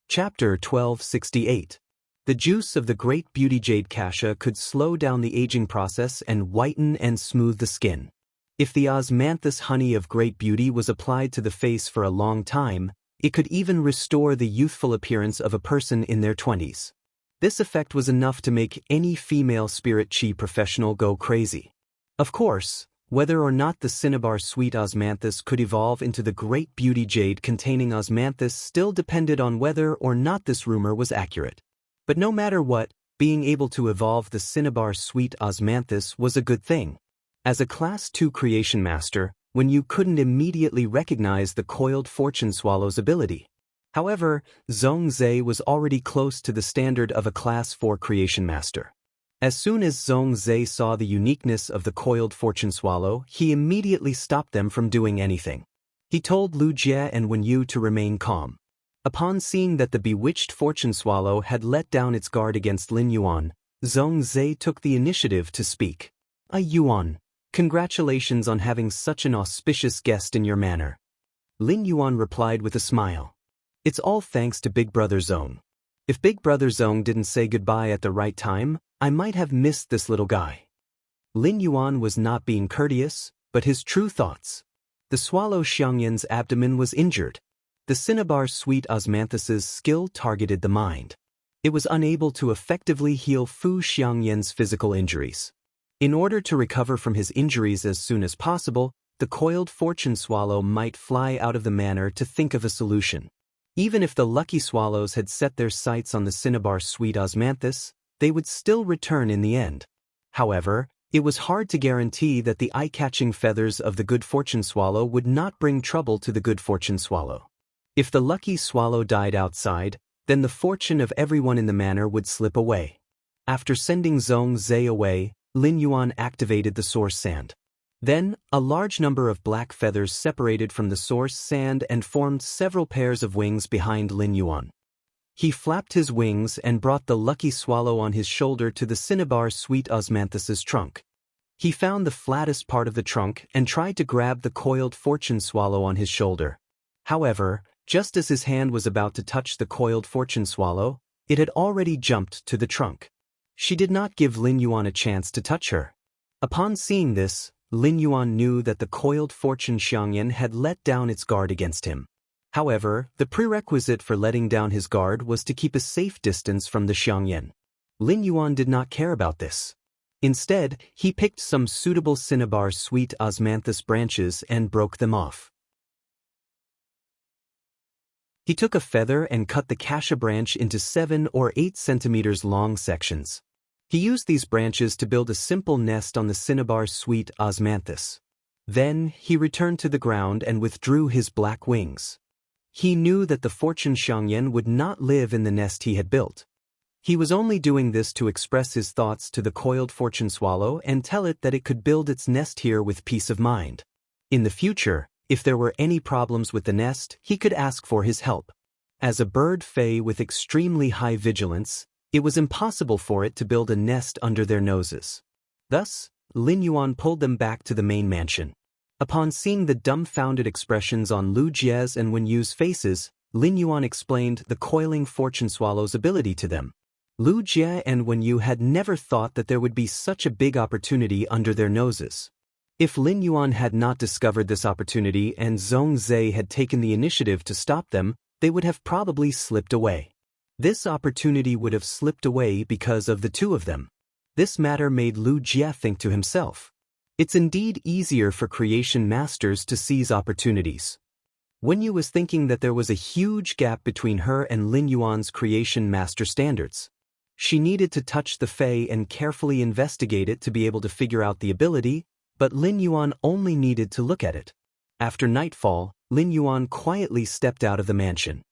Chapter 1268. The juice of the great beauty jade cassia could slow down the aging process and whiten and smooth the skin. If the osmanthus honey of great beauty was applied to the face for a long time, it could even restore the youthful appearance of a person in their 20s. This effect was enough to make any female spirit chi professional go crazy. Of course, Whether or not the cinnabar sweet osmanthus could evolve into the great beauty jade containing osmanthus still depended on whether or not this rumor was accurate. But no matter what, being able to evolve the cinnabar sweet osmanthus was a good thing. As a Class 2 creation master, when you couldn't immediately recognize the coiled fortune swallow's ability. However, Zhongzhe was already close to the standard of a Class 4 creation master. As soon as Zhongzhe saw the uniqueness of the coiled fortune swallow, he immediately stopped them from doing anything. He told Lu Jie and Wen Yu to remain calm. Upon seeing that the bewitched fortune swallow had let down its guard against Lin Yuan, Zhongzhe took the initiative to speak. Yuan, congratulations on having such an auspicious guest in your manor. Lin Yuan replied with a smile. It's all thanks to Big Brother Zong. If Big Brother Zong didn't say goodbye at the right time, I might have missed this little guy. Lin Yuan was not being courteous, but his true thoughts. The swallow Xiangyan's abdomen was injured. The cinnabar sweet osmanthus's skill targeted the mind. It was unable to effectively heal Fu Xiangyan's physical injuries. In order to recover from his injuries as soon as possible, the coiled fortune swallow might fly out of the manor to think of a solution. Even if the lucky swallows had set their sights on the cinnabar sweet osmanthus, they would still return in the end. However, it was hard to guarantee that the eye-catching feathers of the good fortune swallow would not bring trouble to the good fortune swallow. If the lucky swallow died outside, then the fortune of everyone in the manor would slip away. After sending Zhongzhe away, Lin Yuan activated the source sand. Then, a large number of black feathers separated from the source sand and formed several pairs of wings behind Lin Yuan. He flapped his wings and brought the lucky swallow on his shoulder to the cinnabar sweet osmanthus's trunk. He found the flattest part of the trunk and tried to grab the coiled fortune swallow on his shoulder. However, just as his hand was about to touch the coiled fortune swallow, it had already jumped to the trunk. She did not give Lin Yuan a chance to touch her. Upon seeing this, Lin Yuan knew that the coiled fortune Xiangyan had let down its guard against him. However, the prerequisite for letting down his guard was to keep a safe distance from the Xiangyan. Lin Yuan did not care about this. Instead, he picked some suitable cinnabar sweet osmanthus branches and broke them off. He took a feather and cut the cassia branch into 7 or 8 centimeters long sections. He used these branches to build a simple nest on the cinnabar sweet osmanthus. Then, he returned to the ground and withdrew his black wings. He knew that the fortune Xiangyan would not live in the nest he had built. He was only doing this to express his thoughts to the coiled fortune swallow and tell it that it could build its nest here with peace of mind. In the future, if there were any problems with the nest, he could ask for his help. As a bird fey with extremely high vigilance, it was impossible for it to build a nest under their noses. Thus, Lin Yuan pulled them back to the main mansion. Upon seeing the dumbfounded expressions on Lu Jie's and Wen Yu's faces, Lin Yuan explained the coiling fortune swallow's ability to them. Lu Jie and Wen Yu had never thought that there would be such a big opportunity under their noses. If Lin Yuan had not discovered this opportunity and Zhongzhe had taken the initiative to stop them, they would have probably slipped away. This opportunity would have slipped away because of the two of them. This matter made Lu Jie think to himself. It's indeed easier for creation masters to seize opportunities. Wen Yu was thinking that there was a huge gap between her and Lin Yuan's creation master standards. She needed to touch the Fae and carefully investigate it to be able to figure out the ability, but Lin Yuan only needed to look at it. After nightfall, Lin Yuan quietly stepped out of the mansion.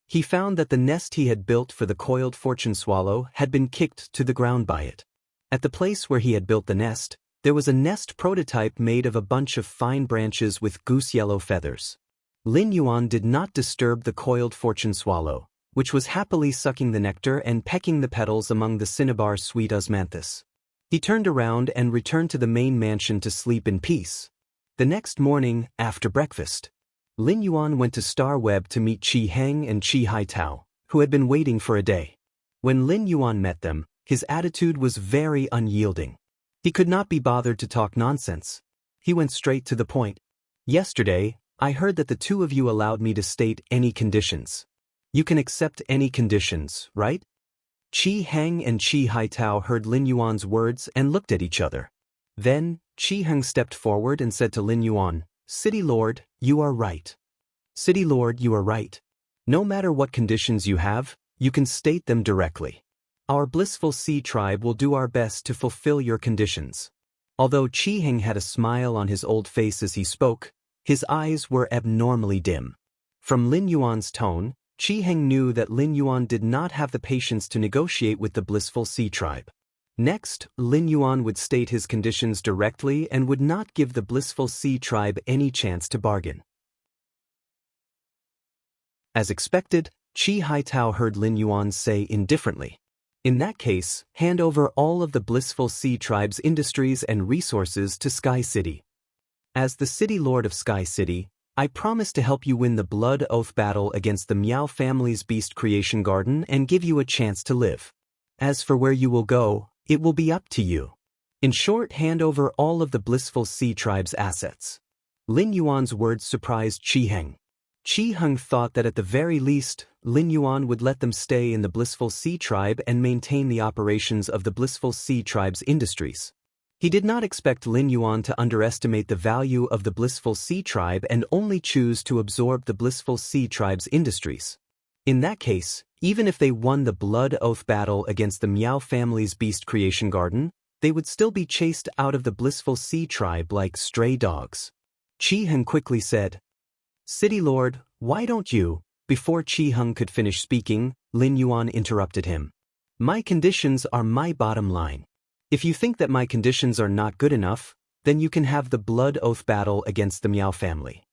He found that the nest he had built for the coiled fortune swallow had been kicked to the ground by it. At the place where he had built the nest, there was a nest prototype made of a bunch of fine branches with goose-yellow feathers. Lin Yuan did not disturb the coiled fortune swallow, which was happily sucking the nectar and pecking the petals among the cinnabar sweet osmanthus. He turned around and returned to the main mansion to sleep in peace. The next morning, after breakfast, Lin Yuan went to Star Web to meet Qi Heng and Qi Haitao, who had been waiting for a day. When Lin Yuan met them, his attitude was very unyielding. He could not be bothered to talk nonsense. He went straight to the point. Yesterday, I heard that the two of you allowed me to state any conditions. You can accept any conditions, right? Qi Heng and Qi Haitao heard Lin Yuan's words and looked at each other. Then, Qi Heng stepped forward and said to Lin Yuan, "City Lord, you are right. City Lord, you are right. No matter what conditions you have, you can state them directly. Our blissful sea tribe will do our best to fulfill your conditions." Although Qi Heng had a smile on his old face as he spoke, his eyes were abnormally dim. From Lin Yuan's tone, Qi Heng knew that Lin Yuan did not have the patience to negotiate with the blissful sea tribe. Next, Lin Yuan would state his conditions directly and would not give the blissful sea tribe any chance to bargain. As expected, Qi Haitao heard Lin Yuan say indifferently, "In that case, hand over all of the blissful sea tribe's industries and resources to Sky City. As the city lord of Sky City, I promise to help you win the blood oath battle against the Miao family's beast creation garden and give you a chance to live. As for where you will go, it will be up to you. In short, hand over all of the blissful sea tribe's assets." Lin Yuan's words surprised Qi Heng. Qi Heng thought that at the very least, Lin Yuan would let them stay in the blissful sea tribe and maintain the operations of the blissful sea tribe's industries. He did not expect Lin Yuan to underestimate the value of the blissful sea tribe and only choose to absorb the blissful sea tribe's industries. In that case, even if they won the blood oath battle against the Miao family's beast creation garden, they would still be chased out of the blissful sea tribe like stray dogs. Qi Heng quickly said, "City Lord, why don't you?" Before Qi Heng could finish speaking, Lin Yuan interrupted him. "My conditions are my bottom line. If you think that my conditions are not good enough, then you can have the blood oath battle against the Miao family.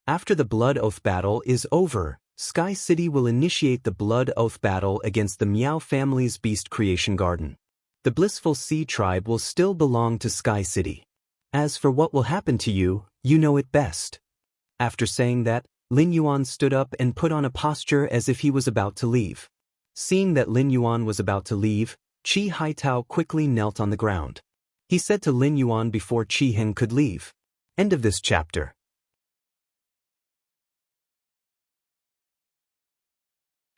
After the blood oath battle is over, Sky City will initiate the blood oath battle against the Miao family's beast creation garden. The blissful sea tribe will still belong to Sky City. As for what will happen to you, you know it best." After saying that, Lin Yuan stood up and put on a posture as if he was about to leave. Seeing that Lin Yuan was about to leave, Qi Haitao quickly knelt on the ground. He said to Lin Yuan before Qi Heng could leave, "End of this chapter."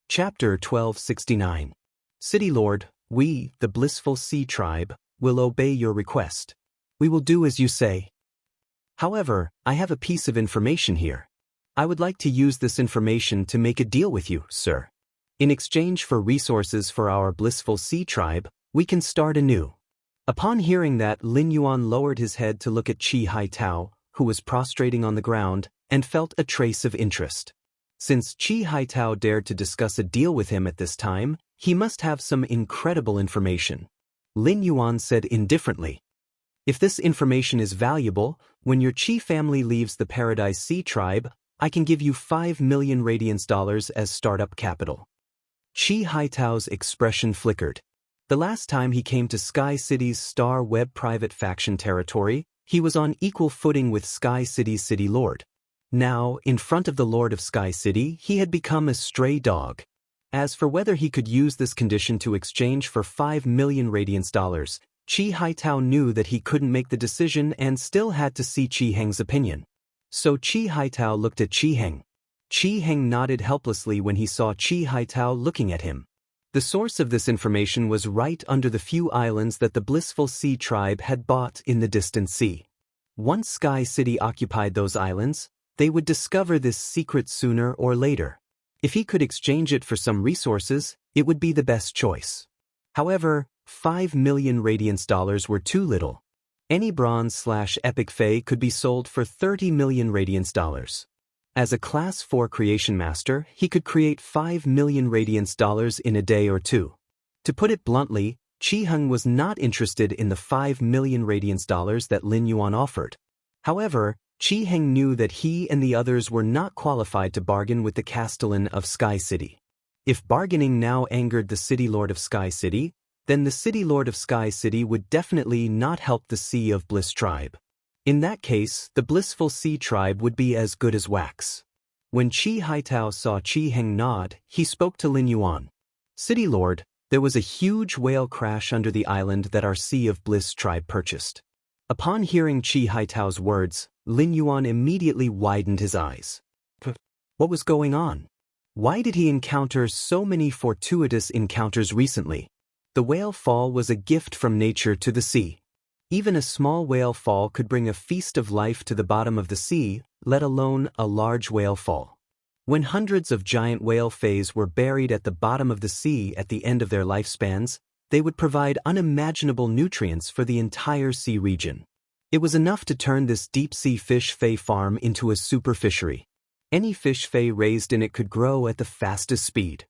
Chapter 1269. City Lord, we, the blissful sea tribe, will obey your request. We will do as you say. However, I have a piece of information here. I would like to use this information to make a deal with you, sir. In exchange for resources for our blissful sea tribe, we can start anew." Upon hearing that, Lin Yuan lowered his head to look at Qi Haitao, who was prostrating on the ground, and felt a trace of interest. Since Qi Haitao dared to discuss a deal with him at this time, he must have some incredible information. Lin Yuan said indifferently, "If this information is valuable, when your Qi family leaves the Paradise Sea tribe, I can give you 5 million radiance dollars as startup capital." Qi Haitao's expression flickered. The last time he came to Sky City's Star Web private faction territory, he was on equal footing with Sky City's city lord. Now, in front of the lord of Sky City, he had become a stray dog. As for whether he could use this condition to exchange for 5 million radiance dollars, Qi Haitao knew that he couldn't make the decision and still had to see Qi Heng's opinion. So Qi Haitao looked at Qi Heng. Qi Heng nodded helplessly when he saw Qi Haitao looking at him. The source of this information was right under the few islands that the blissful sea tribe had bought in the distant sea. Once Sky City occupied those islands, they would discover this secret sooner or later. If he could exchange it for some resources, it would be the best choice. However, 5 million radiance dollars were too little. Any bronze/epic fae could be sold for 30 million radiance dollars. As a Class 4 creation master, he could create 5 million radiance dollars in a day or two. To put it bluntly, Qi Heng was not interested in the 5 million radiance dollars that Lin Yuan offered. However, Qi Heng knew that he and the others were not qualified to bargain with the Castellan of Sky City. If bargaining now angered the city lord of Sky City, then the city lord of Sky City would definitely not help the Sea of Bliss tribe. In that case, the blissful sea tribe would be as good as wax. When Qi Haitao saw Qi Heng nod, he spoke to Lin Yuan. "City lord, there was a huge whale crash under the island that our Sea of Bliss tribe purchased." Upon hearing Qi Haitao's words, Lin Yuan immediately widened his eyes. What was going on? Why did he encounter so many fortuitous encounters recently? The whale fall was a gift from nature to the sea. Even a small whale fall could bring a feast of life to the bottom of the sea, let alone a large whale fall. When hundreds of giant whale fays were buried at the bottom of the sea at the end of their lifespans, they would provide unimaginable nutrients for the entire sea region. It was enough to turn this deep-sea fish fay farm into a super fishery. Any fish fay raised in it could grow at the fastest speed.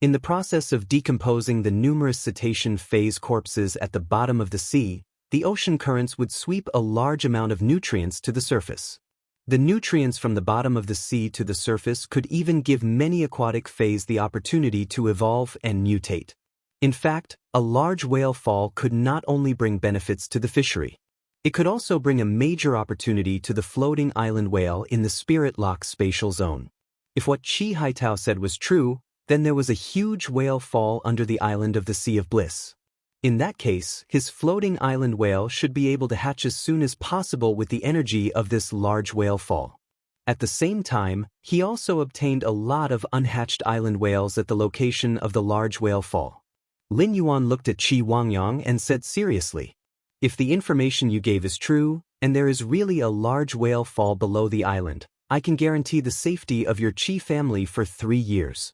In the process of decomposing the numerous cetacean phase corpses at the bottom of the sea, the ocean currents would sweep a large amount of nutrients to the surface. The nutrients from the bottom of the sea to the surface could even give many aquatic phase the opportunity to evolve and mutate. In fact, a large whale fall could not only bring benefits to the fishery. It could also bring a major opportunity to the floating island whale in the Spirit Lock spatial zone. If what Chi Haitao said was true, then there was a huge whale fall under the island of the Sea of Bliss. In that case, his floating island whale should be able to hatch as soon as possible with the energy of this large whale fall. At the same time, he also obtained a lot of unhatched island whales at the location of the large whale fall. Lin Yuan looked at Qi Wangyang and said seriously, "If the information you gave is true, and there is really a large whale fall below the island, I can guarantee the safety of your Qi family for 3 years.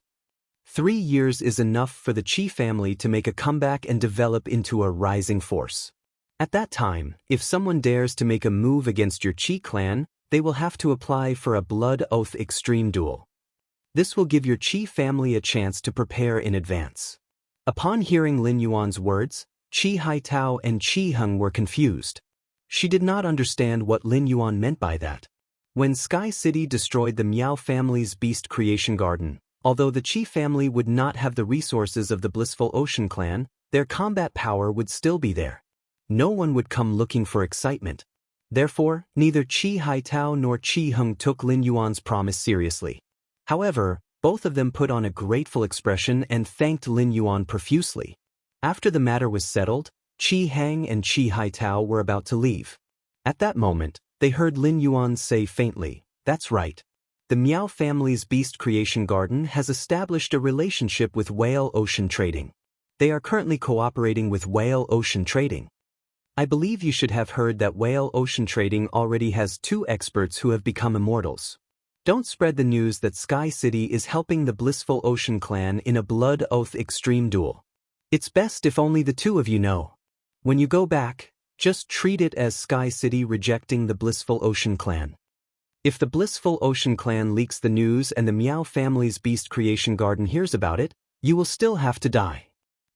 3 years is enough for the Qi family to make a comeback and develop into a rising force. At that time, if someone dares to make a move against your Qi clan, they will have to apply for a blood oath extreme duel. This will give your Qi family a chance to prepare in advance." Upon hearing Lin Yuan's words, Chi Haitao and Qi Heng were confused. She did not understand what Lin Yuan meant by that. When Sky City destroyed the Miao family's beast creation garden, although the Qi family would not have the resources of the Blissful Ocean clan, their combat power would still be there. No one would come looking for excitement. Therefore, neither Chi Haitao nor Qi Heng took Lin Yuan's promise seriously. However, both of them put on a grateful expression and thanked Lin Yuan profusely. After the matter was settled, Qi Heng and Chi Haitao were about to leave. At that moment, they heard Lin Yuan say faintly, "That's right. The Miao family's beast creation garden has established a relationship with Whale Ocean Trading. They are currently cooperating with Whale Ocean Trading. I believe you should have heard that Whale Ocean Trading already has 2 experts who have become immortals. Don't spread the news that Sky City is helping the Blissful Ocean clan in a blood oath extreme duel. It's best if only the 2 of you know. When you go back, just treat it as Sky City rejecting the Blissful Ocean clan. If the Blissful Ocean clan leaks the news and the Miao family's beast creation garden hears about it, you will still have to die.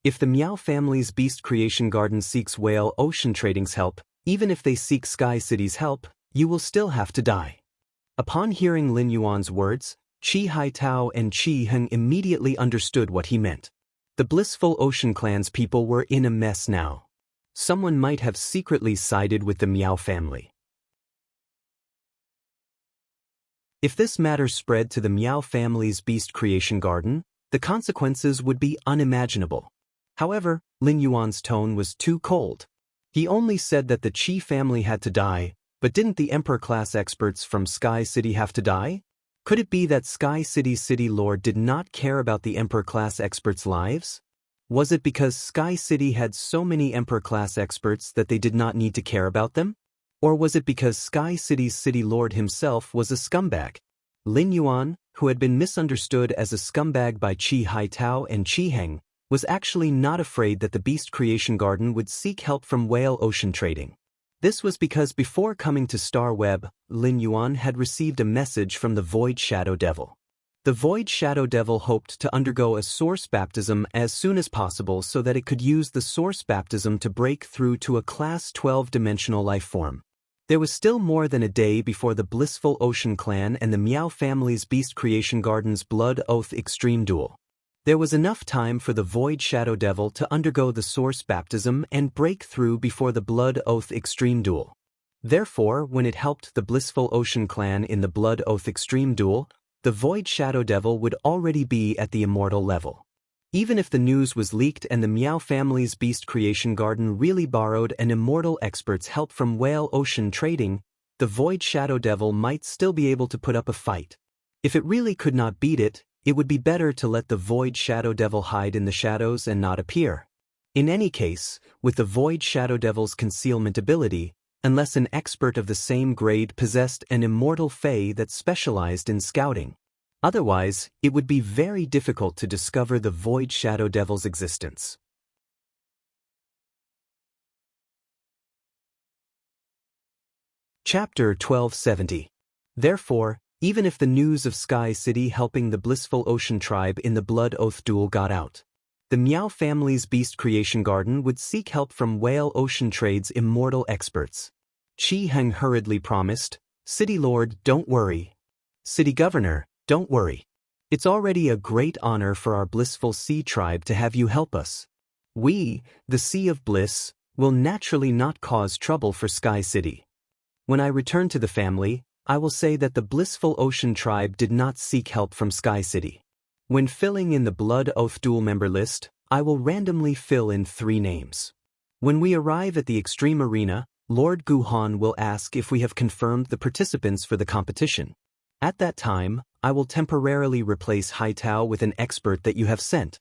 If the Miao family's beast creation garden seeks Whale Ocean Trading's help, even if they seek Sky City's help, you will still have to die." Upon hearing Lin Yuan's words, Chi Haitao and Qi Heng immediately understood what he meant. The Blissful Ocean clan's people were in a mess now. Someone might have secretly sided with the Miao family. If this matter spread to the Miao family's beast creation garden, the consequences would be unimaginable. However, Lin Yuan's tone was too cold. He only said that the Qi family had to die, but didn't the Emperor-class experts from Sky City have to die? Could it be that Sky City's city lord did not care about the Emperor-class experts' lives? Was it because Sky City had so many Emperor-class experts that they did not need to care about them? Or was it because Sky City's city lord himself was a scumbag? Lin Yuan, who had been misunderstood as a scumbag by Chi Haitao and Qi Heng, was actually not afraid that the Beast Creation Garden would seek help from Whale Ocean Trading. This was because before coming to Star Web, Lin Yuan had received a message from the Void Shadow Devil. The Void Shadow Devil hoped to undergo a source baptism as soon as possible so that it could use the source baptism to break through to a Class 12 dimensional life form. There was still more than a day before the Blissful Ocean Clan and the Miao family's Beast Creation Garden's Blood Oath Extreme Duel. There was enough time for the Void Shadow Devil to undergo the Source Baptism and break through before the Blood Oath Extreme Duel. Therefore, when it helped the Blissful Ocean Clan in the Blood Oath Extreme Duel, the Void Shadow Devil would already be at the Immortal level. Even if the news was leaked and the Miao family's Beast Creation Garden really borrowed an Immortal expert's help from Whale Ocean Trading, the Void Shadow Devil might still be able to put up a fight. If it really could not beat it, it would be better to let the Void Shadow Devil hide in the shadows and not appear. In any case, with the Void Shadow Devil's concealment ability, unless an expert of the same grade possessed an immortal fae that specialized in scouting. Otherwise, it would be very difficult to discover the Void Shadow Devil's existence. Chapter 1270. Therefore, even if the news of Sky City helping the Blissful Ocean Tribe in the Blood Oath duel got out, the Miao family's Beast Creation Garden would seek help from Whale Ocean Trade's immortal experts. Qi Heng hurriedly promised, "City Lord, don't worry. City Governor, don't worry. It's already a great honor for our Blissful Sea Tribe to have you help us. We, the Sea of Bliss, will naturally not cause trouble for Sky City. When I return to the family, I will say that the Blissful Ocean Tribe did not seek help from Sky City. When filling in the Blood Oath Duel member list, I will randomly fill in 3 names. When we arrive at the Extreme Arena, Lord Guhan will ask if we have confirmed the participants for the competition. At that time, I will temporarily replace Haitao with an expert that you have sent.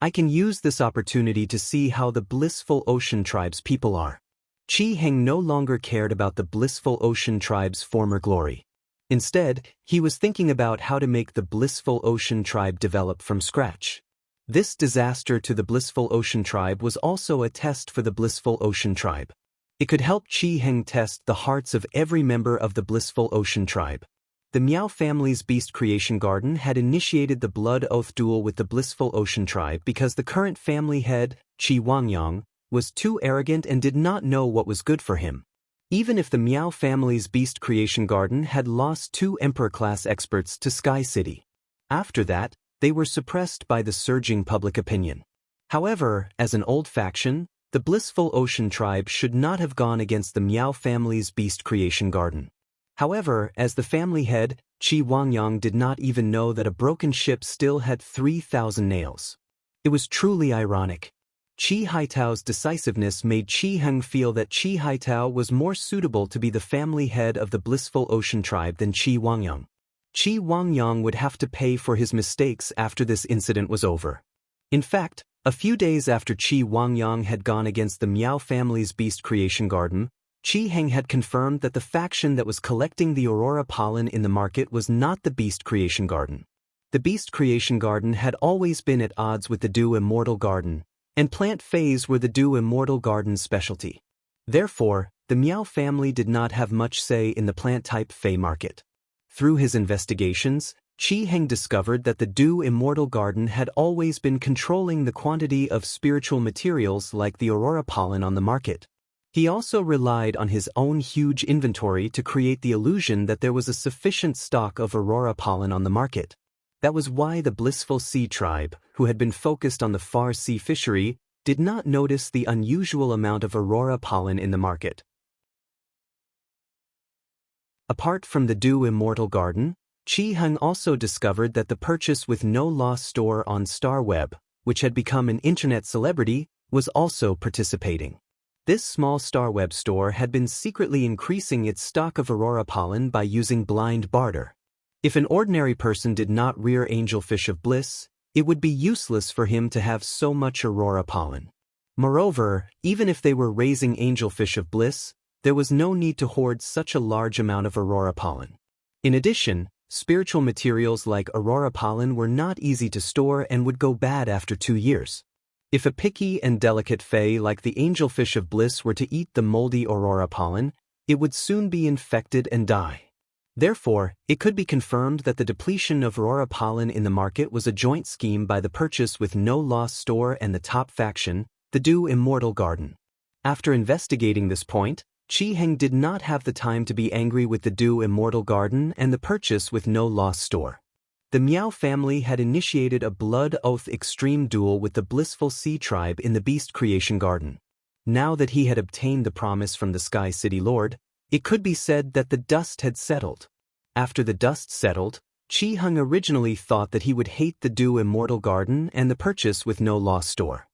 I can use this opportunity to see how the Blissful Ocean Tribe's people are." Qi Heng no longer cared about the Blissful Ocean Tribe's former glory. Instead, he was thinking about how to make the Blissful Ocean Tribe develop from scratch. This disaster to the Blissful Ocean Tribe was also a test for the Blissful Ocean Tribe. It could help Qi Heng test the hearts of every member of the Blissful Ocean Tribe. The Miao family's Beast Creation Garden had initiated the Blood Oath duel with the Blissful Ocean Tribe because the current family head, Qi Wangyang, was too arrogant and did not know what was good for him. Even if the Miao family's Beast Creation Garden had lost 2 Emperor-class experts to Sky City. After that, they were suppressed by the surging public opinion. However, as an old faction, the Blissful Ocean Tribe should not have gone against the Miao family's Beast Creation Garden. However, as the family head, Qi Wangyang did not even know that a broken ship still had 3,000 nails. It was truly ironic. Qi Haitao's decisiveness made Qi Heng feel that Qi Haitao was more suitable to be the family head of the Blissful Ocean Tribe than Qi Wangyang. Qi Wangyang would have to pay for his mistakes after this incident was over. In fact, a few days after Qi Wangyang had gone against the Miao family's Beast Creation Garden, Qi Heng had confirmed that the faction that was collecting the Aurora pollen in the market was not the Beast Creation Garden. The Beast Creation Garden had always been at odds with the Dew Immortal Garden, and plant phase were the Dew Immortal Garden's specialty. Therefore, the Miao family did not have much say in the plant-type Fey market. Through his investigations, Qi Heng discovered that the Dew Immortal Garden had always been controlling the quantity of spiritual materials like the Aurora pollen on the market. He also relied on his own huge inventory to create the illusion that there was a sufficient stock of Aurora pollen on the market. That was why the Blissful Sea Tribe, who had been focused on the far sea fishery, did not notice the unusual amount of Aurora pollen in the market. Apart from the Dew Immortal Garden, Qi Heng also discovered that the purchase with no loss store on StarWeb, which had become an internet celebrity, was also participating. This small StarWeb store had been secretly increasing its stock of Aurora pollen by using blind barter. If an ordinary person did not rear angelfish of bliss, it would be useless for him to have so much Aurora pollen. Moreover, even if they were raising angelfish of bliss, there was no need to hoard such a large amount of Aurora pollen. In addition, spiritual materials like Aurora pollen were not easy to store and would go bad after 2 years. If a picky and delicate fae like the angelfish of bliss were to eat the moldy Aurora pollen, it would soon be infected and die. Therefore, it could be confirmed that the depletion of Aurora pollen in the market was a joint scheme by the purchase with no loss store and the top faction, the Dew Immortal Garden. After investigating this point, Qi Heng did not have the time to be angry with the Dew Immortal Garden and the purchase with no loss store. The Miao family had initiated a Blood Oath extreme duel with the Blissful Sea Tribe in the Beast Creation Garden. Now that he had obtained the promise from the Sky City Lord, it could be said that the dust had settled. After the dust settled, Qi Heng originally thought that he would hate the Dew Immortal Garden and the purchase with no loss store.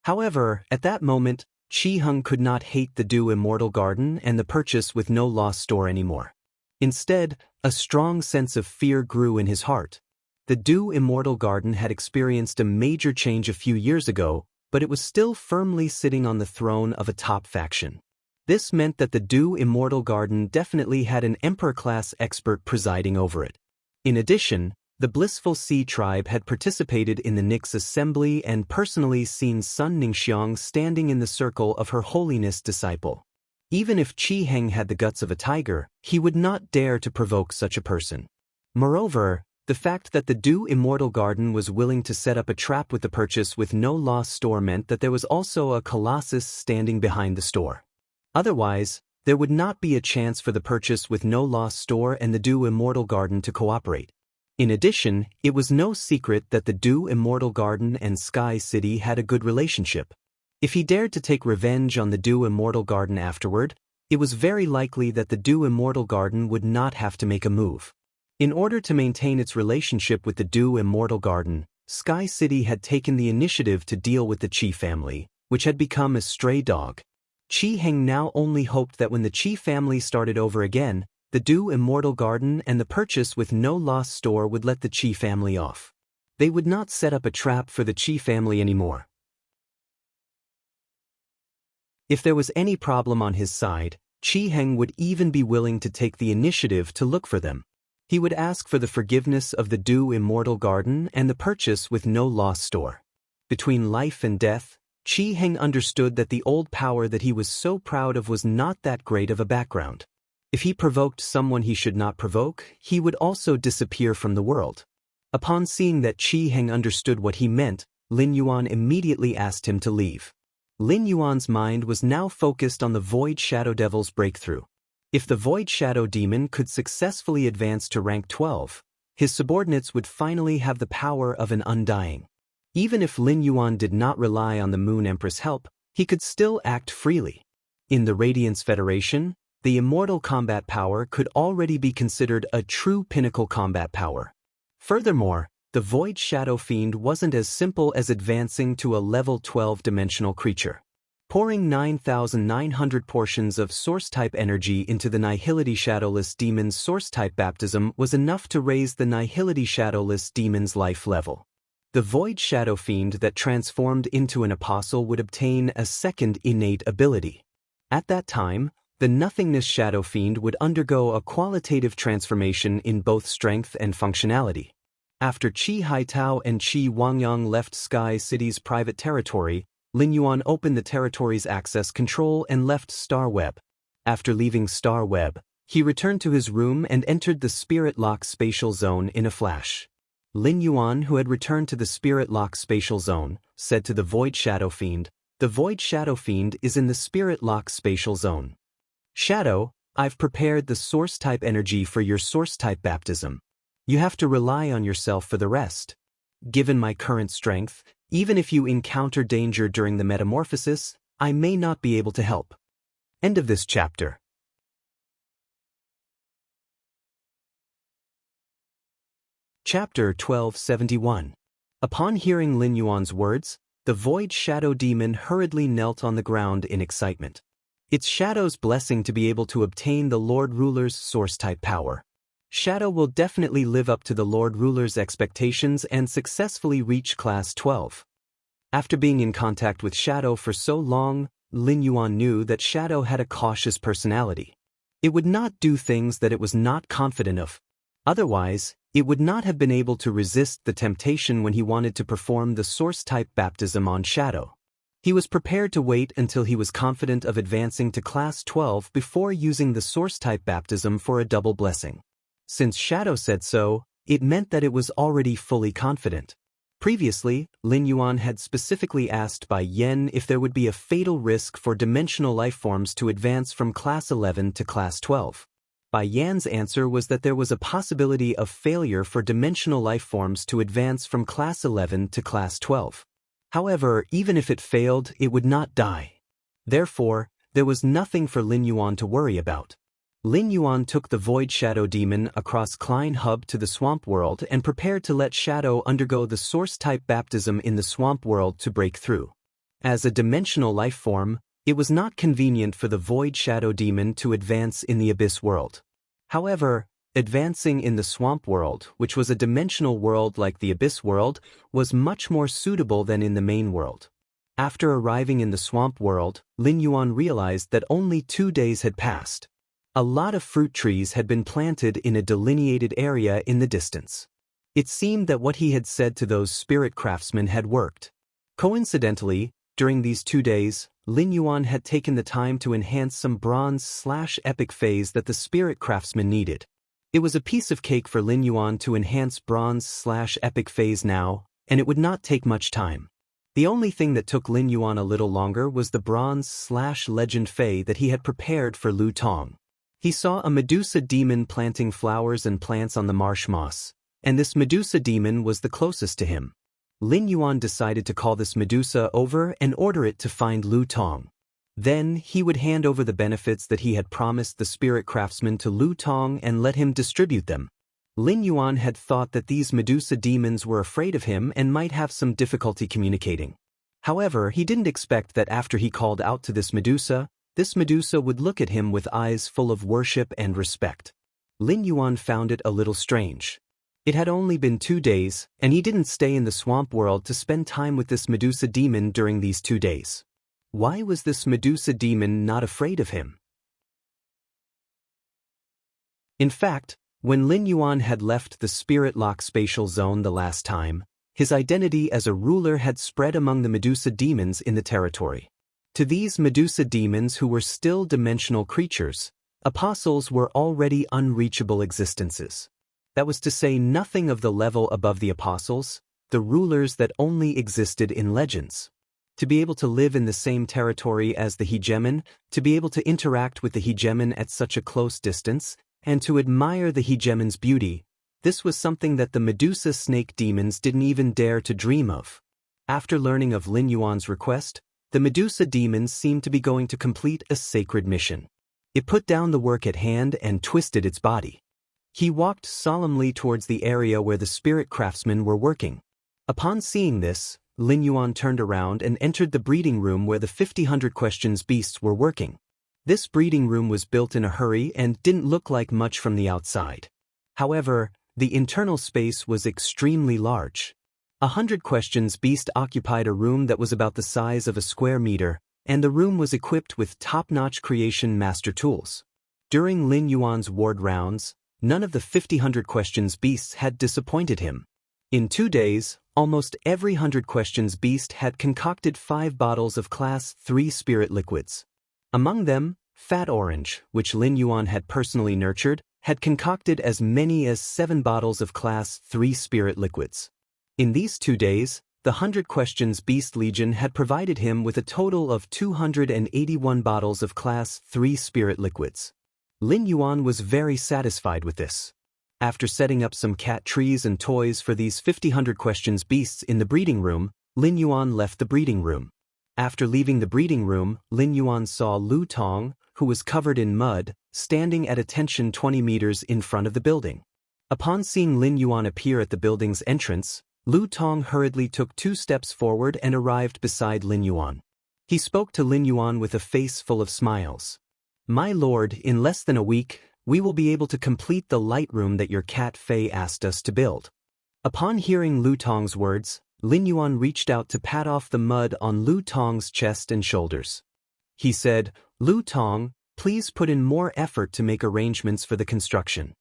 However, at that moment, Qi Heng could not hate the Dew Immortal Garden and the purchase with no loss store anymore. Instead, a strong sense of fear grew in his heart. The Dew Immortal Garden had experienced a major change a few years ago, but it was still firmly sitting on the throne of a top faction. This meant that the Du Immortal Garden definitely had an Emperor-class expert presiding over it. In addition, the Blissful Sea tribe had participated in the Nyx assembly and personally seen Sun Ningxiang standing in the circle of Her Holiness disciple. Even if Qi Heng had the guts of a tiger, he would not dare to provoke such a person. Moreover, the fact that the Du Immortal Garden was willing to set up a trap with the purchase with no loss store meant that there was also a colossus standing behind the store. Otherwise, there would not be a chance for the purchase with no loss store and the Du Immortal Garden to cooperate. In addition, it was no secret that the Du Immortal Garden and Sky City had a good relationship. If he dared to take revenge on the Du Immortal Garden afterward, it was very likely that the Du Immortal Garden would not have to make a move. In order to maintain its relationship with the Du Immortal Garden, Sky City had taken the initiative to deal with the Qi family, which had become a stray dog. Qi Heng now only hoped that when the Qi family started over again, the Du Immortal Garden and the purchase with no loss store would let the Qi family off. They would not set up a trap for the Qi family anymore. If there was any problem on his side, Qi Heng would even be willing to take the initiative to look for them. He would ask for the forgiveness of the Du Immortal Garden and the purchase with no loss store. Between life and death, Qi Heng understood that the old power that he was so proud of was not that great of a background. If he provoked someone he should not provoke, he would also disappear from the world. Upon seeing that Qi Heng understood what he meant, Lin Yuan immediately asked him to leave. Lin Yuan's mind was now focused on the Void Shadow Devil's breakthrough. If the Void Shadow Demon could successfully advance to rank 12, his subordinates would finally have the power of an undying. Even if Lin Yuan did not rely on the Moon Empress' help, he could still act freely. In the Radiance Federation, the immortal combat power could already be considered a true pinnacle combat power. Furthermore, the Void Shadow Fiend wasn't as simple as advancing to a level 12 dimensional creature. Pouring 9,900 portions of Source-type energy into the Nihility Shadowless Demon's Source-type baptism was enough to raise the Nihility Shadowless Demon's life level. The Void Shadow Fiend that transformed into an apostle would obtain a second innate ability. At that time, the Nothingness Shadow Fiend would undergo a qualitative transformation in both strength and functionality. After Qi Haitao and Qi Wangyang left Sky City's private territory, Lin Yuan opened the territory's access control and left Star Web. After leaving Star Web, he returned to his room and entered the Spirit Lock spatial zone in a flash. Lin Yuan, who had returned to the Spirit Lock spatial zone, said to the Void Shadow Fiend, "The Void Shadow Fiend is in the Spirit Lock spatial zone. Shadow, I've prepared the Source-type energy for your Source-type baptism. You have to rely on yourself for the rest. Given my current strength, even if you encounter danger during the metamorphosis, I may not be able to help." End of this chapter. Chapter 1271. Upon hearing Lin Yuan's words, the Void Shadow Demon hurriedly knelt on the ground in excitement. It's Shadow's blessing to be able to obtain the Lord Ruler's Source-type power. Shadow will definitely live up to the Lord Ruler's expectations and successfully reach Class 12. After being in contact with Shadow for so long, Lin Yuan knew that Shadow had a cautious personality. It would not do things that it was not confident of. Otherwise, it would not have been able to resist the temptation when he wanted to perform the Source-type baptism on Shadow. He was prepared to wait until he was confident of advancing to Class 12 before using the Source-type baptism for a double blessing. Since Shadow said so, it meant that it was already fully confident. Previously, Lin Yuan had specifically asked Bai Yan if there would be a fatal risk for dimensional lifeforms to advance from Class 11 to Class 12. Bai Yan's answer was that there was a possibility of failure for dimensional lifeforms to advance from Class 11 to Class 12. However, even if it failed, it would not die. Therefore, there was nothing for Lin Yuan to worry about. Lin Yuan took the Void Shadow Demon across Klein Hub to the Swamp World and prepared to let Shadow undergo the Source-type baptism in the Swamp World to break through. As a dimensional life form, it was not convenient for the Void Shadow Demon to advance in the Abyss World. However, advancing in the Swamp World, which was a dimensional world like the Abyss World, was much more suitable than in the main world. After arriving in the swamp world, Lin Yuan realized that only 2 days had passed. A lot of fruit trees had been planted in a delineated area in the distance. It seemed that what he had said to those spirit craftsmen had worked. Coincidentally, during these 2 days, Lin Yuan had taken the time to enhance some bronze/epic phase that the spirit craftsman needed. It was a piece of cake for Lin Yuan to enhance bronze/epic phase now, and it would not take much time. The only thing that took Lin Yuan a little longer was the bronze/legend Fei that he had prepared for Lu Tong. He saw a Medusa demon planting flowers and plants on the marsh moss, and this Medusa demon was the closest to him. Lin Yuan decided to call this Medusa over and order it to find Lu Tong. Then he would hand over the benefits that he had promised the spirit craftsman to Lu Tong and let him distribute them. Lin Yuan had thought that these Medusa demons were afraid of him and might have some difficulty communicating. However, he didn't expect that after he called out to this Medusa would look at him with eyes full of worship and respect. Lin Yuan found it a little strange. It had only been 2 days, and he didn't stay in the swamp world to spend time with this Medusa demon during these 2 days. Why was this Medusa demon not afraid of him? In fact, when Lin Yuan had left the Spirit Lock spatial zone the last time, his identity as a ruler had spread among the Medusa demons in the territory. To these Medusa demons who were still dimensional creatures, apostles were already unreachable existences. That was to say nothing of the level above the apostles, the rulers that only existed in legends. To be able to live in the same territory as the hegemon, to be able to interact with the hegemon at such a close distance, and to admire the hegemon's beauty, this was something that the Medusa snake demons didn't even dare to dream of. After learning of Lin Yuan's request, the Medusa demons seemed to be going to complete a sacred mission. It put down the work at hand and twisted its body. He walked solemnly towards the area where the spirit craftsmen were working. Upon seeing this, Lin Yuan turned around and entered the breeding room where the 50 questions beasts were working. This breeding room was built in a hurry and didn't look like much from the outside. However, the internal space was extremely large. 100 questions beast occupied a room that was about the size of a square meter, and the room was equipped with top-notch creation master tools. During Lin Yuan's ward rounds, none of the 50 questions beasts had disappointed him. In 2 days, almost every 100 questions beast had concocted 5 bottles of Class 3 spirit liquids. Among them, Fat Orange, which Lin Yuan had personally nurtured, had concocted as many as 7 bottles of Class 3 spirit liquids. In these 2 days, the 100 questions Beast Legion had provided him with a total of 281 bottles of Class 3 spirit liquids. Lin Yuan was very satisfied with this. After setting up some cat trees and toys for these 50 questions beasts in the breeding room, Lin Yuan left the breeding room. After leaving the breeding room, Lin Yuan saw Lu Tong, who was covered in mud, standing at attention 20 meters in front of the building. Upon seeing Lin Yuan appear at the building's entrance, Lu Tong hurriedly took 2 steps forward and arrived beside Lin Yuan. He spoke to Lin Yuan with a face full of smiles. "My lord, in less than a week, we will be able to complete the light room that your cat Fei asked us to build." Upon hearing Lu Tong's words, Lin Yuan reached out to pat off the mud on Lu Tong's chest and shoulders. He said, "Lu Tong, please put in more effort to make arrangements for the construction."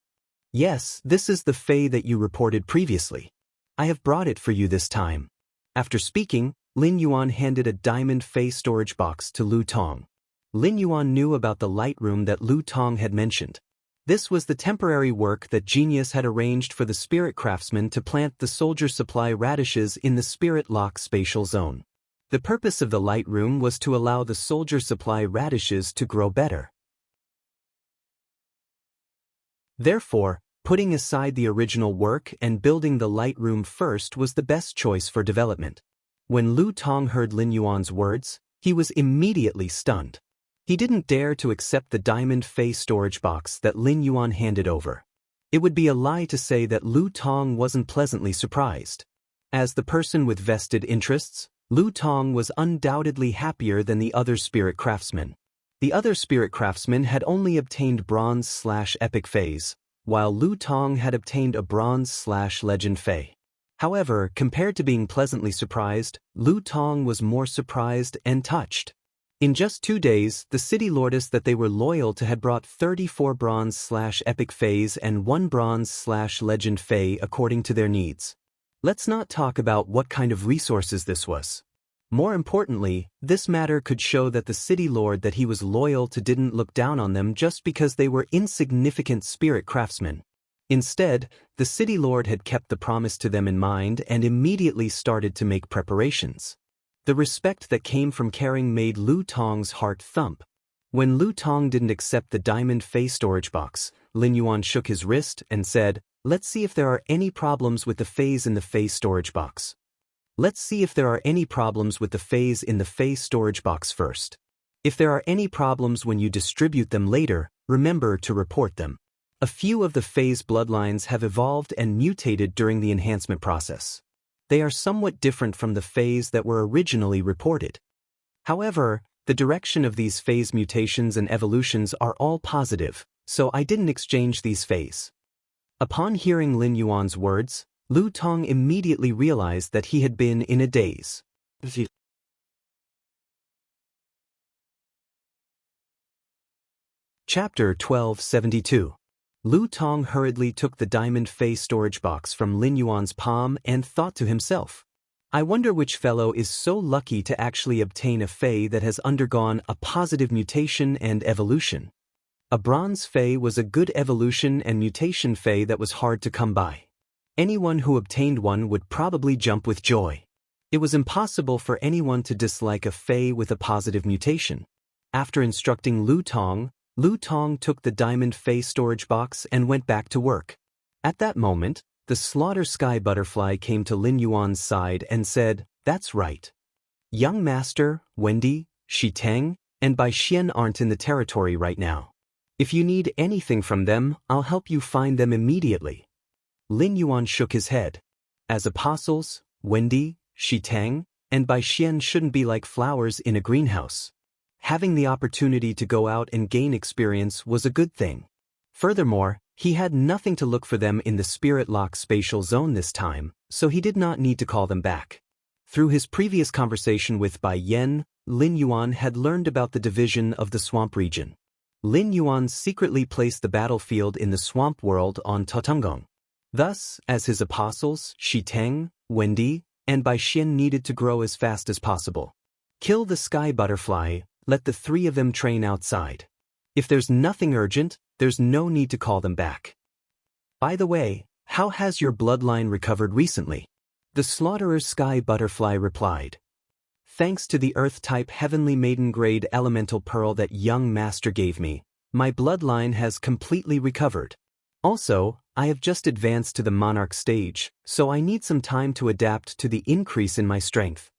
"Yes, this is the Fei that you reported previously. I have brought it for you this time." After speaking, Lin Yuan handed a diamond Fei storage box to Lu Tong. Lin Yuan knew about the light room that Lu Tong had mentioned. This was the temporary work that Genius had arranged for the spirit craftsmen to plant the soldier supply radishes in the Spirit Lock spatial zone. The purpose of the light room was to allow the soldier supply radishes to grow better. Therefore, putting aside the original work and building the light room first was the best choice for development. When Lu Tong heard Lin Yuan's words, he was immediately stunned. He didn't dare to accept the diamond Fei storage box that Lin Yuan handed over. It would be a lie to say that Lu Tong wasn't pleasantly surprised. As the person with vested interests, Lu Tong was undoubtedly happier than the other spirit craftsmen. The other spirit craftsmen had only obtained bronze/epic phase, while Lu Tong had obtained a bronze/legend Fei. However, compared to being pleasantly surprised, Lu Tong was more surprised and touched. In just 2 days, the city lordess that they were loyal to had brought 34 bronze/epic fays and 1 bronze/legend fay according to their needs. Let's not talk about what kind of resources this was. More importantly, this matter could show that the city lord that he was loyal to didn't look down on them just because they were insignificant spirit craftsmen. Instead, the city lord had kept the promise to them in mind and immediately started to make preparations. The respect that came from caring made Lu Tong's heart thump. When Lu Tong didn't accept the diamond fay storage box, Lin Yuan shook his wrist and said, "Let's see if there are any problems with the fays in the fay storage box. Let's see if there are any problems with the fays in the fay storage box first. If there are any problems when you distribute them later, remember to report them." A few of the fays bloodlines have evolved and mutated during the enhancement process. They are somewhat different from the fays that were originally reported. However, the direction of these phase mutations and evolutions are all positive, so I didn't exchange these fays. Upon hearing Lin Yuan's words, Lu Tong immediately realized that he had been in a daze. Chapter 1272. Lu Tong hurriedly took the diamond fay storage box from Lin Yuan's palm and thought to himself, "I wonder which fellow is so lucky to actually obtain a fay that has undergone a positive mutation and evolution." A bronze fay was a good evolution and mutation fay that was hard to come by. Anyone who obtained one would probably jump with joy. It was impossible for anyone to dislike a fay with a positive mutation. After instructing Lu Tong took the diamond fay storage box and went back to work. At that moment, the slaughter sky butterfly came to Lin Yuan's side and said, "That's right. Young Master, Wendy, Shiteng, and Bai Xian aren't in the territory right now. If you need anything from them, I'll help you find them immediately." Lin Yuan shook his head. As apostles, Wendy, Shiteng, and Bai Xian shouldn't be like flowers in a greenhouse. Having the opportunity to go out and gain experience was a good thing. Furthermore, he had nothing to look for them in the spirit lock spatial zone this time, so he did not need to call them back. Through his previous conversation with Bai Yan, Lin Yuan had learned about the division of the swamp region. Lin Yuan secretly placed the battlefield in the swamp world on Taotongong. Thus, as his apostles, Shiteng, Wendy, and Bai Xian needed to grow as fast as possible. Kill the sky butterfly, let the 3 of them train outside. If there's nothing urgent, there's no need to call them back. By the way, how has your bloodline recovered recently? The slaughterer sky butterfly replied. Thanks to the earth-type heavenly maiden-grade elemental pearl that young master gave me, my bloodline has completely recovered. Also, I have just advanced to the monarch stage, so I need some time to adapt to the increase in my strength.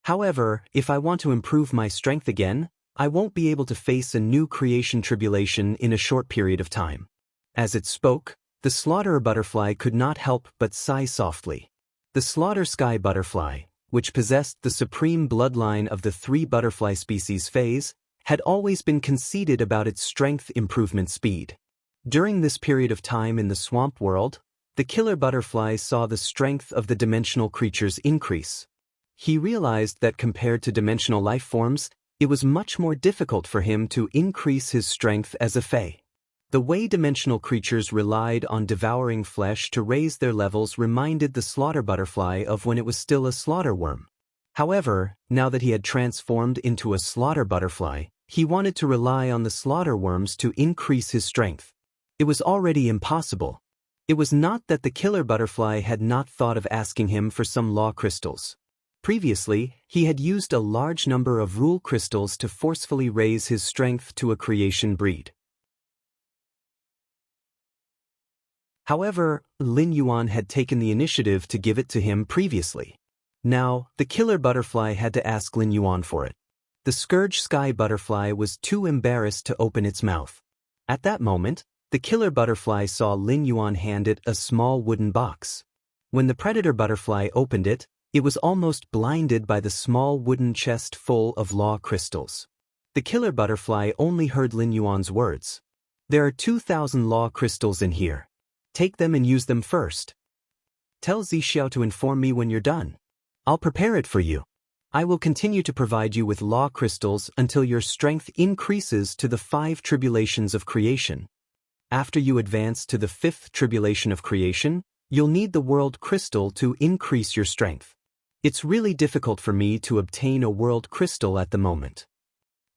However, if I want to improve my strength again, I won't be able to face a new creation tribulation in a short period of time. As it spoke, the slaughterer butterfly could not help but sigh softly. The slaughter sky butterfly, which possessed the supreme bloodline of the 3 butterfly species phase, had always been conceited about its strength improvement speed. During this period of time in the swamp world, the killer butterfly saw the strength of the dimensional creatures increase. He realized that compared to dimensional life forms, it was much more difficult for him to increase his strength as a fae. The way dimensional creatures relied on devouring flesh to raise their levels reminded the slaughter butterfly of when it was still a slaughter worm. However, now that he had transformed into a slaughter butterfly, he wanted to rely on the slaughter worms to increase his strength. It was already impossible. It was not that the killer butterfly had not thought of asking him for some law crystals. Previously, he had used a large number of rule crystals to forcefully raise his strength to a creation breed. However, Lin Yuan had taken the initiative to give it to him previously. Now, the killer butterfly had to ask Lin Yuan for it. The scourge sky butterfly was too embarrassed to open its mouth. At that moment, the killer butterfly saw Lin Yuan hand it a small wooden box. When the predator butterfly opened it, it was almost blinded by the small wooden chest full of law crystals. The killer butterfly only heard Lin Yuan's words. "There are 2,000 law crystals in here. Take them and use them first." Tell Zixiao to inform me when you're done. I'll prepare it for you. I will continue to provide you with law crystals until your strength increases to the 5 tribulations of creation. After you advance to the 5th tribulation of creation, you'll need the world crystal to increase your strength. It's really difficult for me to obtain a world crystal at the moment.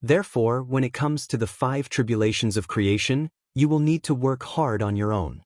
Therefore, when it comes to the 5 tribulations of creation, you will need to work hard on your own.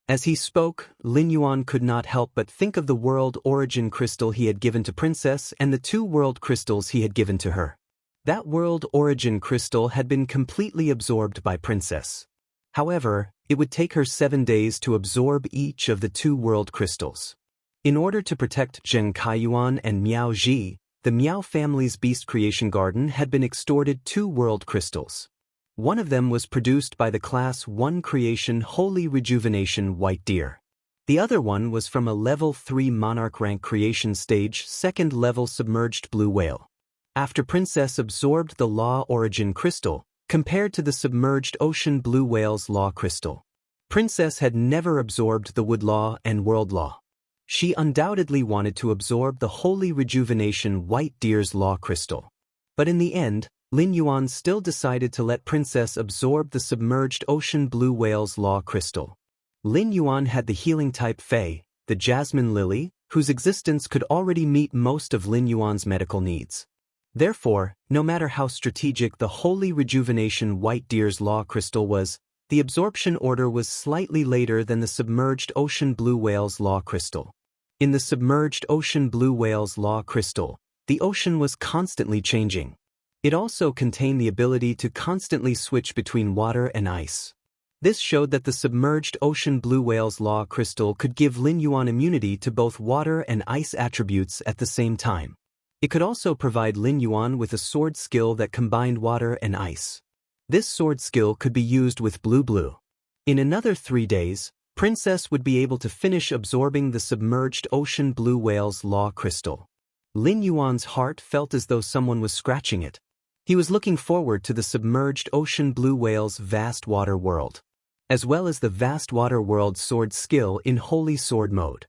As he spoke, Lin Yuan could not help but think of the world origin crystal he had given to Princess and the 2 world crystals he had given to her. That world origin crystal had been completely absorbed by Princess. However, it would take her 7 days to absorb each of the 2 world crystals. In order to protect Zheng Kaiyuan and Miao Ji, the Miao family's beast creation garden had been extorted 2 world crystals. One of them was produced by the Class 1 Creation Holy Rejuvenation White Deer. The other one was from a Level 3 Monarch rank creation stage 2nd level submerged blue whale. After Princess absorbed the Law Origin Crystal, compared to the submerged ocean blue whale's Law Crystal, Princess had never absorbed the Wood Law and World Law. She undoubtedly wanted to absorb the Holy Rejuvenation White Deer's Law Crystal. But in the end, Lin Yuan still decided to let Princess absorb the submerged ocean blue whale's Law Crystal. Lin Yuan had the healing type Fei, the Jasmine Lily, whose existence could already meet most of Lin Yuan's medical needs. Therefore, no matter how strategic the Holy Rejuvenation White Deer's Law Crystal was, the absorption order was slightly later than the submerged ocean blue whale's Law Crystal. In the submerged ocean blue whale's Law Crystal, the ocean was constantly changing. It also contained the ability to constantly switch between water and ice. This showed that the submerged ocean blue whale's Law Crystal could give Lin Yuan immunity to both water and ice attributes at the same time. It could also provide Lin Yuan with a sword skill that combined water and ice. This sword skill could be used with blue. In another 3 days, Princess would be able to finish absorbing the submerged ocean blue whale's Law Crystal. Lin Yuan's heart felt as though someone was scratching it. He was looking forward to the submerged ocean blue whale's vast water world, as well as the vast water world sword skill in Holy Sword mode.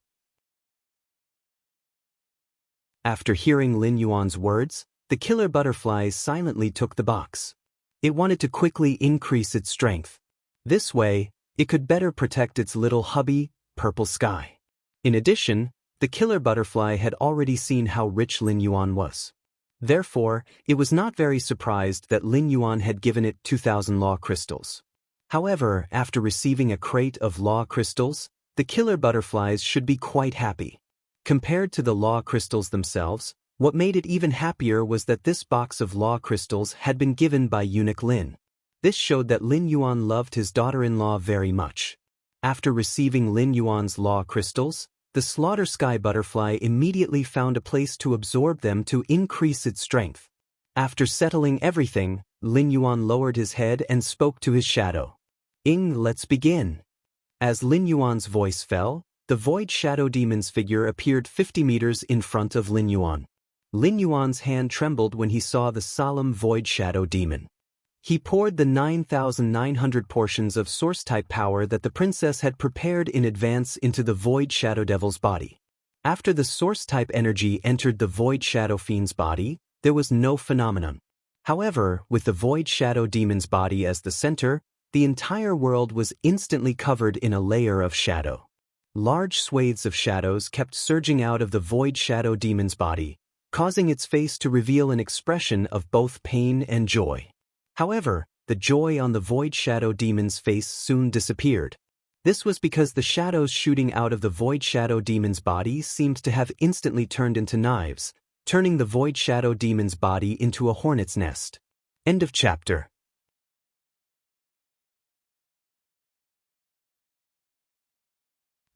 After hearing Lin Yuan's words, the killer butterfly silently took the box. It wanted to quickly increase its strength. This way, it could better protect its little hubby, Purple Sky. In addition, the killer butterfly had already seen how rich Lin Yuan was. Therefore, it was not very surprised that Lin Yuan had given it 2,000 law crystals. However, after receiving a crate of law crystals, the killer butterflies should be quite happy. Compared to the law crystals themselves, what made it even happier was that this box of law crystals had been given by eunuch Lin. This showed that Lin Yuan loved his daughter-in-law very much. After receiving Lin Yuan's law crystals, the slaughter sky butterfly immediately found a place to absorb them to increase its strength. After settling everything, Lin Yuan lowered his head and spoke to his shadow. Let's begin. As Lin Yuan's voice fell, the Void Shadow Demon's figure appeared 50 meters in front of Lin Yuan. Lin Yuan's hand trembled when he saw the solemn Void Shadow Demon. He poured the 9,900 portions of source-type power that the princess had prepared in advance into the Void Shadow Devil's body. After the source-type energy entered the Void Shadow Fiend's body, there was no phenomenon. However, with the Void Shadow Demon's body as the center, the entire world was instantly covered in a layer of shadow. Large swathes of shadows kept surging out of the Void Shadow Demon's body, causing its face to reveal an expression of both pain and joy. However, the joy on the Void Shadow Demon's face soon disappeared. This was because the shadows shooting out of the Void Shadow Demon's body seemed to have instantly turned into knives, turning the Void Shadow Demon's body into a hornet's nest. End of chapter.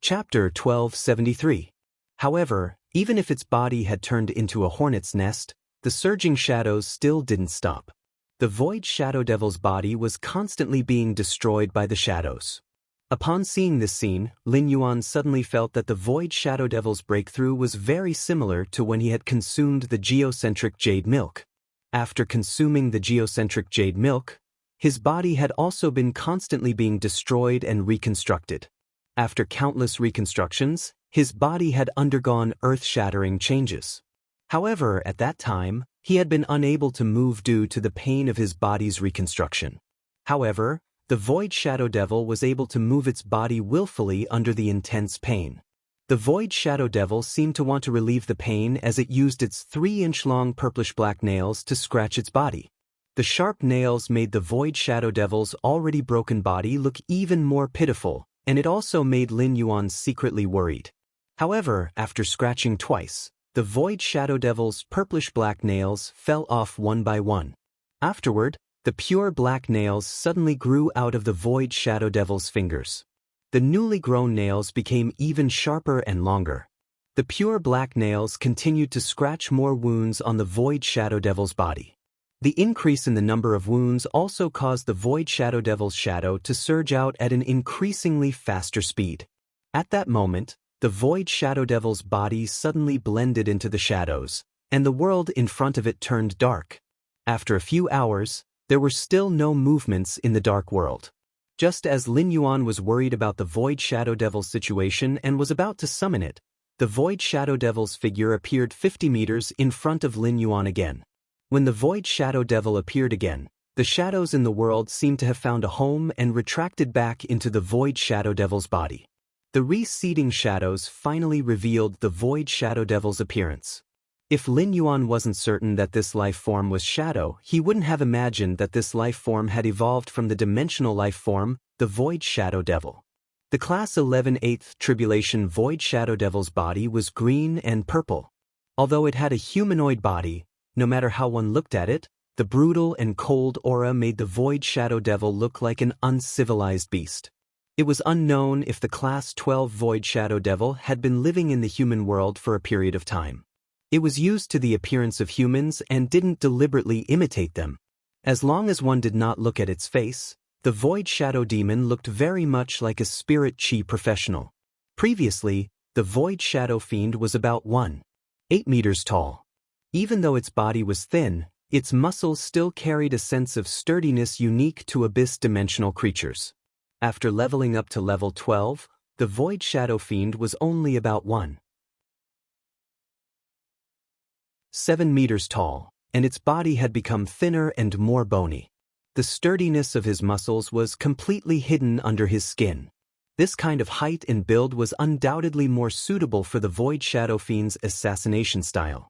Chapter 1273. However, even if its body had turned into a hornet's nest, the surging shadows still didn't stop. The Void Shadow Devil's body was constantly being destroyed by the shadows. Upon seeing this scene, Lin Yuan suddenly felt that the Void Shadow Devil's breakthrough was very similar to when he had consumed the geocentric jade milk. After consuming the geocentric jade milk, his body had also been constantly being destroyed and reconstructed. After countless reconstructions, His body had undergone earth-shattering changes. However, at that time, he had been unable to move due to the pain of his body's reconstruction. However, the Void Shadow Devil was able to move its body willfully under the intense pain. The Void Shadow Devil seemed to want to relieve the pain as it used its 3-inch-long purplish-black nails to scratch its body. The sharp nails made the Void Shadow Devil's already broken body look even more pitiful, and it also made Lin Yuan secretly worried. However, after scratching twice, the Void Shadow Devil's purplish-black nails fell off one by one. Afterward, the pure black nails suddenly grew out of the Void Shadow Devil's fingers. The newly grown nails became even sharper and longer. The pure black nails continued to scratch more wounds on the Void Shadow Devil's body. The increase in the number of wounds also caused the Void Shadow Devil's shadow to surge out at an increasingly faster speed. At that moment, the Void Shadow Devil's body suddenly blended into the shadows, and the world in front of it turned dark. After a few hours, there were still no movements in the dark world. Just as Lin Yuan was worried about the Void Shadow Devil's situation and was about to summon it, the Void Shadow Devil's figure appeared 50 meters in front of Lin Yuan again. When the Void Shadow Devil appeared again, the shadows in the world seemed to have found a home and retracted back into the Void Shadow Devil's body. The receding shadows finally revealed the Void Shadow Devil's appearance. If Lin Yuan wasn't certain that this life form was Shadow, he wouldn't have imagined that this life form had evolved from the dimensional life form, the Void Shadow Devil. The Class 11/8 Tribulation Void Shadow Devil's body was green and purple. Although it had a humanoid body, no matter how one looked at it, the brutal and cold aura made the Void Shadow Devil look like an uncivilized beast. It was unknown if the Class 12 Void Shadow Devil had been living in the human world for a period of time. It was used to the appearance of humans and didn't deliberately imitate them. As long as one did not look at its face, the Void Shadow Demon looked very much like a spirit chi professional. Previously, the Void Shadow Fiend was about 1.8 meters tall. Even though its body was thin, its muscles still carried a sense of sturdiness unique to abyss-dimensional creatures. After leveling up to level 12, the Void Shadow Fiend was only about 1.7 meters tall, and its body had become thinner and more bony. The sturdiness of his muscles was completely hidden under his skin. This kind of height and build was undoubtedly more suitable for the Void Shadow Fiend's assassination style.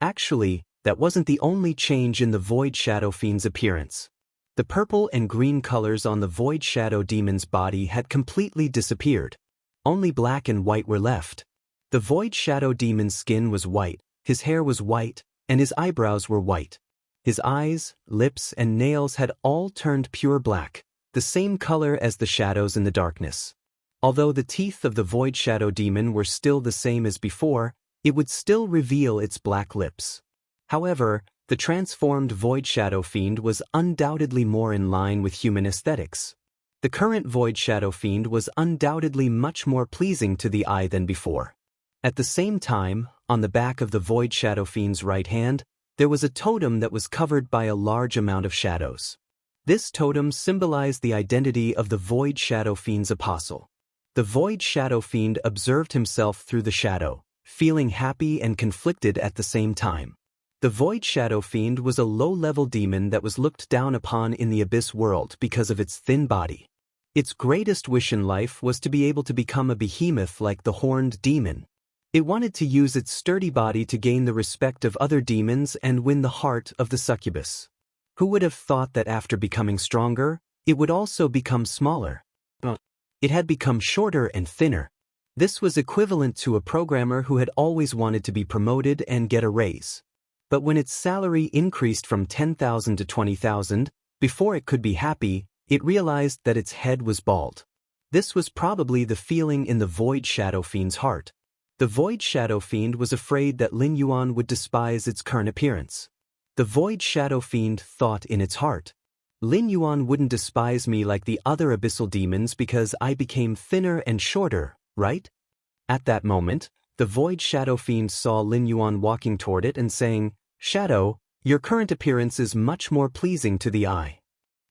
Actually, that wasn't the only change in the Void Shadow Fiend's appearance. The purple and green colors on the Void Shadow Demon's body had completely disappeared. Only black and white were left. The Void Shadow Demon's skin was white, his hair was white, and his eyebrows were white. His eyes, lips, and nails had all turned pure black, the same color as the shadows in the darkness. Although the teeth of the Void Shadow Demon were still the same as before, it would still reveal its black lips. However, the transformed Void Shadow Fiend was undoubtedly more in line with human aesthetics. The current Void Shadow Fiend was undoubtedly much more pleasing to the eye than before. At the same time, on the back of the Void Shadow Fiend's right hand, there was a totem that was covered by a large amount of shadows. This totem symbolized the identity of the Void Shadow Fiend's apostle. The Void Shadow Fiend observed himself through the shadow, feeling happy and conflicted at the same time. The Void Shadow Fiend was a low-level demon that was looked down upon in the Abyss world because of its thin body. Its greatest wish in life was to be able to become a behemoth like the Horned Demon. It wanted to use its sturdy body to gain the respect of other demons and win the heart of the succubus. Who would have thought that after becoming stronger, it would also become smaller? It had become shorter and thinner. This was equivalent to a programmer who had always wanted to be promoted and get a raise. But when its salary increased from 10,000 to 20,000, before it could be happy, it realized that its head was bald. This was probably the feeling in the Void Shadow Fiend's heart. The Void Shadow Fiend was afraid that Lin Yuan would despise its current appearance. The Void Shadow Fiend thought in its heart, Lin Yuan wouldn't despise me like the other abyssal demons because I became thinner and shorter, right? At that moment, the Void Shadow Fiend saw Lin Yuan walking toward it and saying, Shadow, your current appearance is much more pleasing to the eye.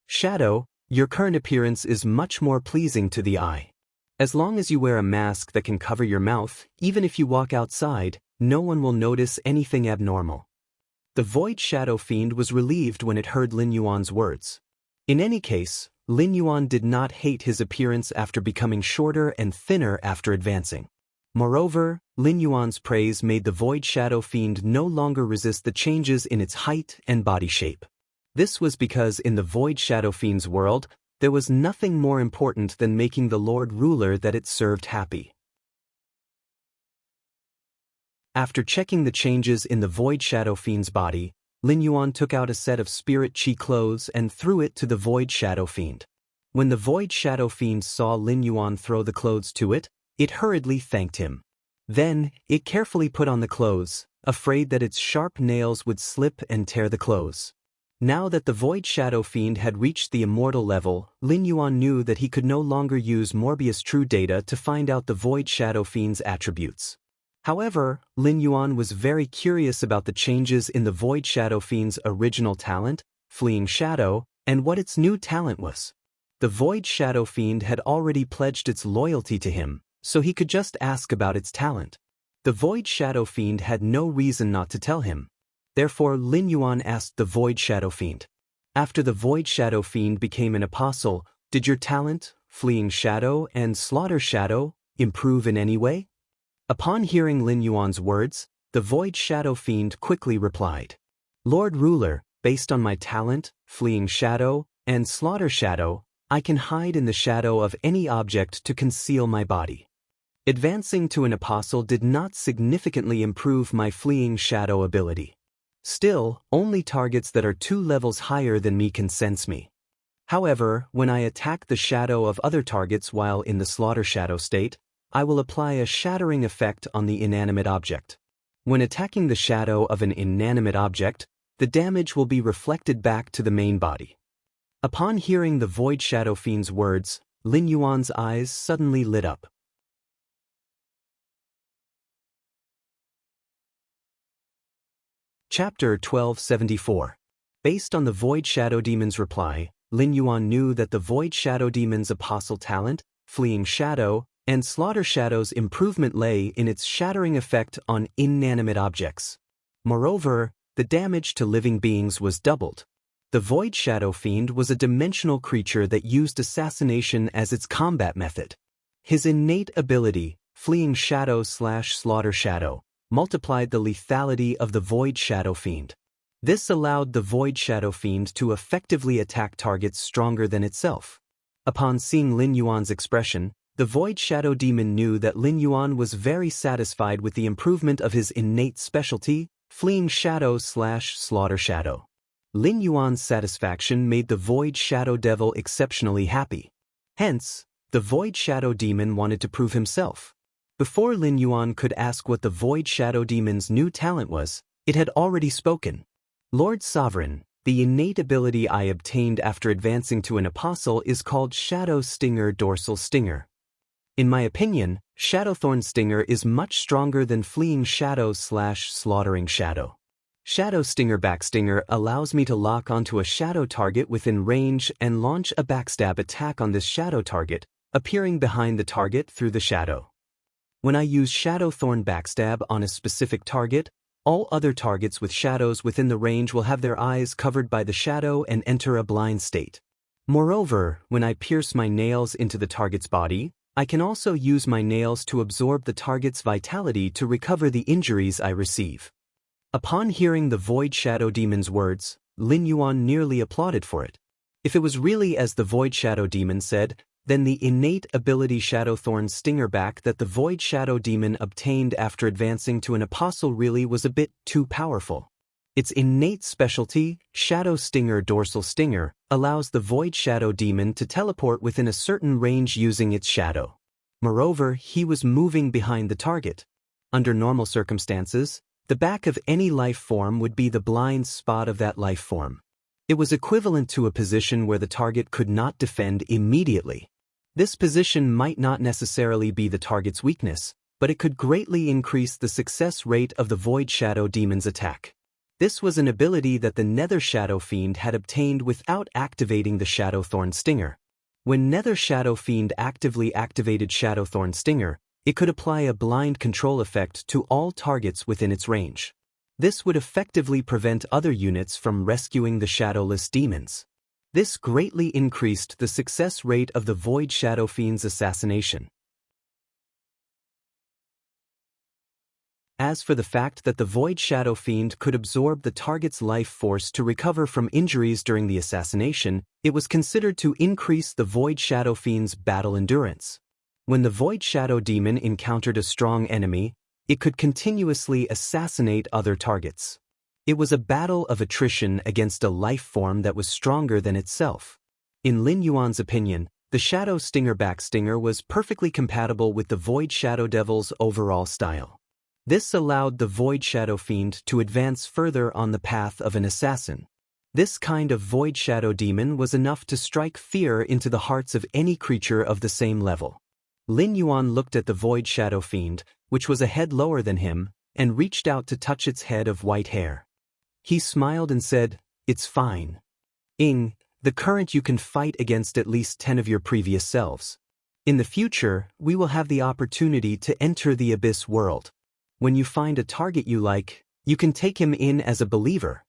Shadow, your current appearance is much more pleasing to the eye. As long as you wear a mask that can cover your mouth, even if you walk outside, no one will notice anything abnormal. The Void Shadow Fiend was relieved when it heard Lin Yuan's words. In any case, Lin Yuan did not hate his appearance after becoming shorter and thinner after advancing. Moreover, Lin Yuan's praise made the Void Shadow Fiend no longer resist the changes in its height and body shape. This was because in the Void Shadow Fiend's world, there was nothing more important than making the Lord Ruler that it served happy. After checking the changes in the Void Shadow Fiend's body, Lin Yuan took out a set of Spirit Chi clothes and threw it to the Void Shadow Fiend. When the Void Shadow Fiend saw Lin Yuan throw the clothes to it, it hurriedly thanked him. Then, it carefully put on the clothes, afraid that its sharp nails would slip and tear the clothes. Now that the Void Shadow Fiend had reached the Immortal level, Lin Yuan knew that he could no longer use Morbius True Data to find out the Void Shadow Fiend's attributes. However, Lin Yuan was very curious about the changes in the Void Shadow Fiend's original talent, Fleeing Shadow, and what its new talent was. The Void Shadow Fiend had already pledged its loyalty to him, so he could just ask about its talent. The Void Shadow Fiend had no reason not to tell him. Therefore, Lin Yuan asked the Void Shadow Fiend. After the Void Shadow Fiend became an apostle, did your talent, Fleeing Shadow and Slaughter Shadow, improve in any way? Upon hearing Lin Yuan's words, the Void Shadow Fiend quickly replied. Lord Ruler, based on my talent, Fleeing Shadow, and Slaughter Shadow, I can hide in the shadow of any object to conceal my body. Advancing to an apostle did not significantly improve my Fleeing Shadow ability. Still, only targets that are 2 levels higher than me can sense me. However, when I attack the shadow of other targets while in the Slaughter Shadow state, I will apply a shattering effect on the inanimate object. When attacking the shadow of an inanimate object, the damage will be reflected back to the main body. Upon hearing the Void Shadow Fiend's words, Lin Yuan's eyes suddenly lit up. Chapter 1274. Based on the Void Shadow Demon's reply, Lin Yuan knew that the Void Shadow Demon's apostle talent, Fleeing Shadow, and Slaughter Shadow's improvement lay in its shattering effect on inanimate objects. Moreover, the damage to living beings was doubled. The Void Shadow Fiend was a dimensional creature that used assassination as its combat method. His innate ability, Fleeing Shadow/Slaughter Shadow, multiplied the lethality of the Void Shadow Fiend. This allowed the Void Shadow Fiend to effectively attack targets stronger than itself. Upon seeing Lin Yuan's expression, the Void Shadow Demon knew that Lin Yuan was very satisfied with the improvement of his innate specialty, Fleeing Shadow/Slaughter Shadow. Lin Yuan's satisfaction made the Void Shadow Devil exceptionally happy. Hence, the Void Shadow Demon wanted to prove himself. Before Lin Yuan could ask what the Void Shadow Demon's new talent was, it had already spoken. Lord Sovereign, the innate ability I obtained after advancing to an apostle is called Shadow Stinger Dorsal Stinger. In my opinion, Shadowthorn Stinger is much stronger than Fleeing Shadow/Slaughtering Shadow. Shadow Stinger Backstinger allows me to lock onto a shadow target within range and launch a backstab attack on this shadow target, appearing behind the target through the shadow. When I use Shadowthorn Backstab on a specific target, all other targets with shadows within the range will have their eyes covered by the shadow and enter a blind state. Moreover, when I pierce my nails into the target's body, I can also use my nails to absorb the target's vitality to recover the injuries I receive. Upon hearing the Void Shadow Demon's words, Lin Yuan nearly applauded for it. If it was really as the Void Shadow Demon said, then the innate ability Shadowthorn Stinger Back that the Void Shadow Demon obtained after advancing to an apostle really was a bit too powerful. Its innate specialty, Shadow Stinger Dorsal Stinger, allows the Void Shadow Demon to teleport within a certain range using its shadow. Moreover, he was moving behind the target. Under normal circumstances, the back of any life form would be the blind spot of that life form. It was equivalent to a position where the target could not defend immediately. This position might not necessarily be the target's weakness, but it could greatly increase the success rate of the Void Shadow Demon's attack. This was an ability that the Nether Shadow Fiend had obtained without activating the Shadowthorn Stinger. When Nether Shadow Fiend actively activated Shadowthorn Stinger, it could apply a blind control effect to all targets within its range. This would effectively prevent other units from rescuing the shadowless demons. This greatly increased the success rate of the Void Shadow Fiend's assassination. As for the fact that the Void Shadow Fiend could absorb the target's life force to recover from injuries during the assassination, it was considered to increase the Void Shadow Fiend's battle endurance. When the Void Shadow Demon encountered a strong enemy, it could continuously assassinate other targets. It was a battle of attrition against a life form that was stronger than itself. In Lin Yuan's opinion, the Shadow Stinger Backstinger was perfectly compatible with the Void Shadow Devil's overall style. This allowed the Void Shadow Fiend to advance further on the path of an assassin. This kind of Void Shadow Demon was enough to strike fear into the hearts of any creature of the same level. Lin Yuan looked at the Void Shadow Fiend, which was a head lower than him, and reached out to touch its head of white hair. He smiled and said, "It's fine. The current you can fight against at least 10 of your previous selves. In the future, we will have the opportunity to enter the Abyss world. When you find a target you like, you can take him in as a believer.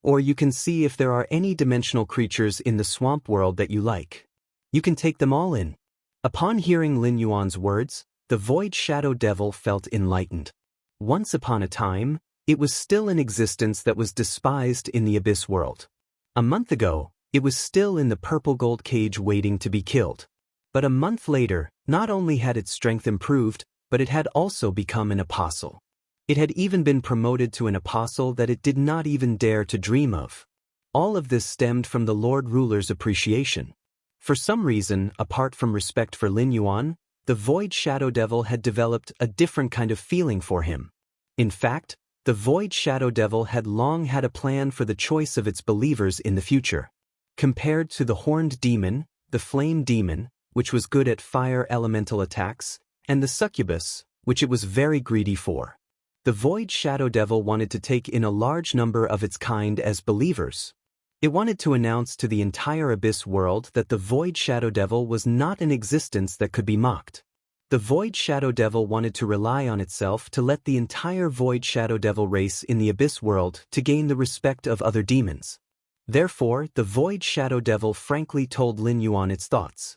Or you can see if there are any dimensional creatures in the swamp world that you like. You can take them all in." Upon hearing Lin Yuan's words, the Void Shadow Devil felt enlightened. Once upon a time, it was still in existence that was despised in the Abyss world. A month ago, it was still in the purple gold cage waiting to be killed. But a month later, not only had its strength improved, but it had also become an apostle. It had even been promoted to an apostle that it did not even dare to dream of. All of this stemmed from the Lord Ruler's appreciation. For some reason, apart from respect for Lin Yuan, the Void Shadow Devil had developed a different kind of feeling for him. In fact, the Void Shadow Devil had long had a plan for the choice of its believers in the future. Compared to the Horned Demon, the Flame Demon, which was good at fire elemental attacks, and the Succubus, which it was very greedy for, the Void Shadow Devil wanted to take in a large number of its kind as believers. It wanted to announce to the entire Abyss world that the Void Shadow Devil was not an existence that could be mocked. The Void Shadow Devil wanted to rely on itself to let the entire Void Shadow Devil race in the Abyss world to gain the respect of other demons. Therefore, the Void Shadow Devil frankly told Lin Yuan its thoughts.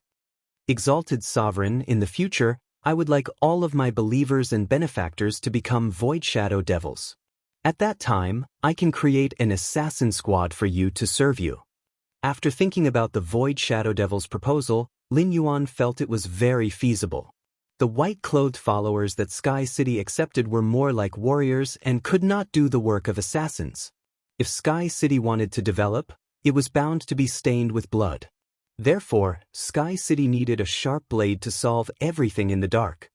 "Exalted Sovereign, in the future, I would like all of my believers and benefactors to become Void Shadow Devils. At that time, I can create an assassin squad for you to serve you." After thinking about the Void Shadow Devil's proposal, Lin Yuan felt it was very feasible. The white-clothed followers that Sky City accepted were more like warriors and could not do the work of assassins. If Sky City wanted to develop, it was bound to be stained with blood. Therefore, Sky City needed a sharp blade to solve everything in the dark.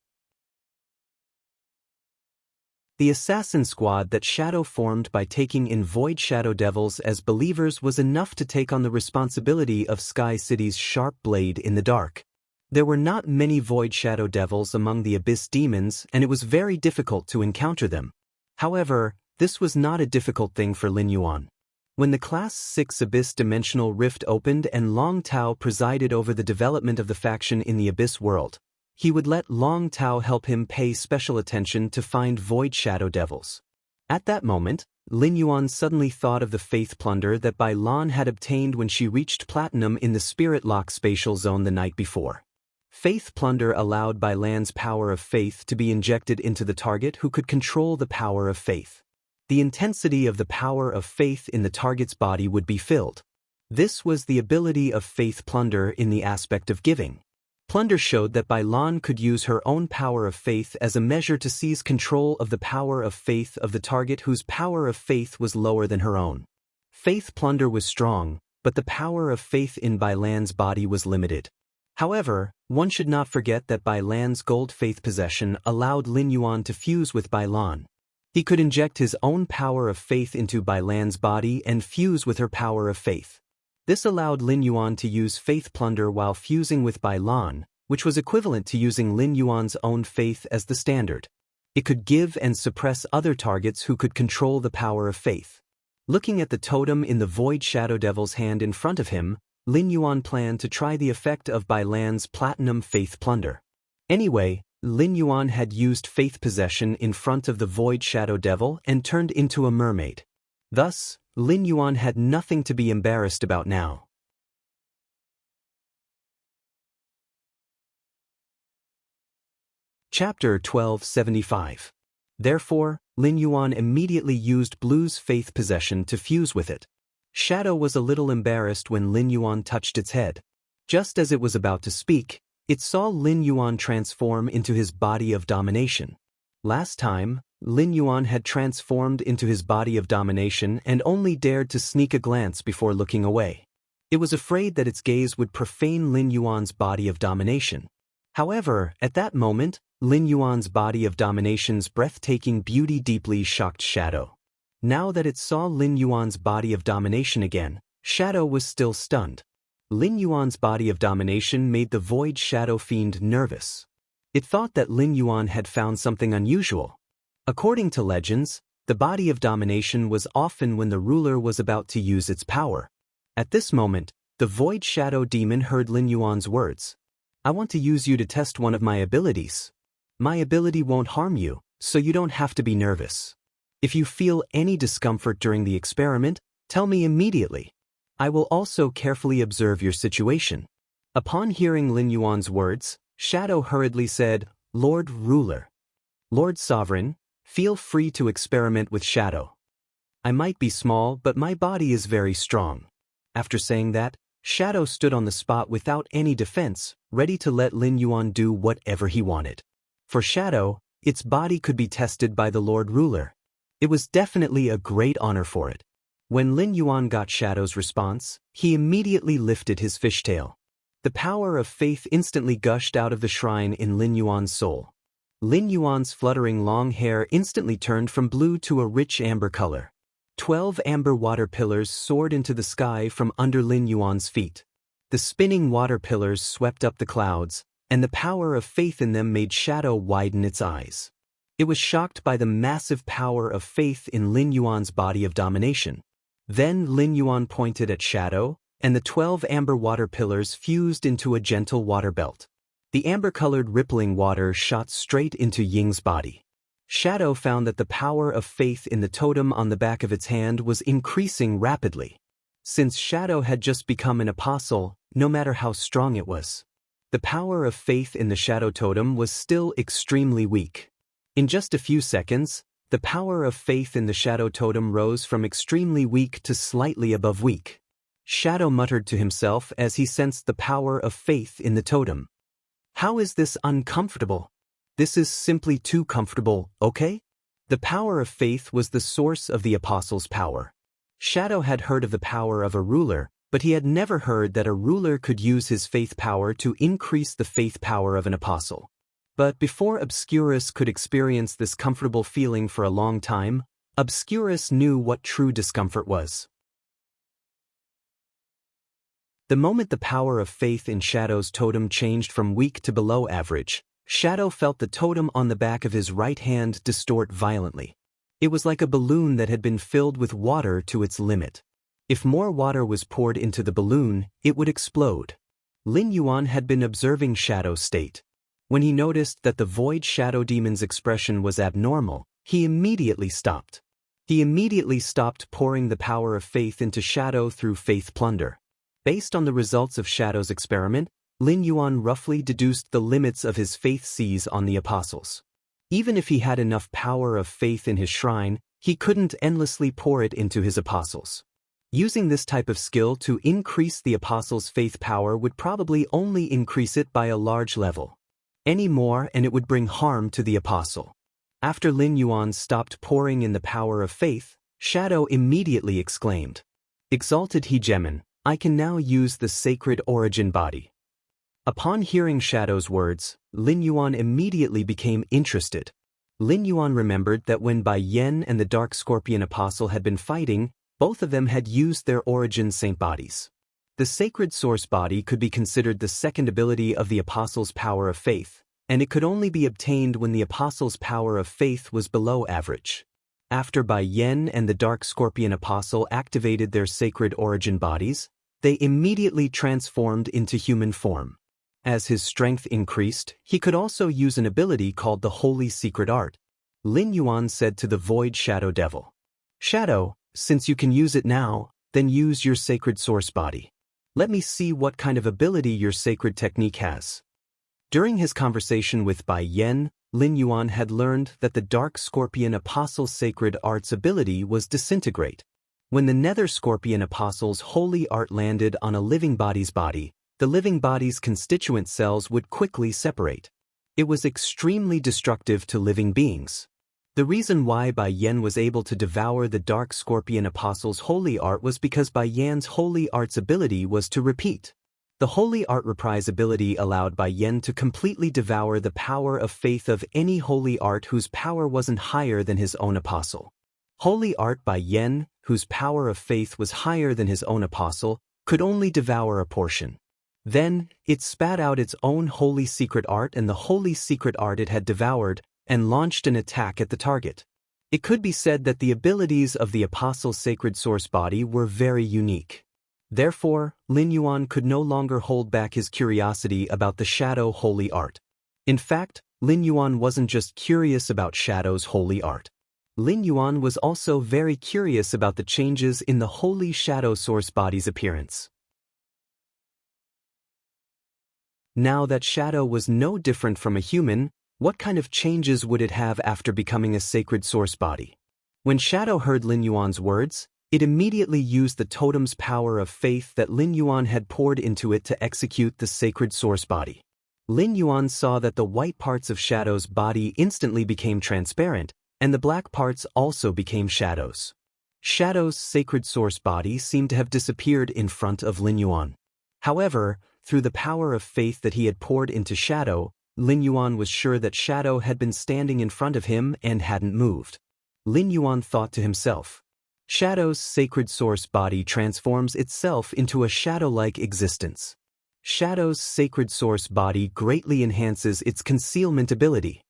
The assassin squad that Shadow formed by taking in Void Shadow Devils as believers was enough to take on the responsibility of Sky City's sharp blade in the dark. There were not many Void Shadow Devils among the Abyss demons, and it was very difficult to encounter them. However, this was not a difficult thing for Lin Yuan. When the Class 6 Abyss Dimensional Rift opened and Long Tao presided over the development of the faction in the Abyss world, he would let Long Tao help him pay special attention to find Void Shadow Devils. At that moment, Lin Yuan suddenly thought of the Faith Plunder that Bai Lan had obtained when she reached Platinum in the Spirit Lock Spatial Zone the night before. Faith Plunder allowed Bai Lan's power of faith to be injected into the target who could control the power of faith. The intensity of the power of faith in the target's body would be filled. This was the ability of Faith Plunder in the aspect of giving. Plunder showed that Bai Lan could use her own power of faith as a measure to seize control of the power of faith of the target whose power of faith was lower than her own. Faith Plunder was strong, but the power of faith in Bai Lan's body was limited. However, one should not forget that Bai Lan's gold faith possession allowed Lin Yuan to fuse with Bai Lan. He could inject his own power of faith into Bai Lan's body and fuse with her power of faith. This allowed Lin Yuan to use Faith Plunder while fusing with Bai Lan, which was equivalent to using Lin Yuan's own faith as the standard. It could give and suppress other targets who could control the power of faith. Looking at the totem in the Void Shadow Devil's hand in front of him, Lin Yuan planned to try the effect of Bai Lan's platinum faith plunder. Anyway, Lin Yuan had used faith possession in front of the void shadow devil and turned into a mermaid. Thus, Lin Yuan had nothing to be embarrassed about now. Chapter 1275. Therefore, Lin Yuan immediately used Blue's faith possession to fuse with it. Shadow was a little embarrassed when Lin Yuan touched its head. Just as it was about to speak, it saw Lin Yuan transform into his body of domination. Last time, Lin Yuan had transformed into his body of domination and only dared to sneak a glance before looking away. It was afraid that its gaze would profane Lin Yuan's body of domination. However, at that moment, Lin Yuan's body of domination's breathtaking beauty deeply shocked Shadow. Now that it saw Lin Yuan's body of domination again, Shadow was still stunned. Lin Yuan's body of domination made the void shadow fiend nervous. It thought that Lin Yuan had found something unusual. According to legends, the body of domination was often when the ruler was about to use its power. At this moment, the void shadow demon heard Lin Yuan's words. "I want to use you to test one of my abilities. My ability won't harm you, so you don't have to be nervous. If you feel any discomfort during the experiment, tell me immediately. I will also carefully observe your situation." Upon hearing Lin Yuan's words, Shadow hurriedly said, "Lord Ruler. Lord Sovereign, feel free to experiment with Shadow. I might be small, but my body is very strong." After saying that, Shadow stood on the spot without any defense, ready to let Lin Yuan do whatever he wanted. For Shadow, its body could be tested by the Lord Ruler. It was definitely a great honor for it. When Lin Yuan got Shadow's response, he immediately lifted his fishtail. The power of faith instantly gushed out of the shrine in Lin Yuan's soul. Lin Yuan's fluttering long hair instantly turned from blue to a rich amber color. 12 amber water pillars soared into the sky from under Lin Yuan's feet. The spinning water pillars swept up the clouds, and the power of faith in them made Shadow widen its eyes. It was shocked by the massive power of faith in Lin Yuan's body of domination. Then Lin Yuan pointed at Shadow, and the 12 amber water pillars fused into a gentle water belt. The amber-colored rippling water shot straight into Ying's body. Shadow found that the power of faith in the totem on the back of its hand was increasing rapidly. Since Shadow had just become an apostle, no matter how strong it was, the power of faith in the Shadow totem was still extremely weak. In just a few seconds, the power of faith in the Shadow totem rose from extremely weak to slightly above weak. Shadow muttered to himself as he sensed the power of faith in the totem. "How is this uncomfortable? This is simply too comfortable, okay?" The power of faith was the source of the apostle's power. Shadow had heard of the power of a ruler, but he had never heard that a ruler could use his faith power to increase the faith power of an apostle. But before Obscurus could experience this comfortable feeling for a long time, Obscurus knew what true discomfort was. The moment the power of faith in Shadow's totem changed from weak to below average, Shadow felt the totem on the back of his right hand distort violently. It was like a balloon that had been filled with water to its limit. If more water was poured into the balloon, it would explode. Lin Yuan had been observing Shadow's state. When he noticed that the void shadow demon's expression was abnormal, he immediately stopped. He immediately stopped pouring the power of faith into Shadow through faith plunder. Based on the results of Shadow's experiment, Lin Yuan roughly deduced the limits of his faith seize on the apostles. Even if he had enough power of faith in his shrine, he couldn't endlessly pour it into his apostles. Using this type of skill to increase the apostles' faith power would probably only increase it by a large level. Any more and it would bring harm to the apostle. After Lin Yuan stopped pouring in the power of faith, Shadow immediately exclaimed, "Exalted Hegemon, I can now use the sacred origin body." Upon hearing Shadow's words, Lin Yuan immediately became interested. Lin Yuan remembered that when Bai Yen and the Dark Scorpion Apostle had been fighting, both of them had used their origin saint bodies. The sacred source body could be considered the second ability of the apostle's power of faith, and it could only be obtained when the apostle's power of faith was below average. After Bai Yen and the Dark Scorpion Apostle activated their sacred origin bodies, They immediately transformed into human form. As his strength increased, he could also use an ability called the Holy Secret Art. Lin Yuan said to the Void Shadow Devil, "Shadow, since you can use it now, then use your sacred source body. Let me see what kind of ability your sacred technique has." During his conversation with Bai Yan, Lin Yuan had learned that the Dark Scorpion Apostle's sacred art's ability was disintegrate. When the Nether Scorpion Apostle's holy art landed on a living body's body, the living body's constituent cells would quickly separate. It was extremely destructive to living beings. The reason why Bai Yan was able to devour the Dark Scorpion Apostle's holy art was because Bai Yan's holy art's ability was to repeat. The holy art reprise ability allowed Bai Yan to completely devour the power of faith of any holy art whose power wasn't higher than his own apostle. Holy art Bai Yan, whose power of faith was higher than his own apostle, could only devour a portion. Then, it spat out its own holy secret art and the holy secret art it had devoured, and launched an attack at the target. It could be said that the abilities of the apostle's sacred source body were very unique. Therefore, Lin Yuan could no longer hold back his curiosity about the Shadow holy art. In fact, Lin Yuan wasn't just curious about Shadow's holy art. Lin Yuan was also very curious about the changes in the holy Shadow source body's appearance. Now that Shadow was no different from a human, what kind of changes would it have after becoming a sacred source body? When Shadow heard Lin Yuan's words, it immediately used the totem's power of faith that Lin Yuan had poured into it to execute the sacred source body. Lin Yuan saw that the white parts of Shadow's body instantly became transparent, and the black parts also became Shadow's. Shadow's sacred source body seemed to have disappeared in front of Lin Yuan. However, through the power of faith that he had poured into Shadow, Lin Yuan was sure that Shadow had been standing in front of him and hadn't moved. Lin Yuan thought to himself, Shadow's sacred source body transforms itself into a shadow-like existence. Shadow's sacred source body greatly enhances its concealment ability.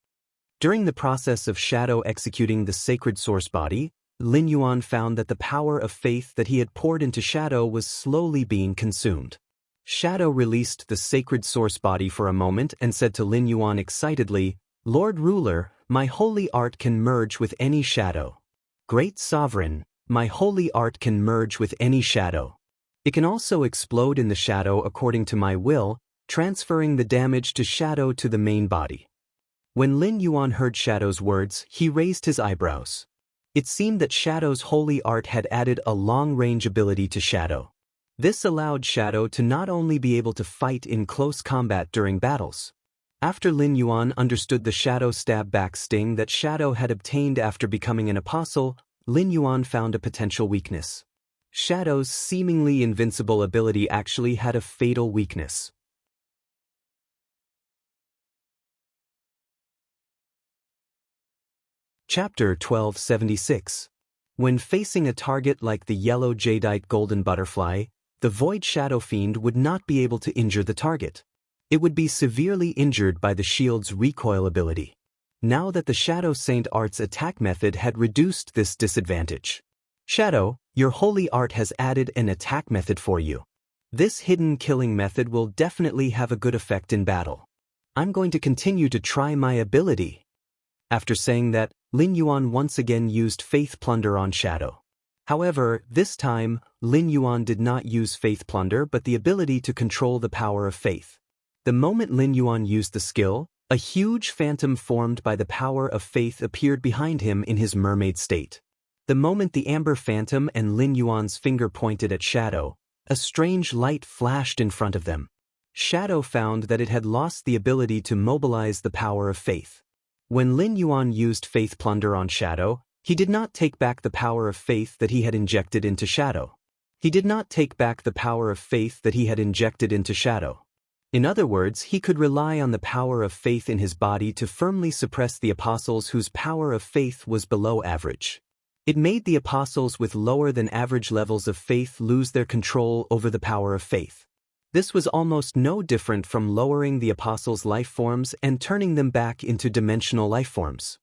During the process of Shadow executing the sacred source body, Lin Yuan found that the power of faith that he had poured into Shadow was slowly being consumed. Shadow released the sacred source body for a moment and said to Lin Yuan excitedly, "Lord Ruler, my holy art can merge with any shadow. Great Sovereign, my holy art can merge with any shadow. It can also explode in the shadow according to my will, transferring the damage to Shadow to the main body." When Lin Yuan heard Shadow's words, he raised his eyebrows. It seemed that Shadow's holy art had added a long-range ability to Shadow. This allowed Shadow to not only be able to fight in close combat during battles. After Lin Yuan understood the Shadow stab-back sting that Shadow had obtained after becoming an apostle, Lin Yuan found a potential weakness. Shadow's seemingly invincible ability actually had a fatal weakness. Chapter 1276. When facing a target like the yellow jadeite golden butterfly, the Void Shadow Fiend would not be able to injure the target. It would be severely injured by the shield's recoil ability. Now that the Shadow Saint Art's attack method had reduced this disadvantage. Shadow, your holy art has added an attack method for you. This hidden killing method will definitely have a good effect in battle. I'm going to continue to try my ability. After saying that, Lin Yuan once again used Faith Plunder on Shadow. However, this time, Lin Yuan did not use Faith Plunder but the ability to control the power of faith. The moment Lin Yuan used the skill, a huge phantom formed by the power of faith appeared behind him in his mermaid state. The moment the amber phantom and Lin Yuan's finger pointed at Shadow, a strange light flashed in front of them. Shadow found that it had lost the ability to mobilize the power of faith. When Lin Yuan used Faith Plunder on Shadow, he did not take back the power of faith that he had injected into Shadow. He did not take back the power of faith that he had injected into Shadow. In other words, he could rely on the power of faith in his body to firmly suppress the apostles whose power of faith was below average. It made the apostles with lower than average levels of faith lose their control over the power of faith. This was almost no different from lowering the apostles' life forms and turning them back into dimensional life forms.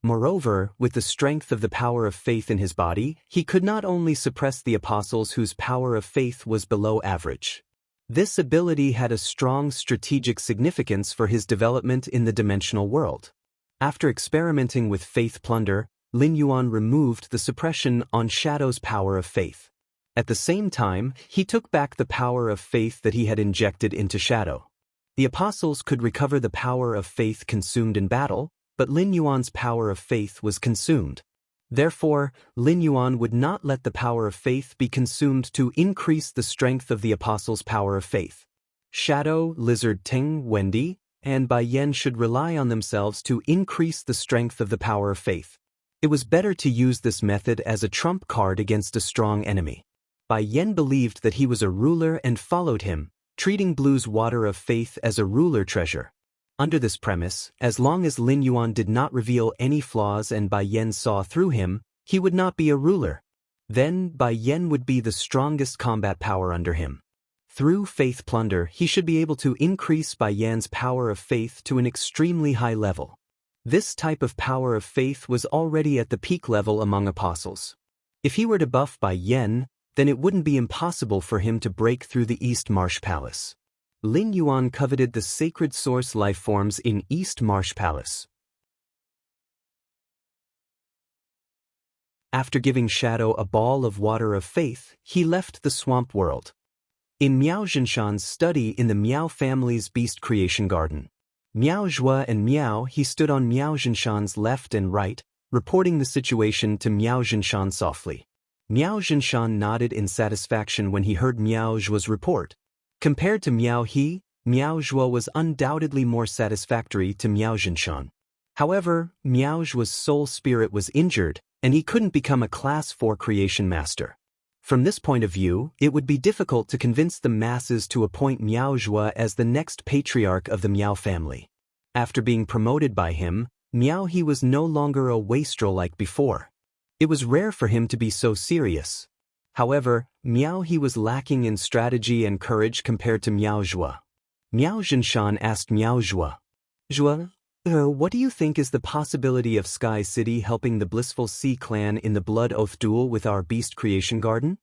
Moreover, with the strength of the power of faith in his body, he could not only suppress the apostles whose power of faith was below average. This ability had a strong strategic significance for his development in the dimensional world. After experimenting with faith plunder, Lin Yuan removed the suppression on Shadow's power of faith. At the same time, he took back the power of faith that he had injected into Shadow. The apostles could recover the power of faith consumed in battle, but Lin Yuan's power of faith was consumed. Therefore, Lin Yuan would not let the power of faith be consumed to increase the strength of the apostles' power of faith. Shadow, Lizard Ting, Wendy, and Bai Yen should rely on themselves to increase the strength of the power of faith. It was better to use this method as a trump card against a strong enemy. Bai Yen believed that he was a ruler and followed him, treating Blue's water of faith as a ruler treasure. Under this premise, as long as Lin Yuan did not reveal any flaws and Bai Yen saw through him, he would not be a ruler. Then Bai Yen would be the strongest combat power under him. Through faith plunder, he should be able to increase Bai Yan's power of faith to an extremely high level. This type of power of faith was already at the peak level among apostles. If he were to buff Bai Yen, then it wouldn't be impossible for him to break through the East Marsh Palace. Lin Yuan coveted the sacred source life forms in East Marsh Palace. After giving Shadow a ball of water of faith, he left the swamp world. In Miao Zhinshan's study in the Miao family's beast creation garden, Miao Zhua and Miao he stood on Miao Zhinshan's left and right, reporting the situation to Miao Zhinshan softly. Miao Zhinshan nodded in satisfaction when he heard Miao Zhua's report. Compared to Miao He, Miao Zhua was undoubtedly more satisfactory to Miao Zhinshan. However, Miao Zhua's soul spirit was injured, and he couldn't become a Class 4 creation master. From this point of view, it would be difficult to convince the masses to appoint Miao Zhua as the next patriarch of the Miao family. After being promoted by him, Miao He was no longer a wastrel like before. It was rare for him to be so serious. However, Miao He was lacking in strategy and courage compared to Miao Zhua. Miao Zhinshan asked Miao Zhua, "Zhua, what do you think is the possibility of Sky City helping the Blissful Sea clan in the Blood Oath duel with our beast creation garden?"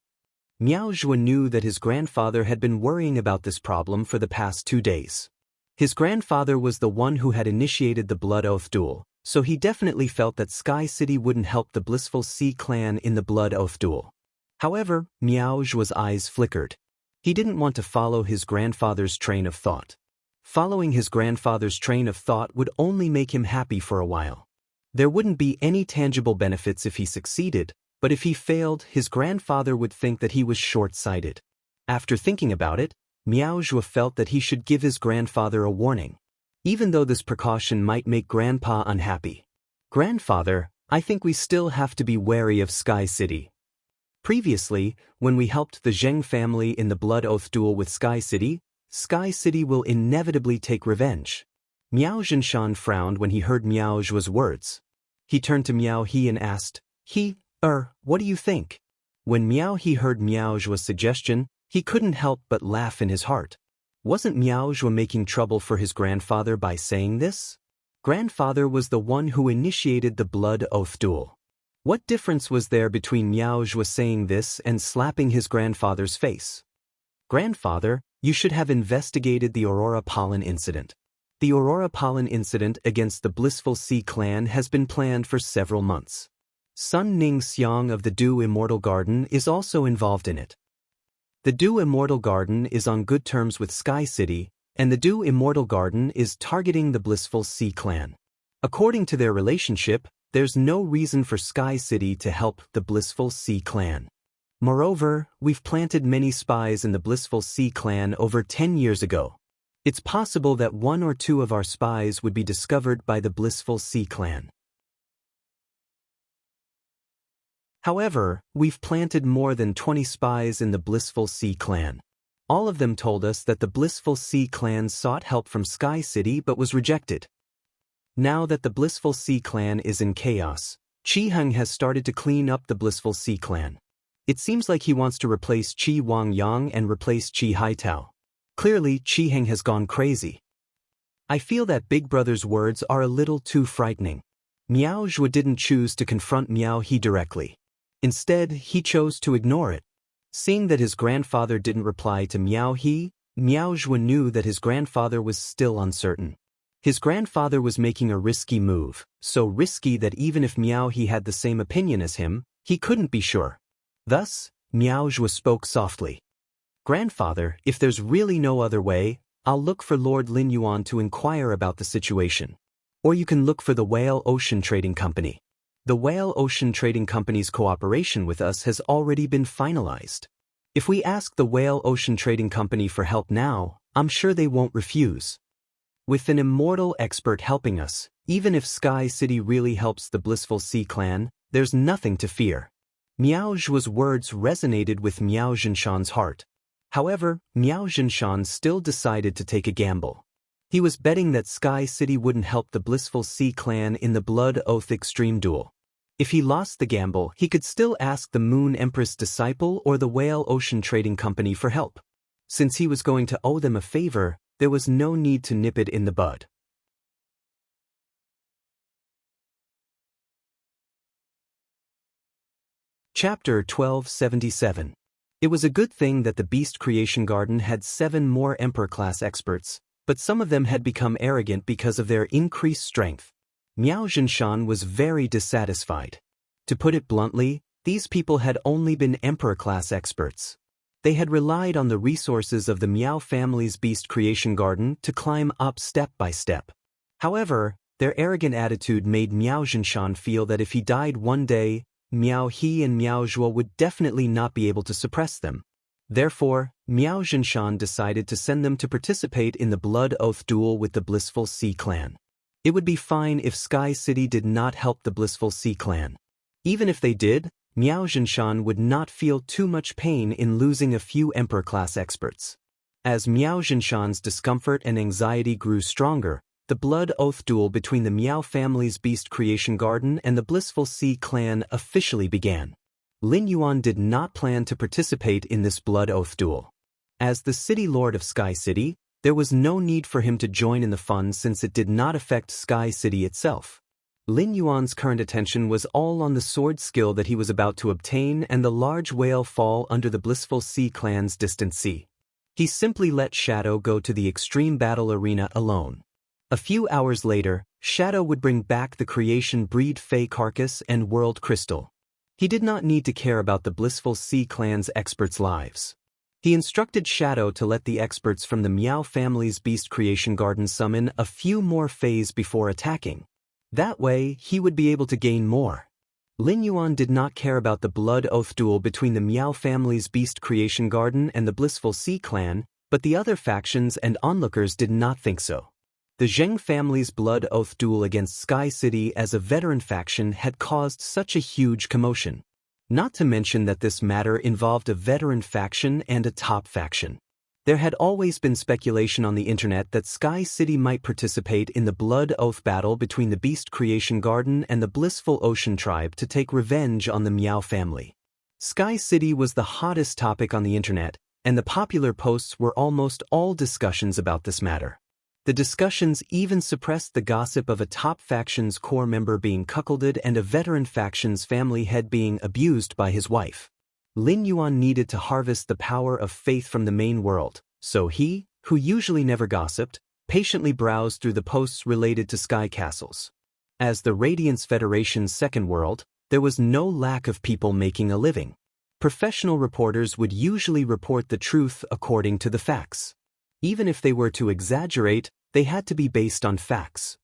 Miao Zhua knew that his grandfather had been worrying about this problem for the past 2 days. His grandfather was the one who had initiated the Blood Oath duel, so he definitely felt that Sky City wouldn't help the Blissful Sea clan in the Blood Oath duel. However, Miao Zhua's eyes flickered. He didn't want to follow his grandfather's train of thought. Following his grandfather's train of thought would only make him happy for a while. There wouldn't be any tangible benefits if he succeeded, but if he failed, his grandfather would think that he was short-sighted. After thinking about it, Miao Zhua felt that he should give his grandfather a warning. Even though this precaution might make Grandpa unhappy. "Grandfather, I think we still have to be wary of Sky City. Previously, when we helped the Zheng family in the Blood Oath duel with Sky City will inevitably take revenge." Miao Zhinshan frowned when he heard Miao Zhua's words. He turned to Miao He and asked, what do you think?" When Miao He heard Miao Zhua's suggestion, he couldn't help but laugh in his heart. Wasn't Miao Zhua making trouble for his grandfather by saying this? Grandfather was the one who initiated the Blood Oath duel. What difference was there between Miao Zhua saying this and slapping his grandfather's face? "Grandfather, you should have investigated the Aurora Pollen incident. The Aurora Pollen incident against the Blissful Sea clan has been planned for several months. Sun Ning Xiang of the Du Immortal Garden is also involved in it. The Du Immortal Garden is on good terms with Sky City, and the Du Immortal Garden is targeting the Blissful Sea clan. According to their relationship, there's no reason for Sky City to help the Blissful Sea clan. Moreover, we've planted many spies in the Blissful Sea clan over 10 years ago. It's possible that 1 or 2 of our spies would be discovered by the Blissful Sea clan. However, we've planted more than 20 spies in the Blissful Sea clan. All of them told us that the Blissful Sea clan sought help from Sky City but was rejected. Now that the Blissful Sea clan is in chaos, Qi Heng has started to clean up the Blissful Sea clan. It seems like he wants to replace Qi Wangyang and replace Qi Haitao. Clearly, Qi Heng has gone crazy. I feel that Big Brother's words are a little too frightening. Miao Zhuo didn't choose to confront Miao He directly. Instead, he chose to ignore it. Seeing that his grandfather didn't reply to Miao He, Miao Zhuo knew that his grandfather was still uncertain. His grandfather was making a risky move, so risky that even if Miao He had the same opinion as him, he couldn't be sure. Thus, Miao Zhuo spoke softly. "Grandfather, if there's really no other way, I'll look for Lord Lin Yuan to inquire about the situation. Or you can look for the Whale Ocean Trading Company. The Whale Ocean Trading Company's cooperation with us has already been finalized. If we ask the Whale Ocean Trading Company for help now, I'm sure they won't refuse. With an immortal expert helping us, even if Sky City really helps the Blissful Sea clan, there's nothing to fear." Miao Zhuo's words resonated with Miao Zhenshan's heart. However, Miao Zhenshan still decided to take a gamble. He was betting that Sky City wouldn't help the Blissful Sea clan in the Blood Oath Extreme Duel. If he lost the gamble, he could still ask the Moon Empress Disciple or the Whale Ocean Trading Company for help. Since he was going to owe them a favor, there was no need to nip it in the bud. Chapter 1277. It was a good thing that the Beast Creation Garden had 7 more Emperor-class experts, but some of them had become arrogant because of their increased strength. Miao Zhenshan was very dissatisfied. To put it bluntly, these people had only been Emperor-class experts. They had relied on the resources of the Miao family's Beast Creation Garden to climb up step by step. However, their arrogant attitude made Miao Zhenshan feel that if he died one day, Miao He and Miao Zhuo would definitely not be able to suppress them. Therefore, Miao Zhenshan decided to send them to participate in the Blood Oath duel with the Blissful Sea clan. It would be fine if Sky City did not help the Blissful Sea clan. Even if they did, Miao Zhenshan would not feel too much pain in losing a few Emperor-class experts. As Miao Zhenshan's discomfort and anxiety grew stronger, the Blood Oath duel between the Miao family's Beast Creation Garden and the Blissful Sea clan officially began. Lin Yuan did not plan to participate in this Blood Oath duel. As the City Lord of Sky City, there was no need for him to join in the fun since it did not affect Sky City itself. Lin Yuan's current attention was all on the sword skill that he was about to obtain and the large whale fall under the Blissful Sea clan's distant sea. He simply let Shadow go to the extreme battle arena alone. A few hours later, Shadow would bring back the creation breed Fey Carcass and World Crystal. He did not need to care about the Blissful Sea clan's experts' lives. He instructed Shadow to let the experts from the Miao family's Beast Creation Garden summon a few more Feys before attacking. That way, he would be able to gain more. Lin Yuan did not care about the Blood Oath duel between the Miao family's Beast Creation Garden and the Blissful Sea clan, but the other factions and onlookers did not think so. The Zheng family's Blood Oath duel against Sky City as a veteran faction had caused such a huge commotion. Not to mention that this matter involved a veteran faction and a top faction. There had always been speculation on the internet that Sky City might participate in the Blood Oath battle between the Beast Creation Garden and the Blissful Ocean Tribe to take revenge on the Miao family. Sky City was the hottest topic on the internet, and the popular posts were almost all discussions about this matter. The discussions even suppressed the gossip of a top faction's core member being cuckolded and a veteran faction's family head being abused by his wife. Lin Yuan needed to harvest the power of faith from the main world, so he, who usually never gossiped, patiently browsed through the posts related to sky castles. As the Radiance Federation's second world, there was no lack of people making a living. Professional reporters would usually report the truth according to the facts. Even if they were to exaggerate, they had to be based on facts.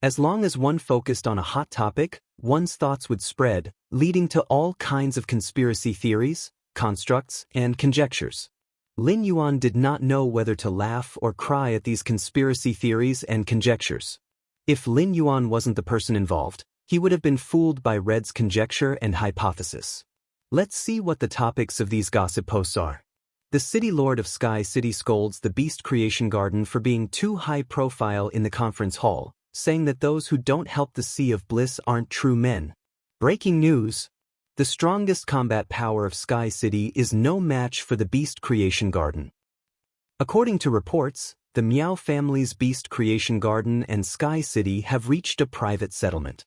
As long as one focused on a hot topic, one's thoughts would spread, leading to all kinds of conspiracy theories, constructs, and conjectures. Lin Yuan did not know whether to laugh or cry at these conspiracy theories and conjectures. If Lin Yuan wasn't the person involved, he would have been fooled by Red's conjecture and hypothesis. Let's see what the topics of these gossip posts are. The City Lord of Sky City scolds the Beast Creation Garden for being too high profile in the conference hall, saying that those who don't help the Sea of Bliss aren't true men. Breaking news! The strongest combat power of Sky City is no match for the Beast Creation Garden. According to reports, the Miao family's beast creation garden and Sky City have reached a private settlement.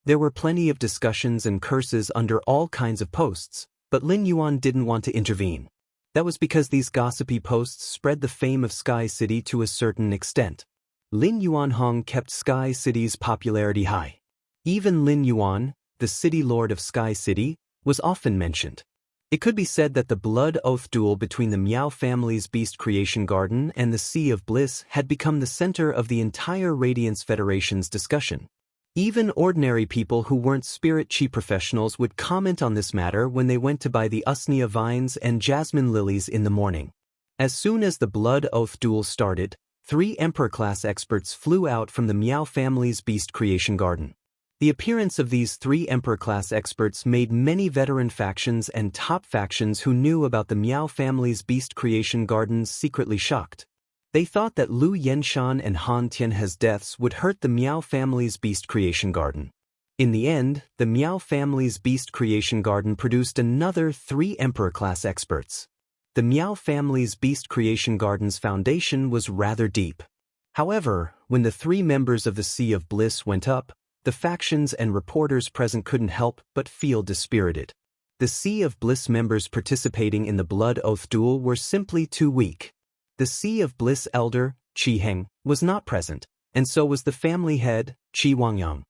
There were plenty of discussions and curses under all kinds of posts, but Lin Yuan didn't want to intervene. That was because these gossipy posts spread the fame of Sky City to a certain extent. Lin Yuanhong kept Sky City's popularity high. Even Lin Yuan, the city lord of Sky City, was often mentioned. It could be said that the blood oath duel between the Miao family's beast creation garden and the Sea of Bliss had become the center of the entire Radiance Federation's discussion. Even ordinary people who weren't spirit chi professionals would comment on this matter when they went to buy the usnea vines and jasmine lilies in the morning. As soon as the blood oath duel started, 3 Emperor-class experts flew out from the Miao family's beast creation garden. The appearance of these 3 Emperor-class experts made many veteran factions and top factions who knew about the Miao family's beast creation gardens secretly shocked. They thought that Lu Yenshan and Han Tianhe's deaths would hurt the Miao family's beast creation garden. In the end, the Miao family's beast creation garden produced another 3 Emperor-class experts. The Miao family's beast creation garden's foundation was rather deep. However, when the 3 members of the Sea of Bliss went up, the factions and reporters present couldn't help but feel dispirited. The Sea of Bliss members participating in the blood oath duel were simply too weak. The Sea of Bliss elder, Qi Heng, was not present, and so was the family head, Qi Wangyang.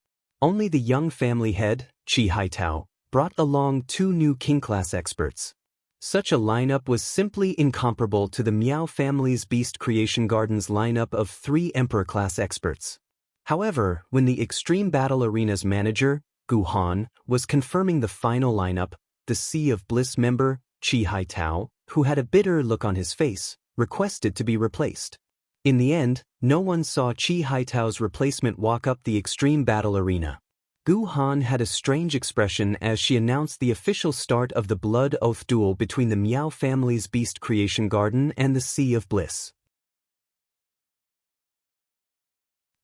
Only the young family head, Qi Haitao, brought along 2 new king-class experts. Such a lineup was simply incomparable to the Miao family's beast creation garden's lineup of 3 Emperor-class experts. However, when the Extreme Battle Arena's manager, Gu Han, was confirming the final lineup, the Sea of Bliss member, Qi Haitao, who had a bitter look on his face, requested to be replaced. In the end, no one saw Qi Haitao's replacement walk up the Extreme Battle Arena. Gu Han had a strange expression as she announced the official start of the blood oath duel between the Miao family's beast creation garden and the Sea of Bliss.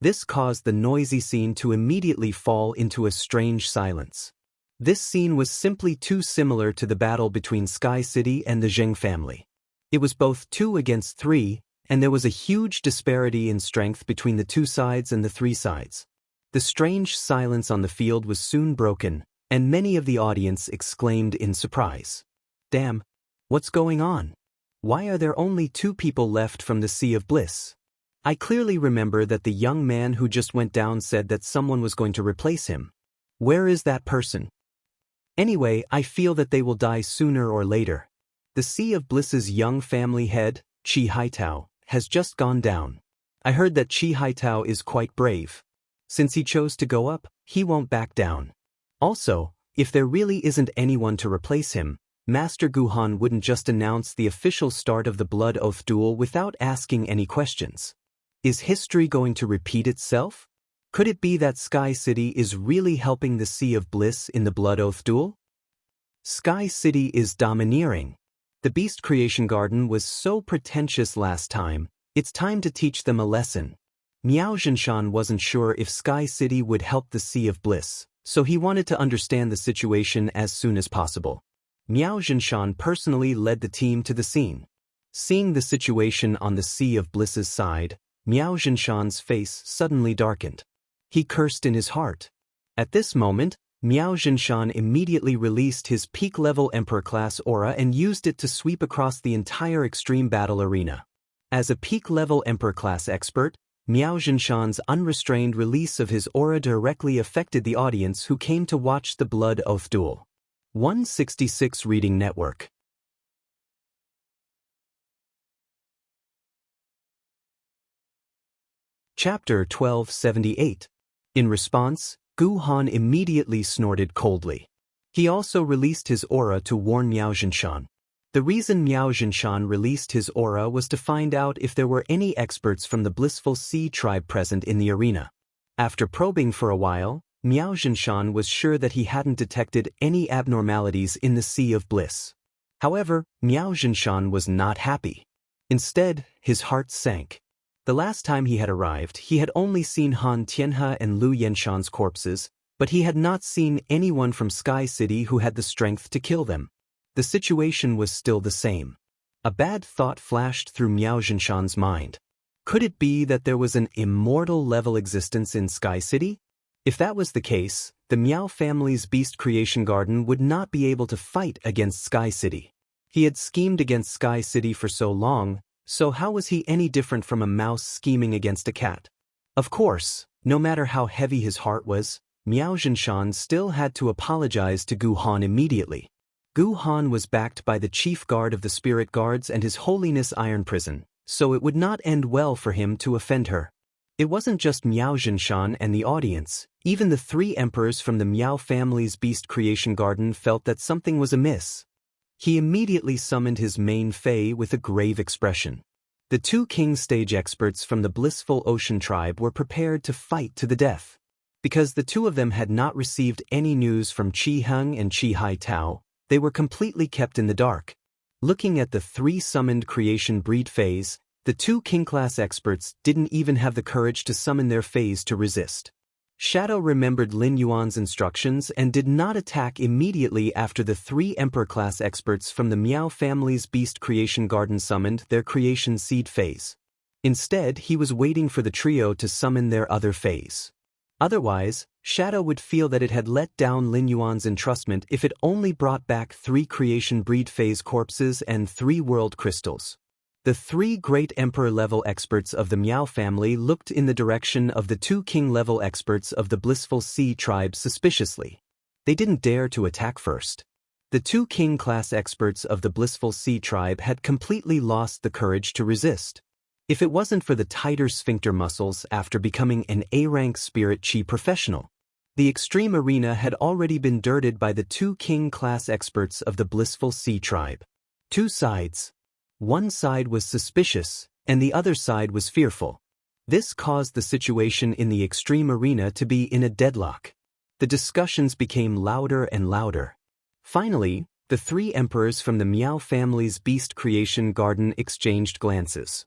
This caused the noisy scene to immediately fall into a strange silence. This scene was simply too similar to the battle between Sky City and the Zheng family. It was both 2 against 3, and there was a huge disparity in strength between the 2 sides and the 3 sides. The strange silence on the field was soon broken, and many of the audience exclaimed in surprise. "Damn! What's going on? Why are there only 2 people left from the Sea of Bliss? I clearly remember that the young man who just went down said that someone was going to replace him. Where is that person? Anyway, I feel that they will die sooner or later. The Sea of Bliss's young family head, Qi Haitao, has just gone down. I heard that Qi Haitao is quite brave. Since he chose to go up, he won't back down. Also, if there really isn't anyone to replace him, Master Gu Han wouldn't just announce the official start of the blood oath duel without asking any questions. Is history going to repeat itself? Could it be that Sky City is really helping the Sea of Bliss in the blood oath duel? Sky City is domineering. The Beast Creation Garden was so pretentious last time, it's time to teach them a lesson. Miao Zhenshan wasn't sure if Sky City would help the Sea of Bliss, so he wanted to understand the situation as soon as possible. Miao Zhenshan personally led the team to the scene. Seeing the situation on the Sea of Bliss's side, Miao Zhenshan's face suddenly darkened. He cursed in his heart. At this moment, Miao Zhenshan immediately released his peak-level Emperor-class aura and used it to sweep across the entire Extreme Battle Arena. As a peak-level Emperor-class expert, Miao Zhenshan's unrestrained release of his aura directly affected the audience who came to watch the blood oath duel. 166 Reading Network. Chapter 1278. In response, Gu Han immediately snorted coldly. He also released his aura to warn Miao Zhenshan. The reason Miao Zhenshan released his aura was to find out if there were any experts from the Blissful Sea tribe present in the arena. After probing for a while, Miao Zhenshan was sure that he hadn't detected any abnormalities in the Sea of Bliss. However, Miao Zhenshan was not happy. Instead, his heart sank. The last time he had arrived, he had only seen Han Tianhe and Lu Yenshan's corpses, but he had not seen anyone from Sky City who had the strength to kill them. The situation was still the same. A bad thought flashed through Miao Zhenshan's mind. Could it be that there was an immortal level existence in Sky City? If that was the case, the Miao family's beast creation garden would not be able to fight against Sky City. He had schemed against Sky City for so long, so how was he any different from a mouse scheming against a cat? Of course, no matter how heavy his heart was, Miao Zhinshan still had to apologize to Gu Han immediately. Gu Han was backed by the chief guard of the spirit guards and His Holiness Iron Prison, so it would not end well for him to offend her. It wasn't just Miao Zhinshan and the audience, even the 3 emperors from the Miao family's beast creation garden felt that something was amiss. He immediately summoned his main Fei with a grave expression. The 2 king stage experts from the Blissful Ocean tribe were prepared to fight to the death. Because the 2 of them had not received any news from Qi Heng and Qi Hai Tao, they were completely kept in the dark. Looking at the 3 summoned creation breed Feis, the 2 king-class experts didn't even have the courage to summon their Feis to resist. Shadow remembered Lin Yuan's instructions and did not attack immediately after the 3 Emperor-class experts from the Miao family's beast creation garden summoned their creation seed Feis. Instead, he was waiting for the trio to summon their other Feis. Otherwise, Shadow would feel that it had let down Lin Yuan's entrustment if it only brought back 3 creation breed Feis corpses and 3 world crystals. The 3 great Emperor-level experts of the Miao family looked in the direction of the 2 king-level experts of the Blissful Sea tribe suspiciously. They didn't dare to attack first. The 2 king-class experts of the Blissful Sea tribe had completely lost the courage to resist. If it wasn't for the tighter sphincter muscles after becoming an A-rank spirit chi professional, the extreme arena had already been dirted by the 2 king-class experts of the Blissful Sea tribe. 2 sides. One side was suspicious, and the other side was fearful. This caused the situation in the extreme arena to be in a deadlock. The discussions became louder and louder. Finally, the 3 emperors from the Miao family's beast creation garden exchanged glances.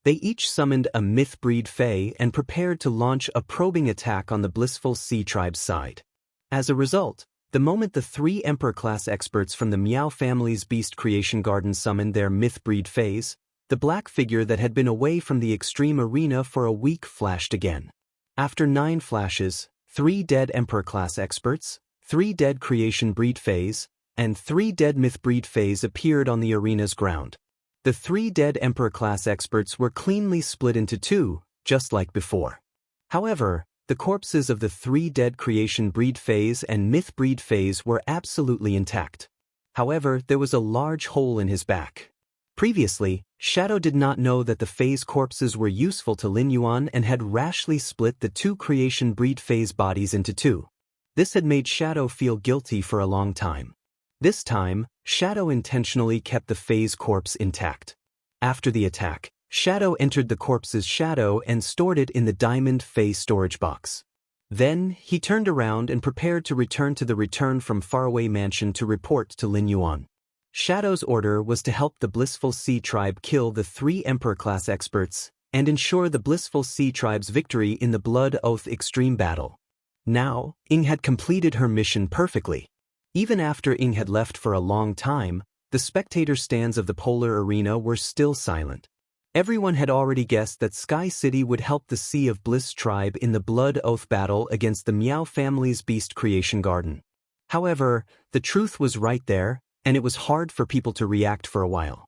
They each summoned a myth-breed Fei and prepared to launch a probing attack on the Blissful Sea tribe's side. As a result, the moment the 3 Emperor-class experts from the Miao family's beast creation garden summoned their myth-breed Feis, the black figure that had been away from the extreme arena for a week flashed again. After 9 flashes, 3 dead Emperor-class experts, 3 dead creation breed Feis, and 3 dead myth-breed Feis appeared on the arena's ground. The 3 dead Emperor-class experts were cleanly split into 2, just like before. However, the corpses of the 3 dead creation breed Feis and myth breed Feis were absolutely intact. However, there was a large hole in his back. Previously, Shadow did not know that the Feis corpses were useful to Lin Yuan and had rashly split the 2 creation breed Feis bodies into 2. This had made Shadow feel guilty for a long time. This time, Shadow intentionally kept the Feis corpse intact. After the attack, Shadow entered the corpse's shadow and stored it in the diamond Fei storage box. Then, he turned around and prepared to return to the return from faraway mansion to report to Lin Yuan. Shadow's order was to help the Blissful Sea tribe kill the 3 Emperor-class experts and ensure the Blissful Sea tribe's victory in the Blood Oath Extreme battle. Now, Ying had completed her mission perfectly. Even after Ying had left for a long time, the spectator stands of the Polar Arena were still silent. Everyone had already guessed that Sky City would help the Sea of Bliss tribe in the Blood Oath battle against the Miao family's beast creation garden. However, the truth was right there, and it was hard for people to react for a while.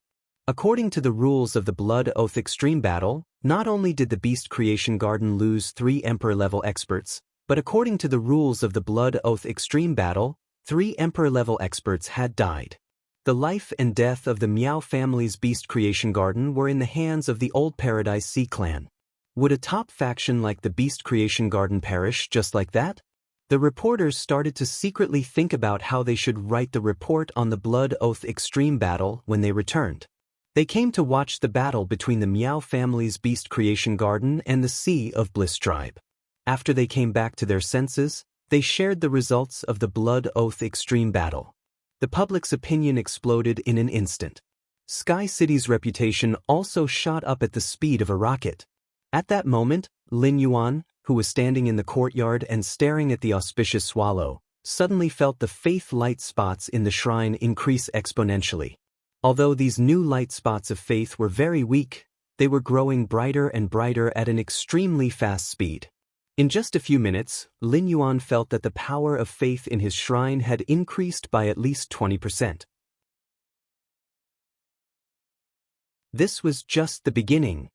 According to the rules of the Blood Oath Extreme battle, not only did the beast creation garden lose 3 Emperor-level experts, but according to the rules of the Blood Oath Extreme battle, 3 Emperor-level experts had died. The life and death of the Miao family's beast creation garden were in the hands of the Old Paradise Sea clan. Would a top faction like the beast creation garden perish just like that? The reporters started to secretly think about how they should write the report on the Blood Oath Extreme battle when they returned. They came to watch the battle between the Miao family's beast creation garden and the Sea of Bliss tribe. After they came back to their senses, they shared the results of the Blood Oath Extreme battle. The public's opinion exploded in an instant. Sky City's reputation also shot up at the speed of a rocket. At that moment, Lin Yuan, who was standing in the courtyard and staring at the auspicious swallow, suddenly felt the faith light spots in the shrine increase exponentially. Although these new light spots of faith were very weak, they were growing brighter and brighter at an extremely fast speed. In just a few minutes, Lin Yuan felt that the power of faith in his shrine had increased by at least 20%. This was just the beginning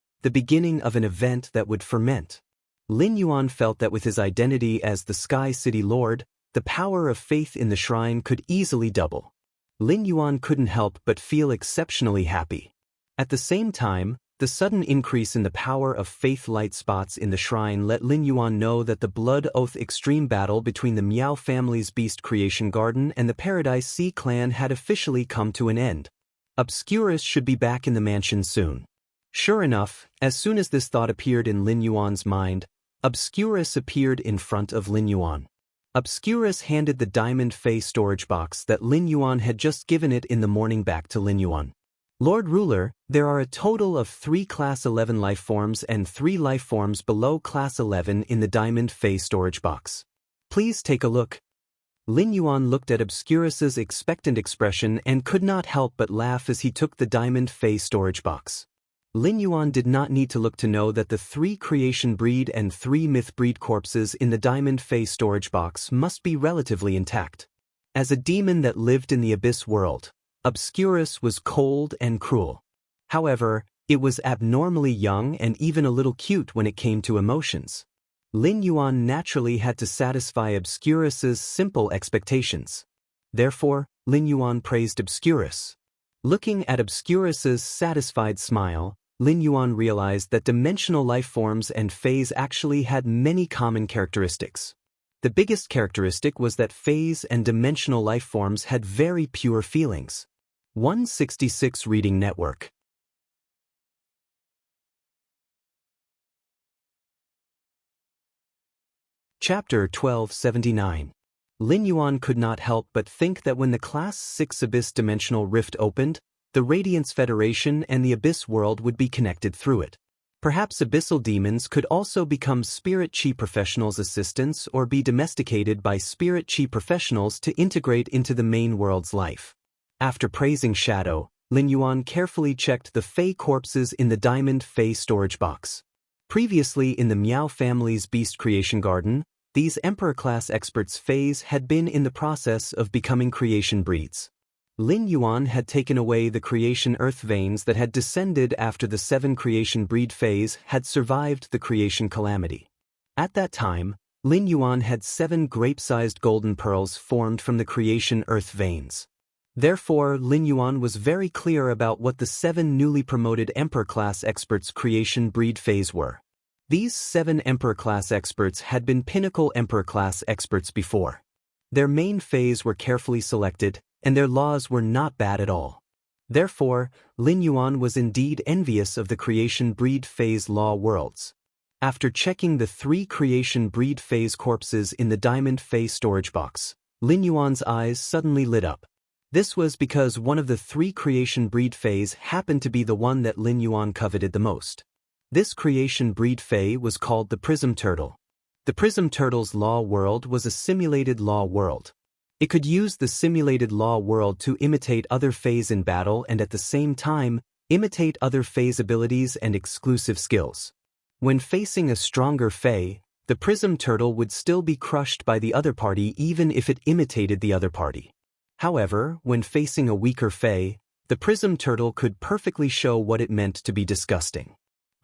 of an event that would ferment. Lin Yuan felt that with his identity as the Sky City Lord, the power of faith in the shrine could easily double. Lin Yuan couldn't help but feel exceptionally happy. At the same time, the sudden increase in the power of faith light spots in the shrine let Lin Yuan know that the Blood Oath extreme battle between the Miao family's Beast Creation Garden and the Paradise Sea clan had officially come to an end. Obscurus should be back in the mansion soon. Sure enough, as soon as this thought appeared in Lin Yuan's mind, Obscurus appeared in front of Lin Yuan. Obscurus handed the diamond Fey storage box that Lin Yuan had just given it in the morning back to Lin Yuan. Lord Ruler, there are a total of 3 Class 11 life forms and 3 life forms below Class 11 in the diamond Fey storage box. Please take a look. Lin Yuan looked at Obscurus's expectant expression and could not help but laugh as he took the diamond Fey storage box. Lin Yuan did not need to look to know that the 3 creation breed and 3 myth breed corpses in the diamond Fey storage box must be relatively intact. As a demon that lived in the abyss world, Obscurus was cold and cruel. However, it was abnormally young and even a little cute when it came to emotions. Lin Yuan naturally had to satisfy Obscurus's simple expectations. Therefore, Lin Yuan praised Obscurus. Looking at Obscurus's satisfied smile, Lin Yuan realized that dimensional life forms and Fays actually had many common characteristics. The biggest characteristic was that Fays and dimensional life forms had very pure feelings. 166 Reading Network. Chapter 1279. Lin Yuan could not help but think that when the Class 6 Abyss Dimensional Rift opened, the Radiance Federation and the Abyss world would be connected through it. Perhaps abyssal demons could also become Spirit Chi Professionals' assistants or be domesticated by Spirit Chi Professionals to integrate into the main world's life. After praising Shadow, Lin Yuan carefully checked the Fey corpses in the Diamond Fey storage box. Previously in the Miao family's Beast Creation Garden, these Emperor-class experts' Fays had been in the process of becoming creation breeds. Lin Yuan had taken away the creation earth veins that had descended after the 7 creation breed Fays had survived the creation calamity. At that time, Lin Yuan had 7 grape-sized golden pearls formed from the creation earth veins. Therefore, Lin Yuan was very clear about what the 7 newly promoted Emperor-class experts' creation breed Fays were. These 7 Emperor-class experts had been pinnacle Emperor-class experts before. Their main Fays were carefully selected, and their laws were not bad at all. Therefore, Lin Yuan was indeed envious of the creation breed Fays law worlds. After checking the 3 creation breed Fays corpses in the Diamond Fey storage box, Lin Yuan's eyes suddenly lit up. This was because one of the 3 creation breed Fays happened to be the one that Lin Yuan coveted the most. This creation breed Fey was called the Prism Turtle. The Prism Turtle's law world was a simulated law world. It could use the simulated law world to imitate other Fays in battle and at the same time, imitate other Fays' abilities and exclusive skills. When facing a stronger Fey, the Prism Turtle would still be crushed by the other party even if it imitated the other party. However, when facing a weaker Fey, the Prism Turtle could perfectly show what it meant to be disgusting.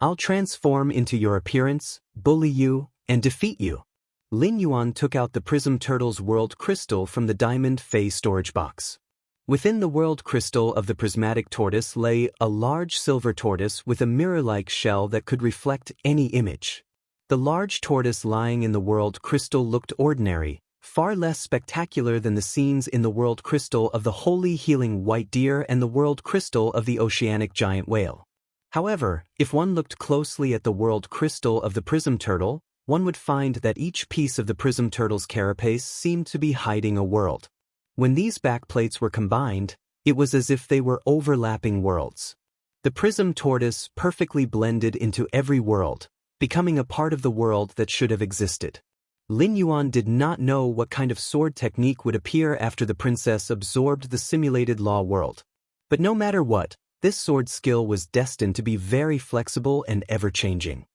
I'll transform into your appearance, bully you, and defeat you. Lin Yuan took out the Prism Turtle's World Crystal from the Diamond Fey storage box. Within the World Crystal of the Prismatic Tortoise lay a large silver tortoise with a mirror-like shell that could reflect any image. The large tortoise lying in the World Crystal looked ordinary, far less spectacular than the scenes in the World Crystal of the Holy Healing White Deer and the World Crystal of the Oceanic Giant Whale. However, if one looked closely at the World Crystal of the Prism Turtle, one would find that each piece of the Prism Turtle's carapace seemed to be hiding a world. When these backplates were combined, it was as if they were overlapping worlds. The Prism Tortoise perfectly blended into every world, becoming a part of the world that should have existed. Lin Yuan did not know what kind of sword technique would appear after the princess absorbed the simulated law world. But no matter what, this sword skill was destined to be very flexible and ever-changing.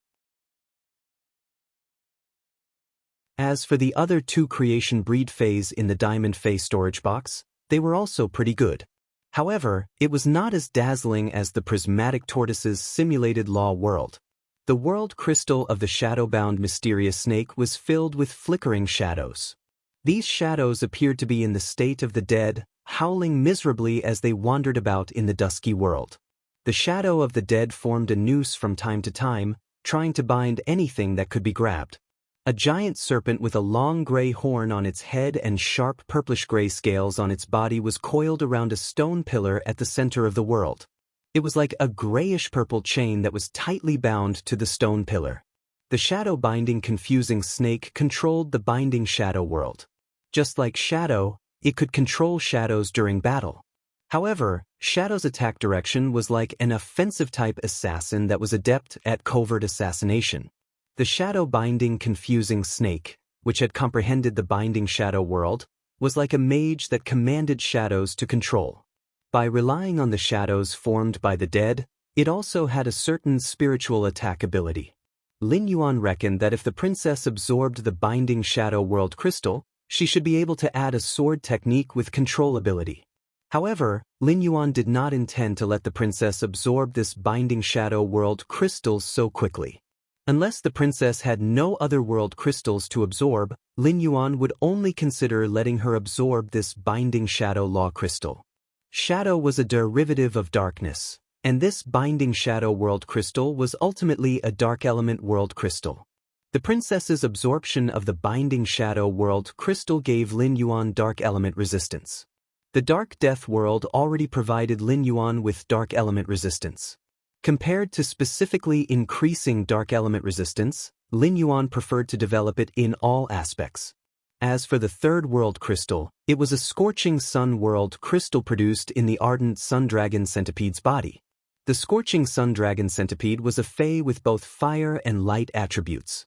As for the other two creation breed phase in the Diamond Phase storage box, they were also pretty good. However, it was not as dazzling as the prismatic tortoise's simulated law world. The world crystal of the shadow-bound mysterious snake was filled with flickering shadows. These shadows appeared to be in the state of the dead, howling miserably as they wandered about in the dusky world. The shadow of the dead formed a noose from time to time, trying to bind anything that could be grabbed. A giant serpent with a long gray horn on its head and sharp purplish-gray scales on its body was coiled around a stone pillar at the center of the world. It was like a grayish-purple chain that was tightly bound to the stone pillar. The shadow-binding confusing snake controlled the binding shadow world. Just like Shadow, it could control shadows during battle. However, Shadow's attack direction was like an offensive-type assassin that was adept at covert assassination. The shadow-binding confusing snake, which had comprehended the binding shadow world, was like a mage that commanded shadows to control. By relying on the shadows formed by the dead, it also had a certain spiritual attack ability. Lin Yuan reckoned that if the princess absorbed the binding shadow world crystal, she should be able to add a sword technique with control ability. However, Lin Yuan did not intend to let the princess absorb this binding shadow world crystals so quickly. Unless the princess had no other world crystals to absorb, Lin Yuan would only consider letting her absorb this binding shadow law crystal. Shadow was a derivative of darkness, and this binding shadow world crystal was ultimately a dark element world crystal. The princess's absorption of the binding shadow world crystal gave Lin Yuan dark element resistance. The dark death world already provided Lin Yuan with dark element resistance. Compared to specifically increasing dark element resistance, Lin Yuan preferred to develop it in all aspects. As for the third world crystal, it was a scorching sun world crystal produced in the ardent sun dragon centipede's body. The scorching sun dragon centipede was a fae with both fire and light attributes.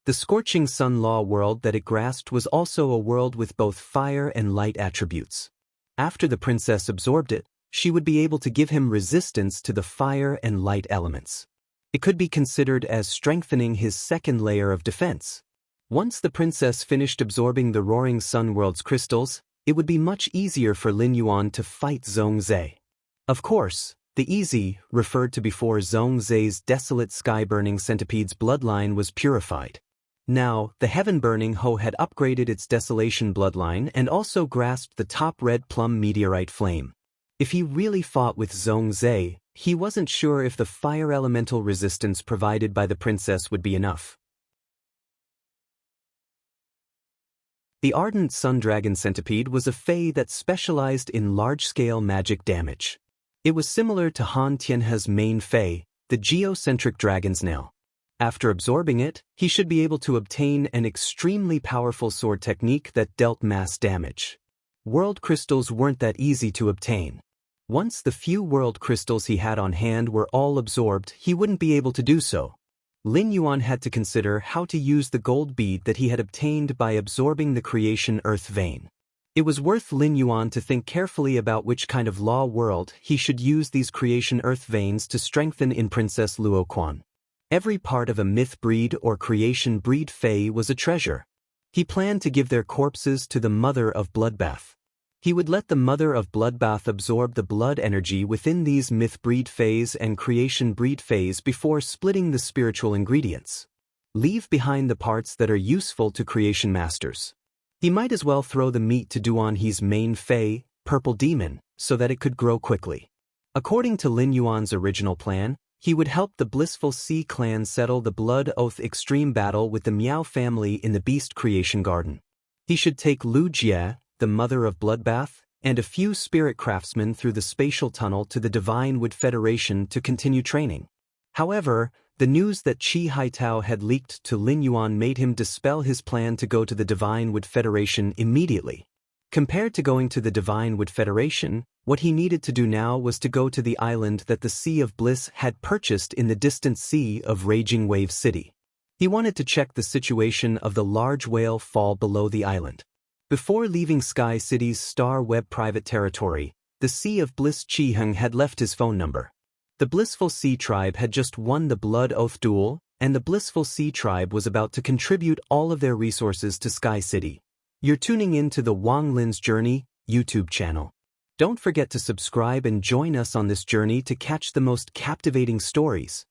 The scorching sun law world that it grasped was also a world with both fire and light attributes. After the princess absorbed it, she would be able to give him resistance to the fire and light elements. It could be considered as strengthening his second layer of defense. Once the princess finished absorbing the Roaring Sun World's crystals, it would be much easier for Lin Yuan to fight Zhongzhe. Of course, the easy referred to before Zhongzhe's desolate sky-burning centipede's bloodline was purified. Now, the heaven-burning Ho had upgraded its desolation bloodline and also grasped the top red plum meteorite flame. If he really fought with Zhongzhe, he wasn't sure if the fire elemental resistance provided by the princess would be enough. The ardent sun dragon centipede was a fae that specialized in large-scale magic damage. It was similar to Han Tianhe's main fae, the geocentric dragon's nail. After absorbing it, he should be able to obtain an extremely powerful sword technique that dealt mass damage. World crystals weren't that easy to obtain. Once the few world crystals he had on hand were all absorbed, he wouldn't be able to do so. Lin Yuan had to consider how to use the gold bead that he had obtained by absorbing the creation earth vein. It was worth Lin Yuan to think carefully about which kind of law world he should use these creation earth veins to strengthen in Princess Luoquan. Every part of a myth breed or creation breed fae was a treasure. He planned to give their corpses to the Mother of Bloodbath. He would let the Mother of Bloodbath absorb the blood energy within these myth breed phase and creation breed phase before splitting the spiritual ingredients. Leave behind the parts that are useful to creation masters. He might as well throw the meat to Duanhe's main fae, Purple Demon, so that it could grow quickly. According to Lin Yuan's original plan, he would help the Blissful Sea clan settle the Blood Oath extreme battle with the Miao family in the Beast Creation Garden. He should take Lu Jie, the Mother of Bloodbath, and a few spirit craftsmen through the spatial tunnel to the Divine Wood Federation to continue training. However, the news that Qi Haitao had leaked to Lin Yuan made him dispel his plan to go to the Divine Wood Federation immediately. Compared to going to the Divine Wood Federation, what he needed to do now was to go to the island that the Sea of Bliss had purchased in the distant sea of Raging Wave City. He wanted to check the situation of the large whale fall below the island. Before leaving Sky City's Star Web private territory, the Sea of Bliss Chi-hung had left his phone number. The Blissful Sea Tribe had just won the Blood Oath duel, and the Blissful Sea Tribe was about to contribute all of their resources to Sky City. You're tuning in to the Wang Lin's Journey YouTube channel. Don't forget to subscribe and join us on this journey to catch the most captivating stories.